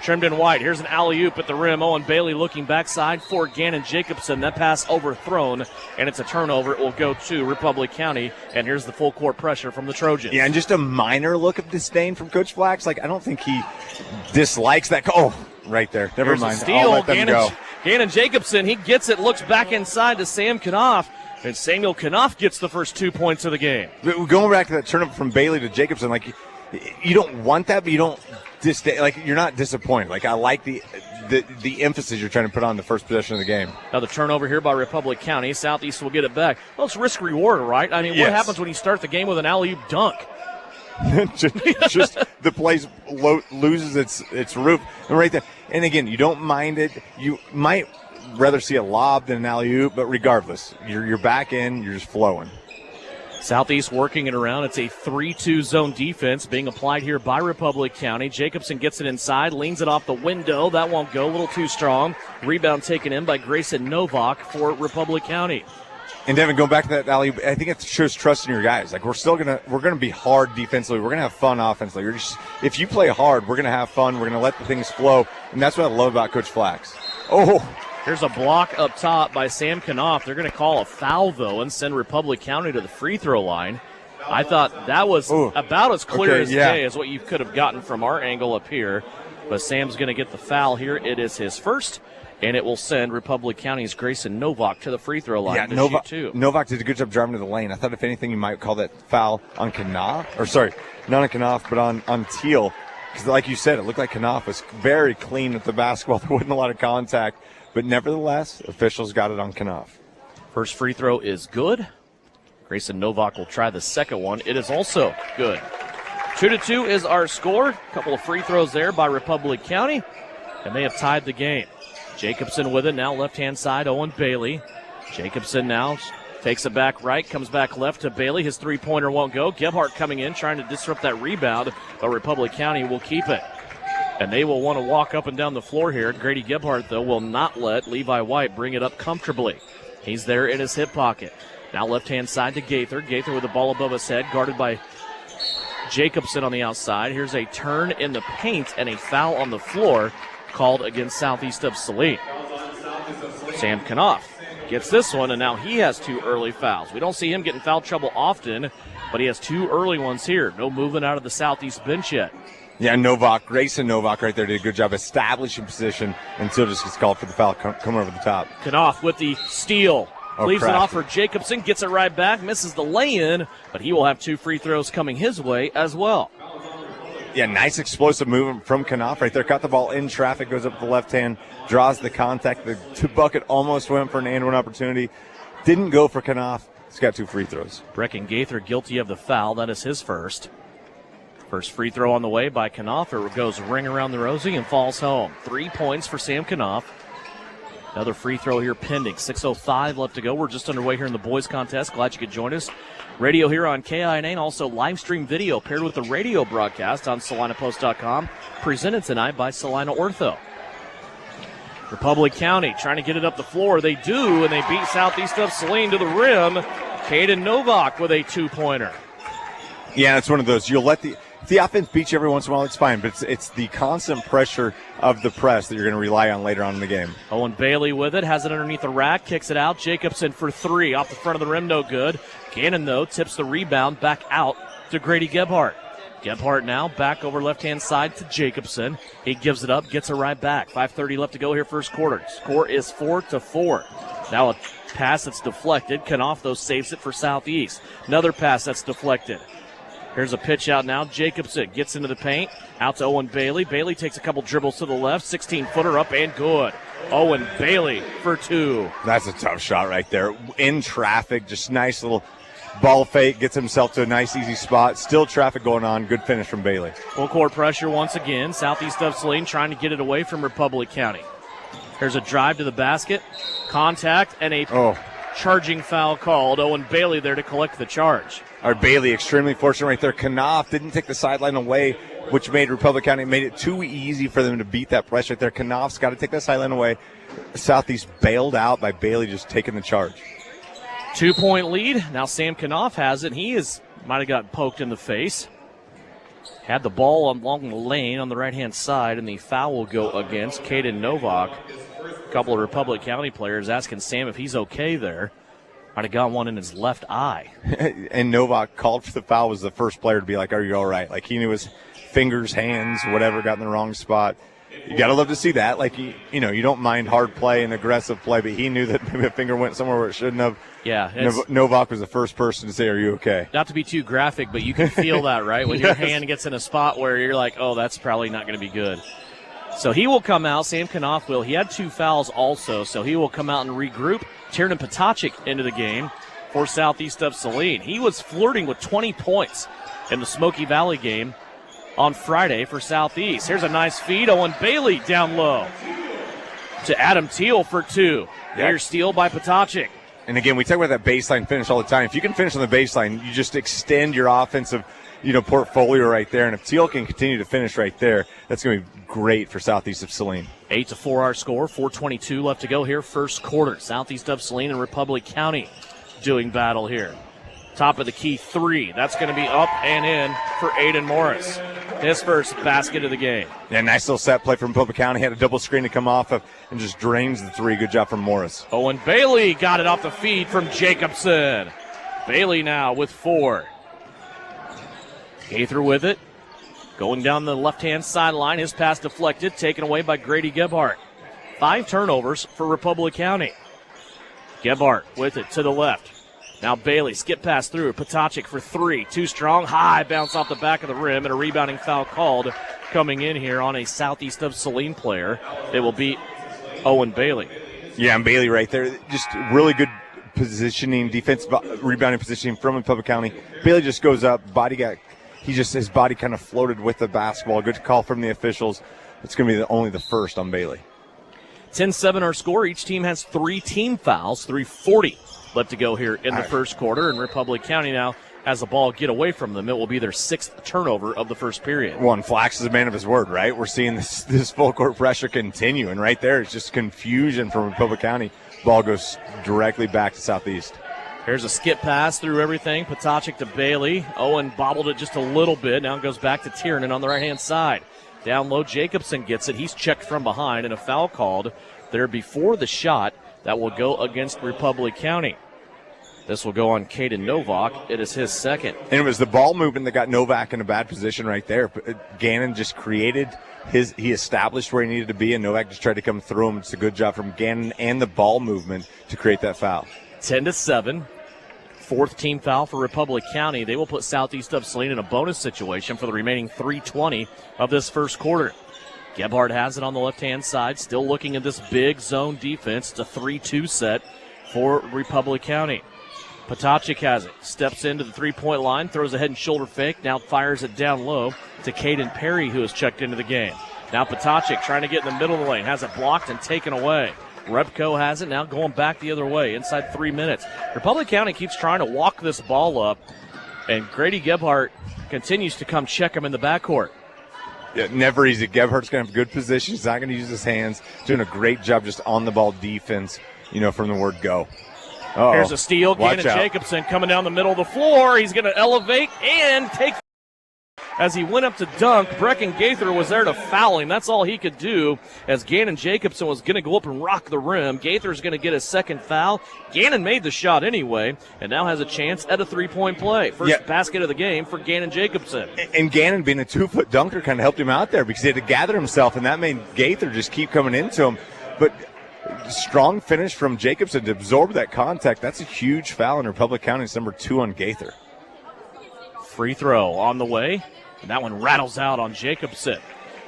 trimmed in white. Here's an alley-oop at the rim. Owen Bailey looking backside for Gannon Jacobson. That pass overthrown, and it's a turnover. It will go to Republic County, and here's the full court pressure from the Trojans. Yeah, and just a minor look of disdain from Coach Flax. Like, I don't think he dislikes that. Right there. Never mind. A steal. I'll let them go. Gannon Jacobson, he gets it, looks back inside to Sam Knopf, and Samuel Knopf gets the first 2 points of the game. Going back to that turnover from Bailey to Jacobson, like, you don't want that, but you don't you're not disappointed. Like, I like the emphasis you're trying to put on the first possession of the game. Now the turnover here by Republic County. Southeast will get it back. Well, it's risk reward, right? I mean, What happens when you start the game with an alley-oop dunk? just the place loses its roof. And right there. And again, you don't mind it. You might rather see a lob than an alley-oop, but regardless, you're back in, you're just flowing. Southeast working it around. It's a 3-2 zone defense being applied here by Republic County. Jacobson gets it inside, leans it off the window. That won't go. A little too strong. Rebound taken in by Grayson Novak for Republic County. And Devin, going back to that alley, I think it shows trust in your guys. Like, we're gonna be hard defensively. We're gonna have fun offensively. If you play hard, we're gonna have fun. We're gonna let the things flow, and that's what I love about Coach Flax. Here's a block up top by Sam Knopf. They're going to call a foul, though, and send Republic County to the free throw line. I thought that was about as clear as day as what you could have gotten from our angle up here. But Sam's going to get the foul here. It is his first, and it will send Republic County's Grayson Novak to the free throw line to shoot 2. Novak did a good job driving to the lane. I thought, if anything, you might call that foul on Knopf. Or, sorry, not on Knopf, but on Teal. because like you said, it looked like Knopf was very clean with the basketball. There wasn't a lot of contact, but nevertheless, officials got it on Knopf. First free throw is good. Grayson Novak will try the second one. It is also good. 2-2 is our score. A couple of free throws there by Republic County, and they have tied the game. Jacobson with it now, left-hand side, Owen Bailey. Jacobson now takes it back right, comes back left to Bailey. His three-pointer won't go. Gebhardt coming in, trying to disrupt that rebound, but Republic County will keep it. And they will want to walk up and down the floor here. Grady Gebhardt, though, will not let Levi White bring it up comfortably. He's there in his hip pocket. Now left-hand side to Gaither. Gaither with the ball above his head, guarded by Jacobson on the outside. Here's a turn in the paint and a foul on the floor called against Southeast of Saline. Sam Knopf gets this one, and now he has 2 early fouls. We don't see him getting foul trouble often, but he has 2 early ones here. No movement out of the Southeast bench yet. Yeah, Grayson Novak right there did a good job establishing position until just gets called for the foul coming over the top. Knopf with the steal. Leaves it off for Jacobson, gets it right back, misses the lay-in, but he will have 2 free throws coming his way as well. Yeah, nice explosive movement from Knopf right there. Got the ball in traffic, goes up the left hand, draws the contact. The 2-bucket almost went for an and-one opportunity. Didn't go for Knopf. He's got 2 free throws. Brecken Gaither guilty of the foul. That is his first. First free throw on the way by Knopf. It goes ring around the rosy and falls home. 3 points for Sam Knopf. Another free throw here pending. 6:05 left to go. We're just underway here in the boys contest. Glad you could join us. Radio here on KINA and also live stream video paired with the radio broadcast on SalinaPost.com. Presented tonight by Salina Ortho. Republic County trying to get it up the floor. They do, and they beat Southeast of Saline to the rim. Caden Novak with a 2-pointer. Yeah, it's one of those. You'll let the offense beat you every once in a while, it's fine, but it's the constant pressure of the press that you're going to rely on later on in the game. Owen Bailey with it, has it underneath the rack, kicks it out. Jacobson for 3, off the front of the rim, no good. Gannon, though, tips the rebound back out to Grady Gebhardt. Gebhardt now back over left-hand side to Jacobson. He gives it up, gets it right back. 5:30 left to go here, first quarter. Score is 4-4. Now a pass that's deflected. Knopf, though, saves it for Southeast. Another pass that's deflected. Here's a pitch out now. Jacobson gets into the paint. Out to Owen Bailey. Bailey takes a couple dribbles to the left. 16-footer up and good. Owen Bailey for 2. That's a tough shot right there. In traffic, just nice little ball fake. Gets himself to a nice, easy spot. Still traffic going on. Good finish from Bailey. Full court pressure once again. Southeast of Saline trying to get it away from Republic County. Here's a drive to the basket. Contact and a charging foul called. Owen Bailey there to collect the charge. Our Bailey extremely fortunate right there. Knopf didn't take the sideline away, which made Republic County, made it too easy for them to beat that press right there. Knopf's got to take that sideline away. Southeast bailed out by Bailey just taking the charge. 2-point lead. Now Sam Knopf has it. He might have gotten poked in the face. Had the ball along the lane on the right-hand side, and the foul will go against Caden Novak. A couple of Republic County players asking Sam if he's okay there. Might have got one in his left eye. And Novak called for the foul, was the first player to be like, are you all right? Like, he knew his fingers, hands, whatever, got in the wrong spot. You got to love to see that. Like, you don't mind hard play and aggressive play, but he knew that maybe a finger went somewhere where it shouldn't have. Yeah. Novak was the first person to say, are you okay? Not to be too graphic, but you can feel that, right? When your hand gets in a spot where you're like, oh, that's probably not going to be good. So he will come out. Sam Knopf will. He had 2 fouls also, so he will come out and regroup. Tiernan Potocik into the game for Southeast of Saline. He was flirting with 20 points in the Smoky Valley game on Friday for Southeast. Here's a nice feed. Owen Bailey down low to Adam Teal for 2. Here's steal by Potocik. And again, we talk about that baseline finish all the time. If you can finish on the baseline, you just extend your offensive portfolio right there. And if Teal can continue to finish right there, that's going to be great for Southeast of Saline. 8-4 our score. 4:22 left to go here. First quarter. Southeast of Saline and Republic County doing battle here. Top of the key 3. That's going to be up and in for Aiden Morris. His first basket of the game. Yeah, nice little set play from Republic County. Had a double screen to come off of and just drains the 3. Good job from Morris. Owen Bailey got it off the feed from Jacobson. Bailey now with 4. Gaither with it. Going down the left-hand sideline. His pass deflected. Taken away by Grady Gebhardt. 5 turnovers for Republic County. Gebhardt with it to the left. Now Bailey, skip pass through. Potocik for 3. Too strong. High bounce off the back of the rim and a rebounding foul called coming in here on a Southeast of Saline player. It will be Owen Bailey. Yeah, and Bailey right there. Just really good positioning, defensive rebounding positioning from Republic County. Bailey just goes up, his body kind of floated with the basketball. Good call from the officials. It's going to be only the first on Bailey. 10-7 our score. Each team has 3 team fouls, 3:40 left to go here in the first quarter, and Republic County now has the ball get away from them. It will be their 6th turnover of the first period. Well, and Flax is a man of his word, right? We're seeing this full court pressure continue, and right there it's just confusion from Republic County. Ball goes directly back to Southeast. Here's a skip pass through everything. Potocik to Bailey. Owen bobbled it just a little bit. Now it goes back to Tiernan on the right-hand side. Down low, Jacobson gets it. He's checked from behind, and a foul called there before the shot. That will go against Republic County. This will go on Caden Novak. It is his second. And it was the ball movement that got Novak in a bad position right there. Gannon just created he established where he needed to be, and Novak just tried to come through him. It's a good job from Gannon and the ball movement to create that foul. 10-7. 4th team foul for Republic County. They will put Southeast of Saline in a bonus situation for the remaining 3:20 of this first quarter. Gebhardt has it on the left-hand side, still looking at this big zone defense. It's a 3-2 set for Republic County. Potocik has it, steps into the three-point line, throws a head and shoulder fake, now fires it down low to Caden Perry, who has checked into the game. Now Potocik trying to get in the middle of the lane, has it blocked and taken away. Repco has it, now going back the other way, inside 3 minutes. Republic County keeps trying to walk this ball up, and Grady Gebhardt continues to come check him in the backcourt. Yeah, never easy. Gebhardt's going to have good position. He's not going to use his hands. Doing a great job just on the ball defense, from the word go. Uh-oh. Here's a steal. Gannon Jacobson coming down the middle of the floor. He's going to elevate and take. As he went up to dunk, Brecken Gaither was there to foul him. That's all he could do, as Gannon Jacobson was going to go up and rock the rim. Gaither's going to get his second foul. Gannon made the shot anyway, and now has a chance at a three-point play. First basket of the game for Gannon Jacobson. And Gannon, being a 2-foot dunker, kind of helped him out there because he had to gather himself, and that made Gaither just keep coming into him. But strong finish from Jacobson to absorb that contact. That's a huge foul in Republic County. It's number 2 on Gaither. Free throw on the way. And that one rattles out on Jacobson.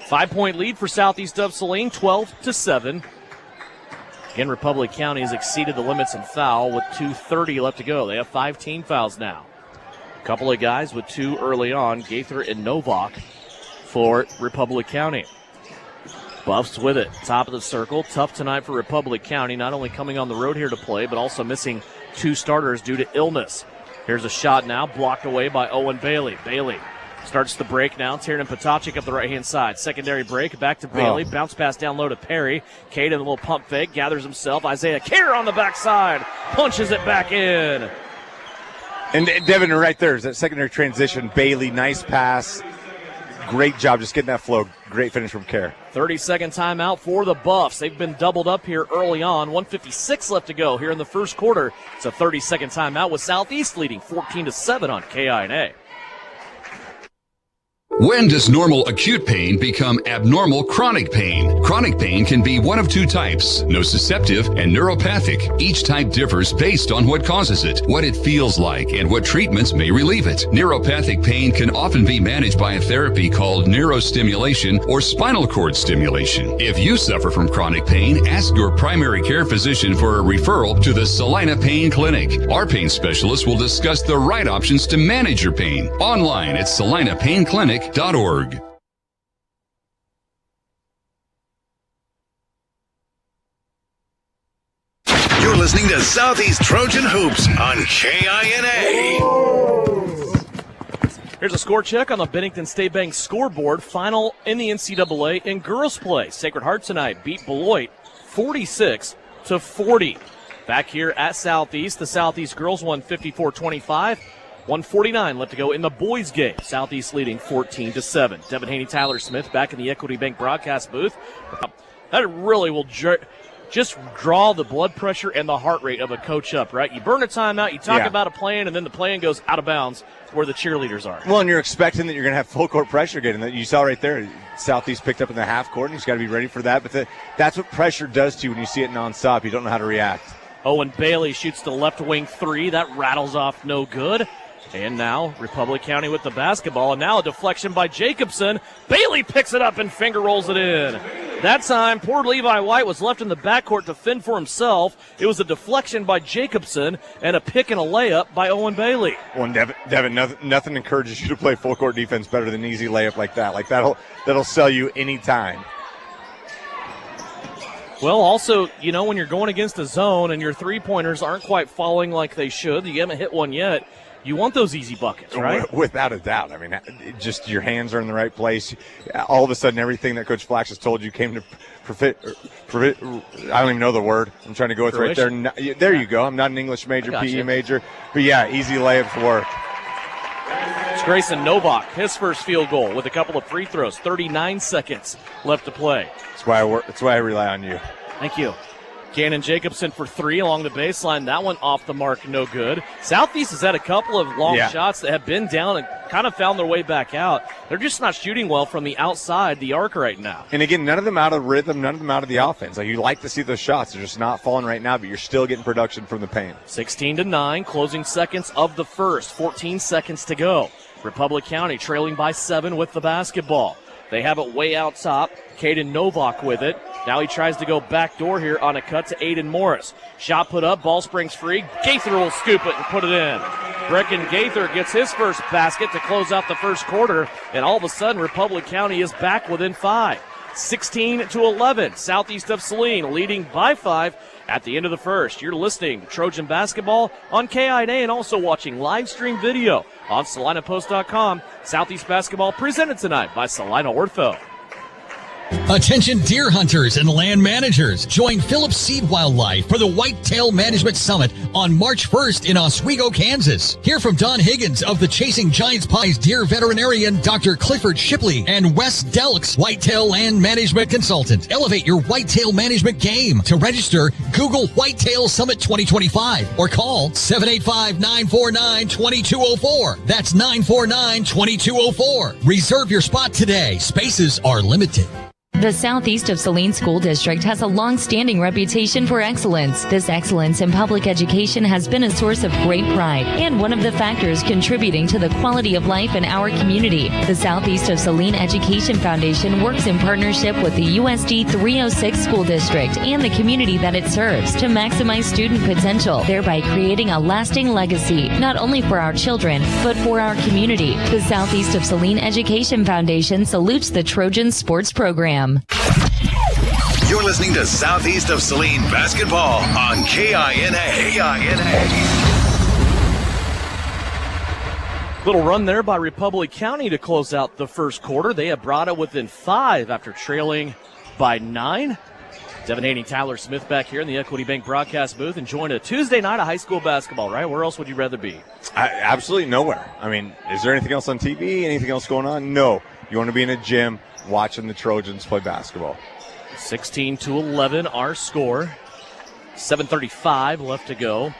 5-point lead for Southeast of Saline, 12-7. Again, Republic County has exceeded the limits in foul with 2:30 left to go. They have 5 team fouls now. A couple of guys with 2 early on, Gaither and Novak for Republic County. Buffs with it, top of the circle. Tough tonight for Republic County, not only coming on the road here to play, but also missing 2 starters due to illness. Here's a shot now, blocked away by Owen Bailey. Bailey starts the break now. Tiernan Potocik up the right-hand side. Secondary break, back to Bailey. Bounce pass down low to Perry. Caden, a little pump fake, gathers himself. Isaiah Kerr on the backside, punches it back in. And Devin, right there is that secondary transition. Bailey, nice pass. Great job just getting that flow. Great finish from Kerr. 30-second timeout for the Buffs. They've been doubled up here early on. 1:56 left to go here in the first quarter. It's a 30-second timeout with Southeast leading 14-7 on KINA. When does normal acute pain become abnormal chronic pain? Chronic pain can be one of 2 types, nociceptive and neuropathic. Each type differs based on what causes it, what it feels like, and what treatments may relieve it. Neuropathic pain can often be managed by a therapy called neurostimulation or spinal cord stimulation. If you suffer from chronic pain, ask your primary care physician for a referral to the Salina Pain Clinic. Our pain specialists will discuss the right options to manage your pain. Online at salinapainclinic.org. You're listening to Southeast Trojan Hoops on KINA. Here's a score check on the Bennington State Bank scoreboard. Final in the NCAA in girls play. Sacred Heart tonight beat Beloit 46-40. Back here at Southeast, the Southeast girls won 54-25. 1:49 left to go in the boys' game. Southeast leading 14-7. Devin Haney, Tyler Smith back in the Equity Bank broadcast booth. That really will just draw the blood pressure and the heart rate of a coach up, right? You burn a timeout, you talk about a plan, and then the plan goes out of bounds where the cheerleaders are. Well, and you're expecting that you're going to have full court pressure again. And you saw right there, Southeast picked up in the half court, and he's got to be ready for that. But that's what pressure does to you when you see it nonstop. You don't know how to react. Owen Bailey shoots the left wing 3. That rattles off no good. And now Republic County with the basketball, and now a deflection by Jacobson. Bailey picks it up and finger rolls it in. That time, poor Levi White was left in the backcourt to fend for himself. It was a deflection by Jacobson and a pick and a layup by Owen Bailey. Well, and Devin, nothing encourages you to play full court defense better than an easy layup like that. Like that'll sell you any time. Well, also, when you're going against a zone and your three-pointers aren't quite falling like they should, you haven't hit one yet, you want those easy buckets, right? Without a doubt. I mean, just your hands are in the right place. All of a sudden, everything that Coach Flax has told you came to I don't even know the word. I'm trying to go with right there. There you go. I'm not an English major, PE major. But, yeah, easy layups work. It's Grayson Novak, his first field goal with a couple of free throws. 39 seconds left to play. That's why I rely on you. Thank you. Cannon Jacobson for three along the baseline. That one off the mark, no good. Southeast has had a couple of long shots that have been down and kind of found their way back out. They're just not shooting well from the outside the arc right now. And again, none of them out of rhythm, none of them out of the offense. Like, you like to see those shots. They're just not falling right now, but you're still getting production from the paint. 16-9, closing seconds of the first. 14 seconds to go. Republic County trailing by 7 with the basketball. They have it way out top. Caden Novak with it. Now he tries to go backdoor here on a cut to Aiden Morris. Shot put up, ball springs free. Gaither will scoop it and put it in. Brecken Gaither gets his first basket to close out the first quarter, and all of a sudden Republic County is back within 5. 16-11, Southeast of Saline leading by 5 at the end of the first. You're listening to Trojan Basketball on KINA and also watching live stream video on SalinaPost.com. Southeast Basketball presented tonight by Salina Ortho. Attention deer hunters and land managers. Join Phillips Seed Wildlife for the Whitetail Management Summit on March 1st in Oswego, Kansas. Hear from Don Higgins of the Chasing Giants Pies deer veterinarian Dr. Clifford Shipley and Wes Delks, Whitetail Land Management Consultant. Elevate your whitetail management game. To register, Google Whitetail Summit 2025 or call 785-949-2204. That's 949-2204. Reserve your spot today. Spaces are limited. The Southeast of Saline School District has a long-standing reputation for excellence. This excellence in public education has been a source of great pride and one of the factors contributing to the quality of life in our community. The Southeast of Saline Education Foundation works in partnership with the USD 306 School District and the community that it serves to maximize student potential, thereby creating a lasting legacy, not only for our children, but for our community. The Southeast of Saline Education Foundation salutes the Trojan Sports Program. You're listening to Southeast of Saline Basketball on KINA. Little run there by Republic County to close out the first quarter. They have brought it within 5 after trailing by 9. Devin Haney, Tyler Smith back here in the Equity Bank broadcast booth, enjoying a Tuesday night of high school basketball, right? Where else would you rather be? Absolutely nowhere. I mean, is there anything else on TV? Anything else going on? No. You want to be in a gym watching the Trojans play basketball. 16-11 our score. 7:35 left to go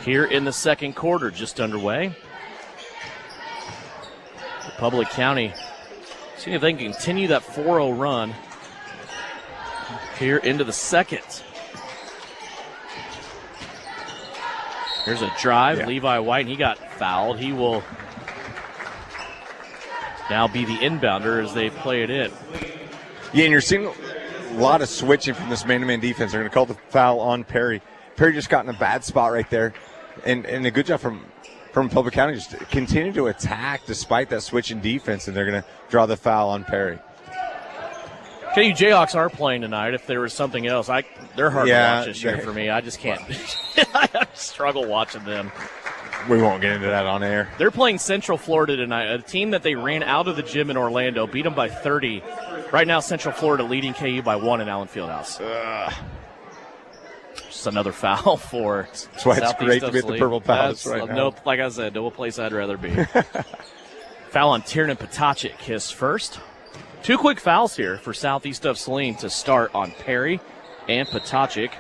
here in the second quarter, just underway. Republic County, see if they can continue that 4-0 run here into the second. Here's a drive. Levi White, and he got fouled. He will now be the inbounder as they play it in. Yeah, and you're seeing a lot of switching from this man-to-man defense. They're going to call the foul on Perry. Perry just got in a bad spot right there. And a good job from Republic County, just continue to attack despite that switch in defense, and they're going to draw the foul on Perry. KU Jayhawks are playing tonight. If there was something else, they're hard to watch this year for me. I just can't. I struggle watching them. We won't get into that on air. They're playing Central Florida tonight, a team that they ran out of the gym in Orlando, beat them by 30. Right now, Central Florida leading KU by 1 in Allen Fieldhouse. Just another foul for That's why it's great to be at the Purple Palace right now. No, like I said, no place I'd rather be. Foul on Tiernan Potacik, his first. 2 quick fouls here for Southeast of Saline to start on Perry and Potacik.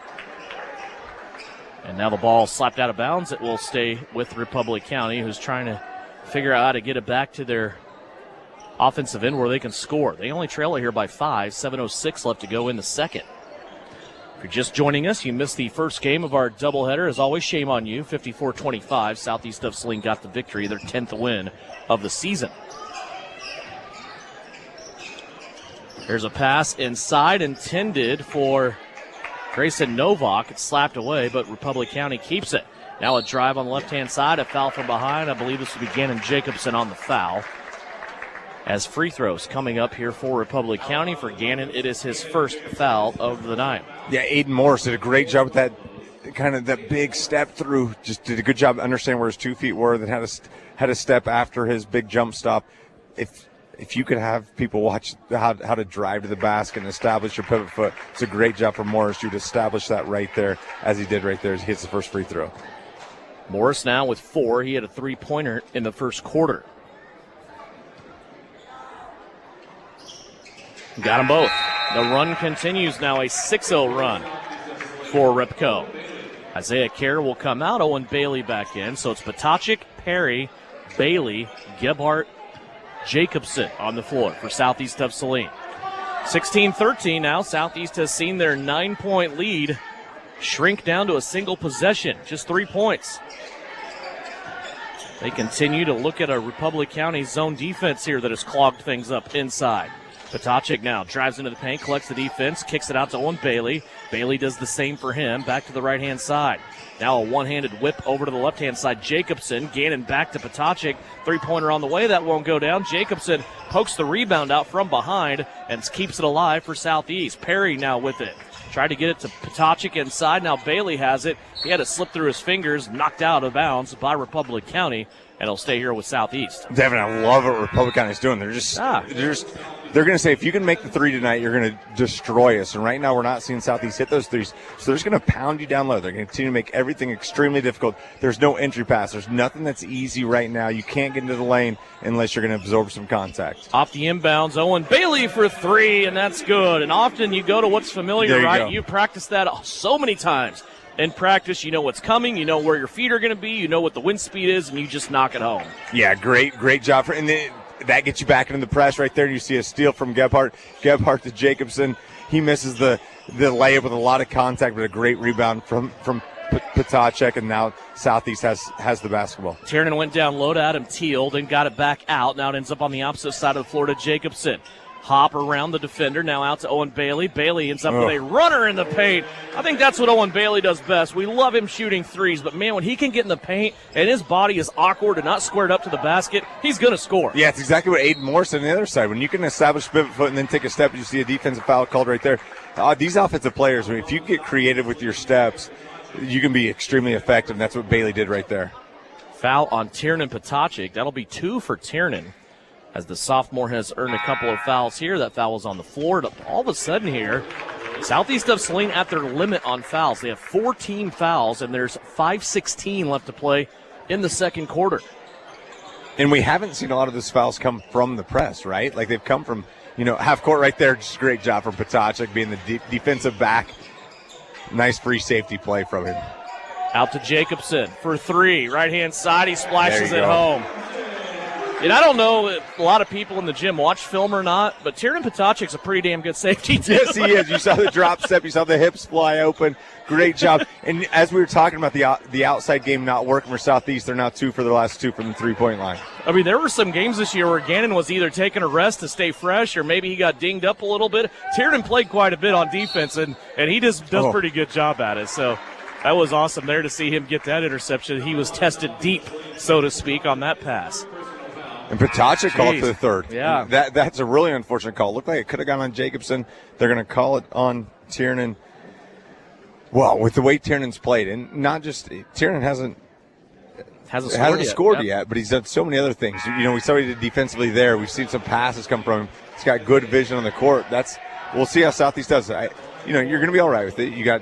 And now the ball slapped out of bounds. It will stay with Republic County, who's trying to figure out how to get it back to their offensive end where they can score. They only trail it here by 5. 7:06 left to go in the second. you're just joining us, you missed the first game of our doubleheader. As always, shame on you. 54-25. Southeast of Saline got the victory, their 10th win of the season. Here's a pass inside intended for Grayson Novak. It's slapped away, but Republic County keeps it. Now a drive on the left-hand side, a foul from behind. I believe this will be Gannon Jacobson on the foul. As free throws coming up here for Republic County. For Gannon, it is his first foul of the night. Yeah, Aiden Morris did a great job with that kind of that big step through. Just did a good job understanding where his 2 feet were. Then had a step after his big jump stop. If you could have people watch how to drive to the basket and establish your pivot foot, it's a great job for Morris to establish that right there, as he did right there as he hits the first free throw. Morris now with 4. He had a three-pointer in the first quarter. Got them both. The run continues now, a 6-0 run for Repco. Isaiah Kerr will come out, Owen Bailey back in. So it's Patochik, Perry, Bailey, Gebhardt, Jacobson on the floor for Southeast of Saline. 16-13 now. Southeast has seen their 9-point lead shrink down to a single possession, just 3 points. They continue to look at a Republic County zone defense here that has clogged things up inside. Patochik now drives into the paint, collects the defense, kicks it out to Owen Bailey. Bailey does the same for him, back to the right-hand side. Now a one-handed whip over to the left-hand side. Jacobson, Gannon back to Patochik. Three-pointer on the way, that won't go down. Jacobson pokes the rebound out from behind and keeps it alive for Southeast. Perry now with it. Tried to get it to Patochik inside. Now Bailey has it. He had it slip through his fingers, knocked out of bounds by Republic County, and he'll stay here with Southeast. Devin, I love what Republic County is doing. They're going to say, if you can make the three tonight, you're going to destroy us. And right now we're not seeing Southeast hit those threes. So they're just going to pound you down low. They're going to continue to make everything extremely difficult. There's no entry pass. There's nothing that's easy right now. You can't get into the lane unless you're going to absorb some contact. Off the inbounds, Owen Bailey for 3, and that's good. And often you go to what's familiar, right? You practice that so many times. In practice, you know what's coming, you know where your feet are going to be, you know what the wind speed is, and you just knock it home. Yeah, great job. And then that gets you back into the press right there. You see a steal from Gebhardt. Gebhardt to Jacobson. He misses the layup with a lot of contact, but a great rebound from Patochik, and now Southeast has the basketball. Tiernan went down low to Adam Teal, then got it back out. Now it ends up on the opposite side of the floor to Jacobson. Hop around the defender, now out to Owen Bailey. Bailey ends up with a runner in the paint. I think that's what Owen Bailey does best. We love him shooting threes, but man, when he can get in the paint and his body is awkward and not squared up to the basket, he's going to score. Yeah, it's exactly what Aiden Morris did on the other side. When you can establish pivot foot and then take a step, and you see a defensive foul called right there. These offensive players, if you get creative with your steps, you can be extremely effective, and that's what Bailey did right there. Foul on Tiernan Patochik. That'll be 2 for Tiernan, as the sophomore has earned a couple of fouls here. That foul was on the floor. All of a sudden here, Southeast of Saline at their limit on fouls. They have 14 fouls, and there's 5:16 left to play in the second quarter. And we haven't seen a lot of those fouls come from the press, right? Like they've come from, half court right there. Just a great job from Patochik being the defensive back. Nice free safety play from him. Out to Jacobson for 3. Right-hand side, he splashes it home. And I don't know if a lot of people in the gym watch film or not, but Tiernan Patochik's a pretty damn good safety too. Yes, he is. You saw the drop step. You saw the hips fly open. Great job. And as we were talking about the outside game not working for Southeast, they're now 2 for their last 2 from the three-point line. I mean, there were some games this year where Gannon was either taking a rest to stay fresh or maybe he got dinged up a little bit. Tiernan played quite a bit on defense, and he just does a pretty good job at it. So that was awesome there to see him get that interception. He was tested deep, so to speak, on that pass. And Patochik called for the third. Yeah. That's a really unfortunate call. Looked like it could have gone on Jacobson. They're going to call it on Tiernan. Well, with the way Tiernan's played, and not just Tiernan hasn't scored yet, but he's done so many other things. We saw he did defensively there. We've seen some passes come from him. He's got good vision on the court. We'll see how Southeast does. You're going to be all right with it. You got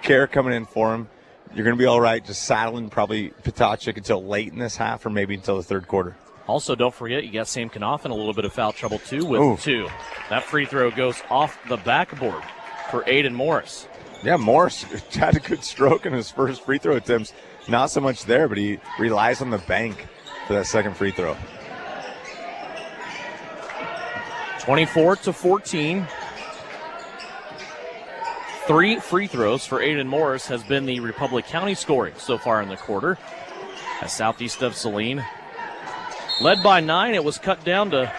Kerr coming in for him. You're going to be all right just saddling probably Patochik until late in this half or maybe until the third quarter. Also, don't forget, you got Sam Knopf in a little bit of foul trouble, too, with 2. That free throw goes off the backboard for Aiden Morris. Yeah, Morris had a good stroke in his first free throw attempts. Not so much there, but he relies on the bank for that second free throw. 24-14. 3 free throws for Aiden Morris has been the Republic County scoring so far in the quarter. As Southeast of Saline led by 9, it was cut down to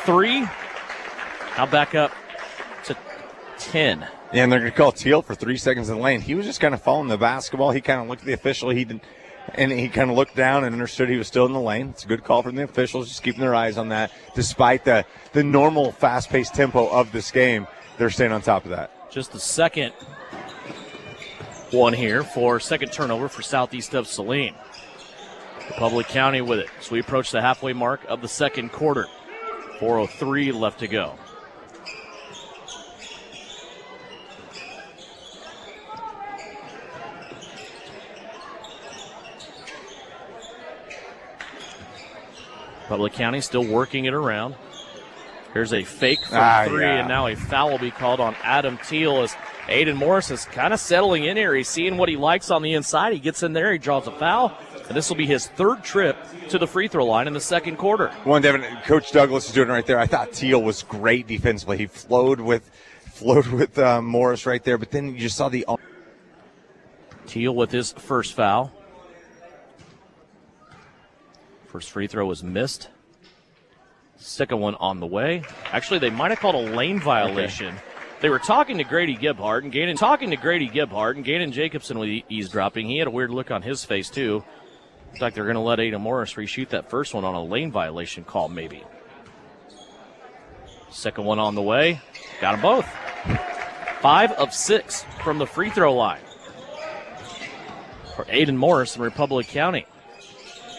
3. Now back up to 10. Yeah, and they're going to call Teal for 3 seconds in the lane. He was just kind of following the basketball. He kind of looked at the official. He kind of looked down and understood he was still in the lane. It's a good call from the officials, just keeping their eyes on that. Despite the normal fast-paced tempo of this game, they're staying on top of that. Just the second one here for second turnover for Southeast of Saline. Republic County with it. So we approach the halfway mark of the second quarter. 4:03 left to go. Republic County still working it around. Here's a fake from 3, and now a foul will be called on Adam Teal as Aiden Morris is kind of settling in here. He's seeing what he likes on the inside. He gets in there, he draws a foul, and this will be his 3rd trip to the free throw line in the second quarter. One, Devin, Coach Douglas is doing it right there. I thought Teal was great defensively. He flowed with Morris right there, but then you just saw the Teal with his first foul. First free throw was missed. Second one on the way. Actually, they might have called a lane violation. Okay. They were talking to Grady Gebhardt, and Gaden Jacobson was eavesdropping. He had a weird look on his face, too. Looks like they're going to let Aiden Morris reshoot that first one on a lane violation call, maybe. Second one on the way. Got them both. 5 of 6 from the free throw line for Aiden Morris in Republic County.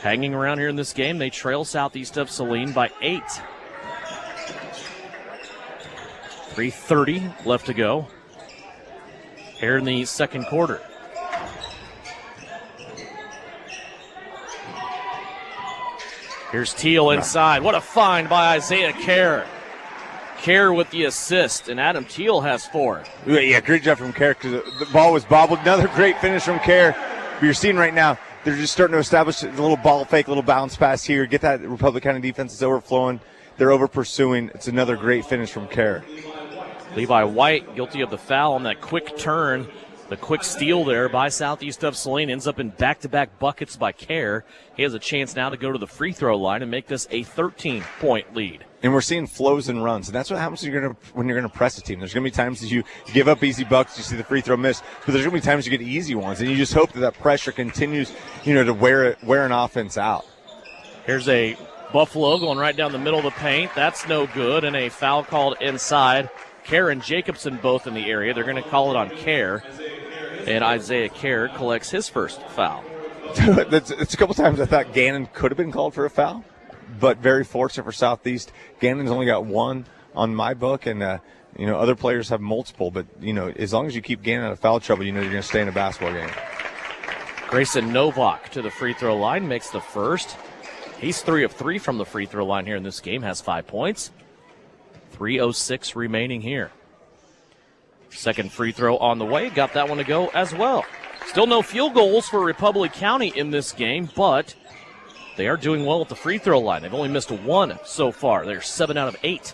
Hanging around here in this game, they trail Southeast of Saline by 8. 3:30 left to go here in the second quarter. Here's Teal inside. What a find by Isaiah Kerr. Kerr with the assist, and Adam Teal has 4. Yeah, great job from Kerr because the ball was bobbled. Another great finish from Kerr. But you're seeing right now, they're just starting to establish a little ball fake, a little bounce pass here. Get that Republic County defense is overflowing. They're over pursuing. It's another great finish from Kerr. Levi White guilty of the foul on that quick turn. The quick steal there by Southeast of Saline ends up in back-to-back buckets by Kerr. He has a chance now to go to the free throw line and make this a 13-point lead. And we're seeing flows and runs, and that's what happens when you're going to press a team. There's going to be times that you give up easy buckets, you see the free throw miss, but there's going to be times you get easy ones, and you just hope that pressure continues, to wear an offense out. Here's a Buffalo going right down the middle of the paint. That's no good, and a foul called inside. Kerr and Jacobson both in the area. They're going to call it on Kerr, and Isaiah Kerr collects his first foul. It's a couple times I thought Gannon could have been called for a foul, but very fortunate for Southeast. Gannon's only got 1 on my book, and other players have multiple. But as long as you keep Gannon out of foul trouble, you're going to stay in a basketball game. Grayson Novak to the free throw line makes the first. He's 3 of 3 from the free throw line here in this game. Has 5 points. 3:06 remaining here. Second free throw on the way. Got that one to go as well. Still no field goals for Republic County in this game, but they are doing well at the free throw line. They've only missed 1 so far. They're 7 out of 8.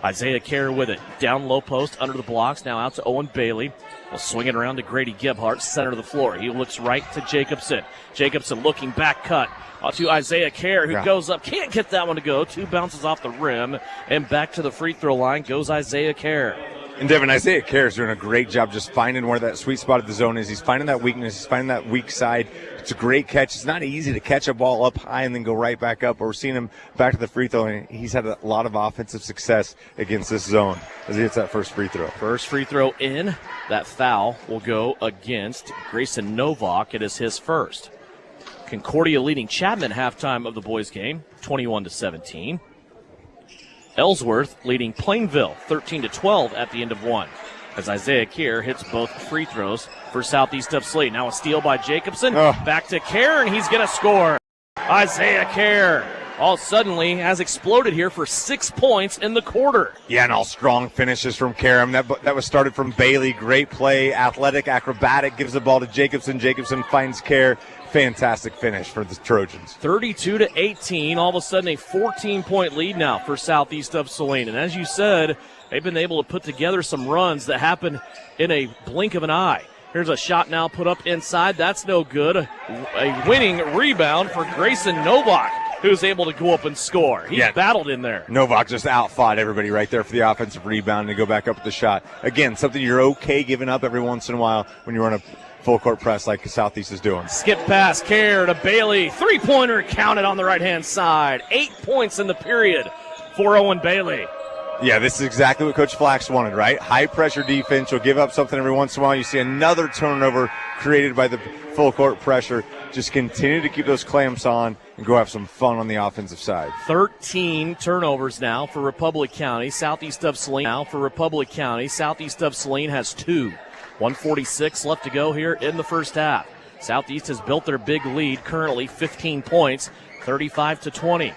Isaiah Kerr with it. Down low post, under the blocks. Now out to Owen Bailey. We'll swing it around to Grady Gebhardt, center of the floor. He looks right to Jacobson. Jacobson looking back cut. To Isaiah Kerr, who goes up. Can't get that one to go. 2 bounces off the rim. And back to the free throw line goes Isaiah Kerr. And Devin, Isaiah Kerr is doing a great job just finding where that sweet spot of the zone is. He's finding that weakness. He's finding that weak side. It's a great catch. It's not easy to catch a ball up high and then go right back up. But we're seeing him back to the free throw, and he's had a lot of offensive success against this zone as he hits that first free throw. First free throw in. That foul will go against Grayson Novak. It is his first. Concordia leading Chapman halftime of the boys game, 21-17. Ellsworth leading Plainville 13-12 at the end of 1. As Isaiah Kerr hits both free throws for Southeast of Saline. Now a steal by Jacobson. Back to Kerr, and he's going to score. Isaiah Kerr all suddenly has exploded here for 6 points in the quarter. Yeah, and all strong finishes from Kerr. That was started from Bailey. Great play, athletic, acrobatic, gives the ball to Jacobson. Jacobson finds Kerr, fantastic finish for the Trojans. 32-18, all of a sudden a 14-point lead now for Southeast of Saline. And as you said, they've been able to put together some runs that happen in a blink of an eye. Here's a shot now put up inside. That's no good. A winning rebound for Grayson Novak, who's able to go up and score. He battled in there. Novak just outfought everybody right there for the offensive rebound and go back up with the shot. Again, something you're okay giving up every once in a while when you run a full court press like Southeast is doing. Skip pass, Kerr to Bailey. Three-pointer counted on the right-hand side. 8 points in the period for Owen Bailey. Yeah, this is exactly what Coach Flax wanted, right? High-pressure defense. You'll give up something every once in a while. You see another turnover created by the full-court pressure. Just continue to keep those clamps on and go have some fun on the offensive side. 13 turnovers now for Republic County. Southeast of Saline has 2. 1:46 left to go here in the first half. Southeast has built their big lead, currently 15 points, 35-20.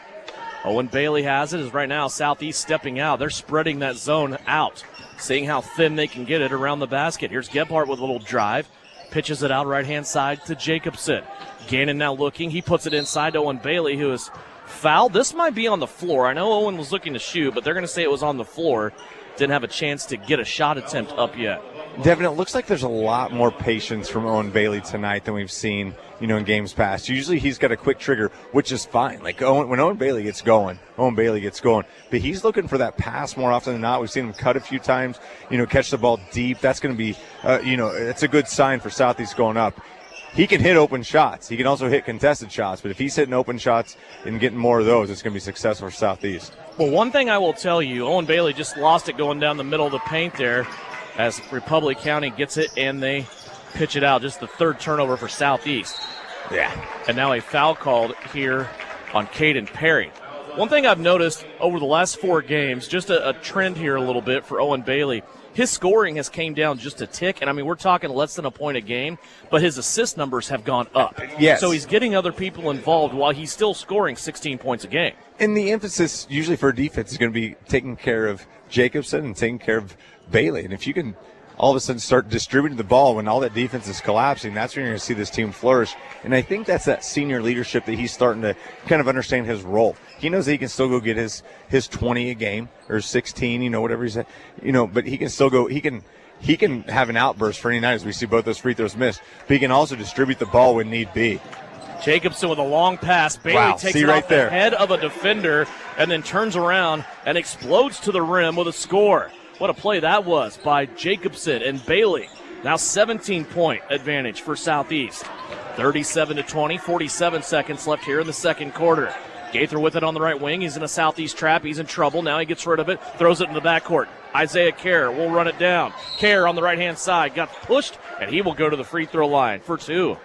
Owen Bailey has it, as right now Southeast stepping out. They're spreading that zone out, seeing how thin they can get it around the basket. Here's Gebhardt with a little drive. Pitches it out right-hand side to Jacobson. Gannon now looking. He puts it inside to Owen Bailey, who is fouled. This might be on the floor. I know Owen was looking to shoot, but they're going to say it was on the floor. Didn't have a chance to get a shot attempt up yet. Devin, it looks like there's a lot more patience from Owen Bailey tonight than we've seen, in games past. Usually he's got a quick trigger, which is fine. Like when Owen Bailey gets going. But he's looking for that pass more often than not. We've seen him cut a few times, catch the ball deep. That's going to be, it's a good sign for Southeast going up. He can hit open shots. He can also hit contested shots. But if he's hitting open shots and getting more of those, it's going to be successful for Southeast. Well, one thing I will tell you, Owen Bailey just lost it going down the middle of the paint there as Republic County gets it and they pitch it out. Just the third turnover for Southeast. Yeah. And now a foul called here on Caden Perry. One thing I've noticed over the last 4 games, just a trend here a little bit for Owen Bailey. His scoring has came down just a tick, and we're talking less than a point a game, but his assist numbers have gone up. Yes. So he's getting other people involved while he's still scoring 16 points a game. And the emphasis usually for defense is going to be taking care of Jacobson and taking care of Bailey. And if you can all of a sudden start distributing the ball when all that defense is collapsing, that's when you're going to see this team flourish. And I think that's that senior leadership that he's starting to kind of understand his role. He knows that he can still go get his 20 a game or 16, whatever he's at, but he can still go, he can have an outburst for any night as we see both those free throws missed, but he can also distribute the ball when need be. Jacobson with a long pass. Bailey takes it off the head of a defender and then turns around and explodes to the rim with a score. What a play that was by Jacobson and Bailey. Now 17-point advantage for Southeast. 37-20, 47 seconds left here in the second quarter. Gaither with it on the right wing. He's in a Southeast trap. He's in trouble. Now he gets rid of it, throws it in the backcourt. Isaiah Kerr will run it down. Kerr on the right-hand side got pushed, and he will go to the free throw line for 2.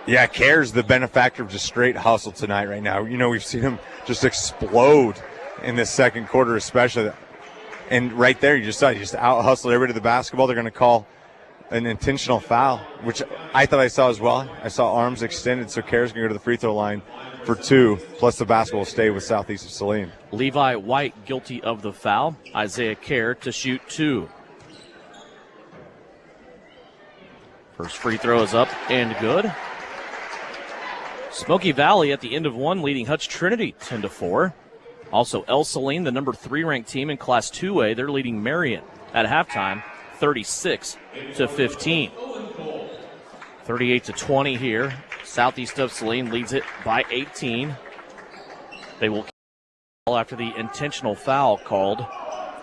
Yeah, Kerr's the benefactor of just straight hustle tonight right now. We've seen him just explode in this second quarter especially. And right there, you just saw he just out-hustled everybody to the basketball. They're going to call an intentional foul, which I thought I saw as well. I saw arms extended, so Kerr's going to go to the free throw line for 2, plus the basketball will stay with Southeast of Saline. Levi White guilty of the foul. Isaiah Kerr to shoot 2. First free throw is up and good. Smoky Valley at the end of 1 leading Hutch Trinity 10-4. Also, El Saline, the number 3 ranked team in Class 2A, they're leading Marion at halftime, 36-15. 38-20 here. Southeast of Saline leads it by 18. They will call after the intentional foul called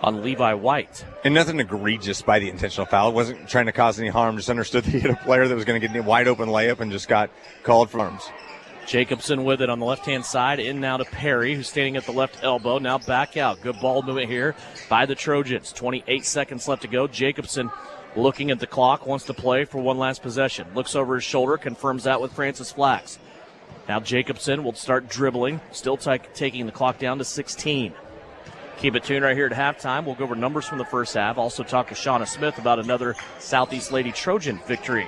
on Levi White. And nothing egregious by the intentional foul. It wasn't trying to cause any harm. Just understood that he had a player that was going to get a wide open layup and just got called for arms. Jacobson with it on the left-hand side. In now to Perry, who's standing at the left elbow. Now back out. Good ball movement here by the Trojans. 28 seconds left to go. Jacobson looking at the clock, wants to play for one last possession. Looks over his shoulder, confirms that with Francis Flax. Now Jacobson will start dribbling, still taking the clock down to 16. Keep it tuned right here at halftime. We'll go over numbers from the first half. Also talk to Shauna Smith about another Southeast Lady Trojan victory.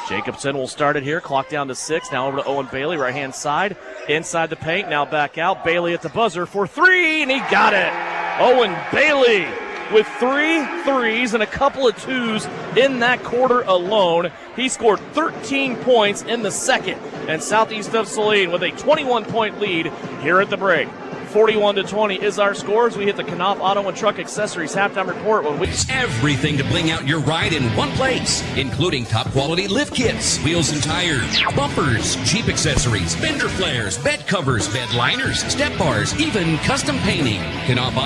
Jacobson will start it here. Clock down to 6. Now over to Owen Bailey, right-hand side. Inside the paint, now back out. Bailey at the buzzer for 3, and he got it. Owen Bailey with 3 threes and a couple of twos in that quarter alone. He scored 13 points in the second, and Southeast of Saline with a 21-point lead here at the break. 41-20 is our score as we hit the Knopf Auto and Truck Accessories halftime report. When we Everything to bling out your ride in one place, including top quality lift kits, wheels and tires, bumpers, Jeep accessories, fender flares, bed covers, bed liners, step bars, even custom painting. Knopf Auto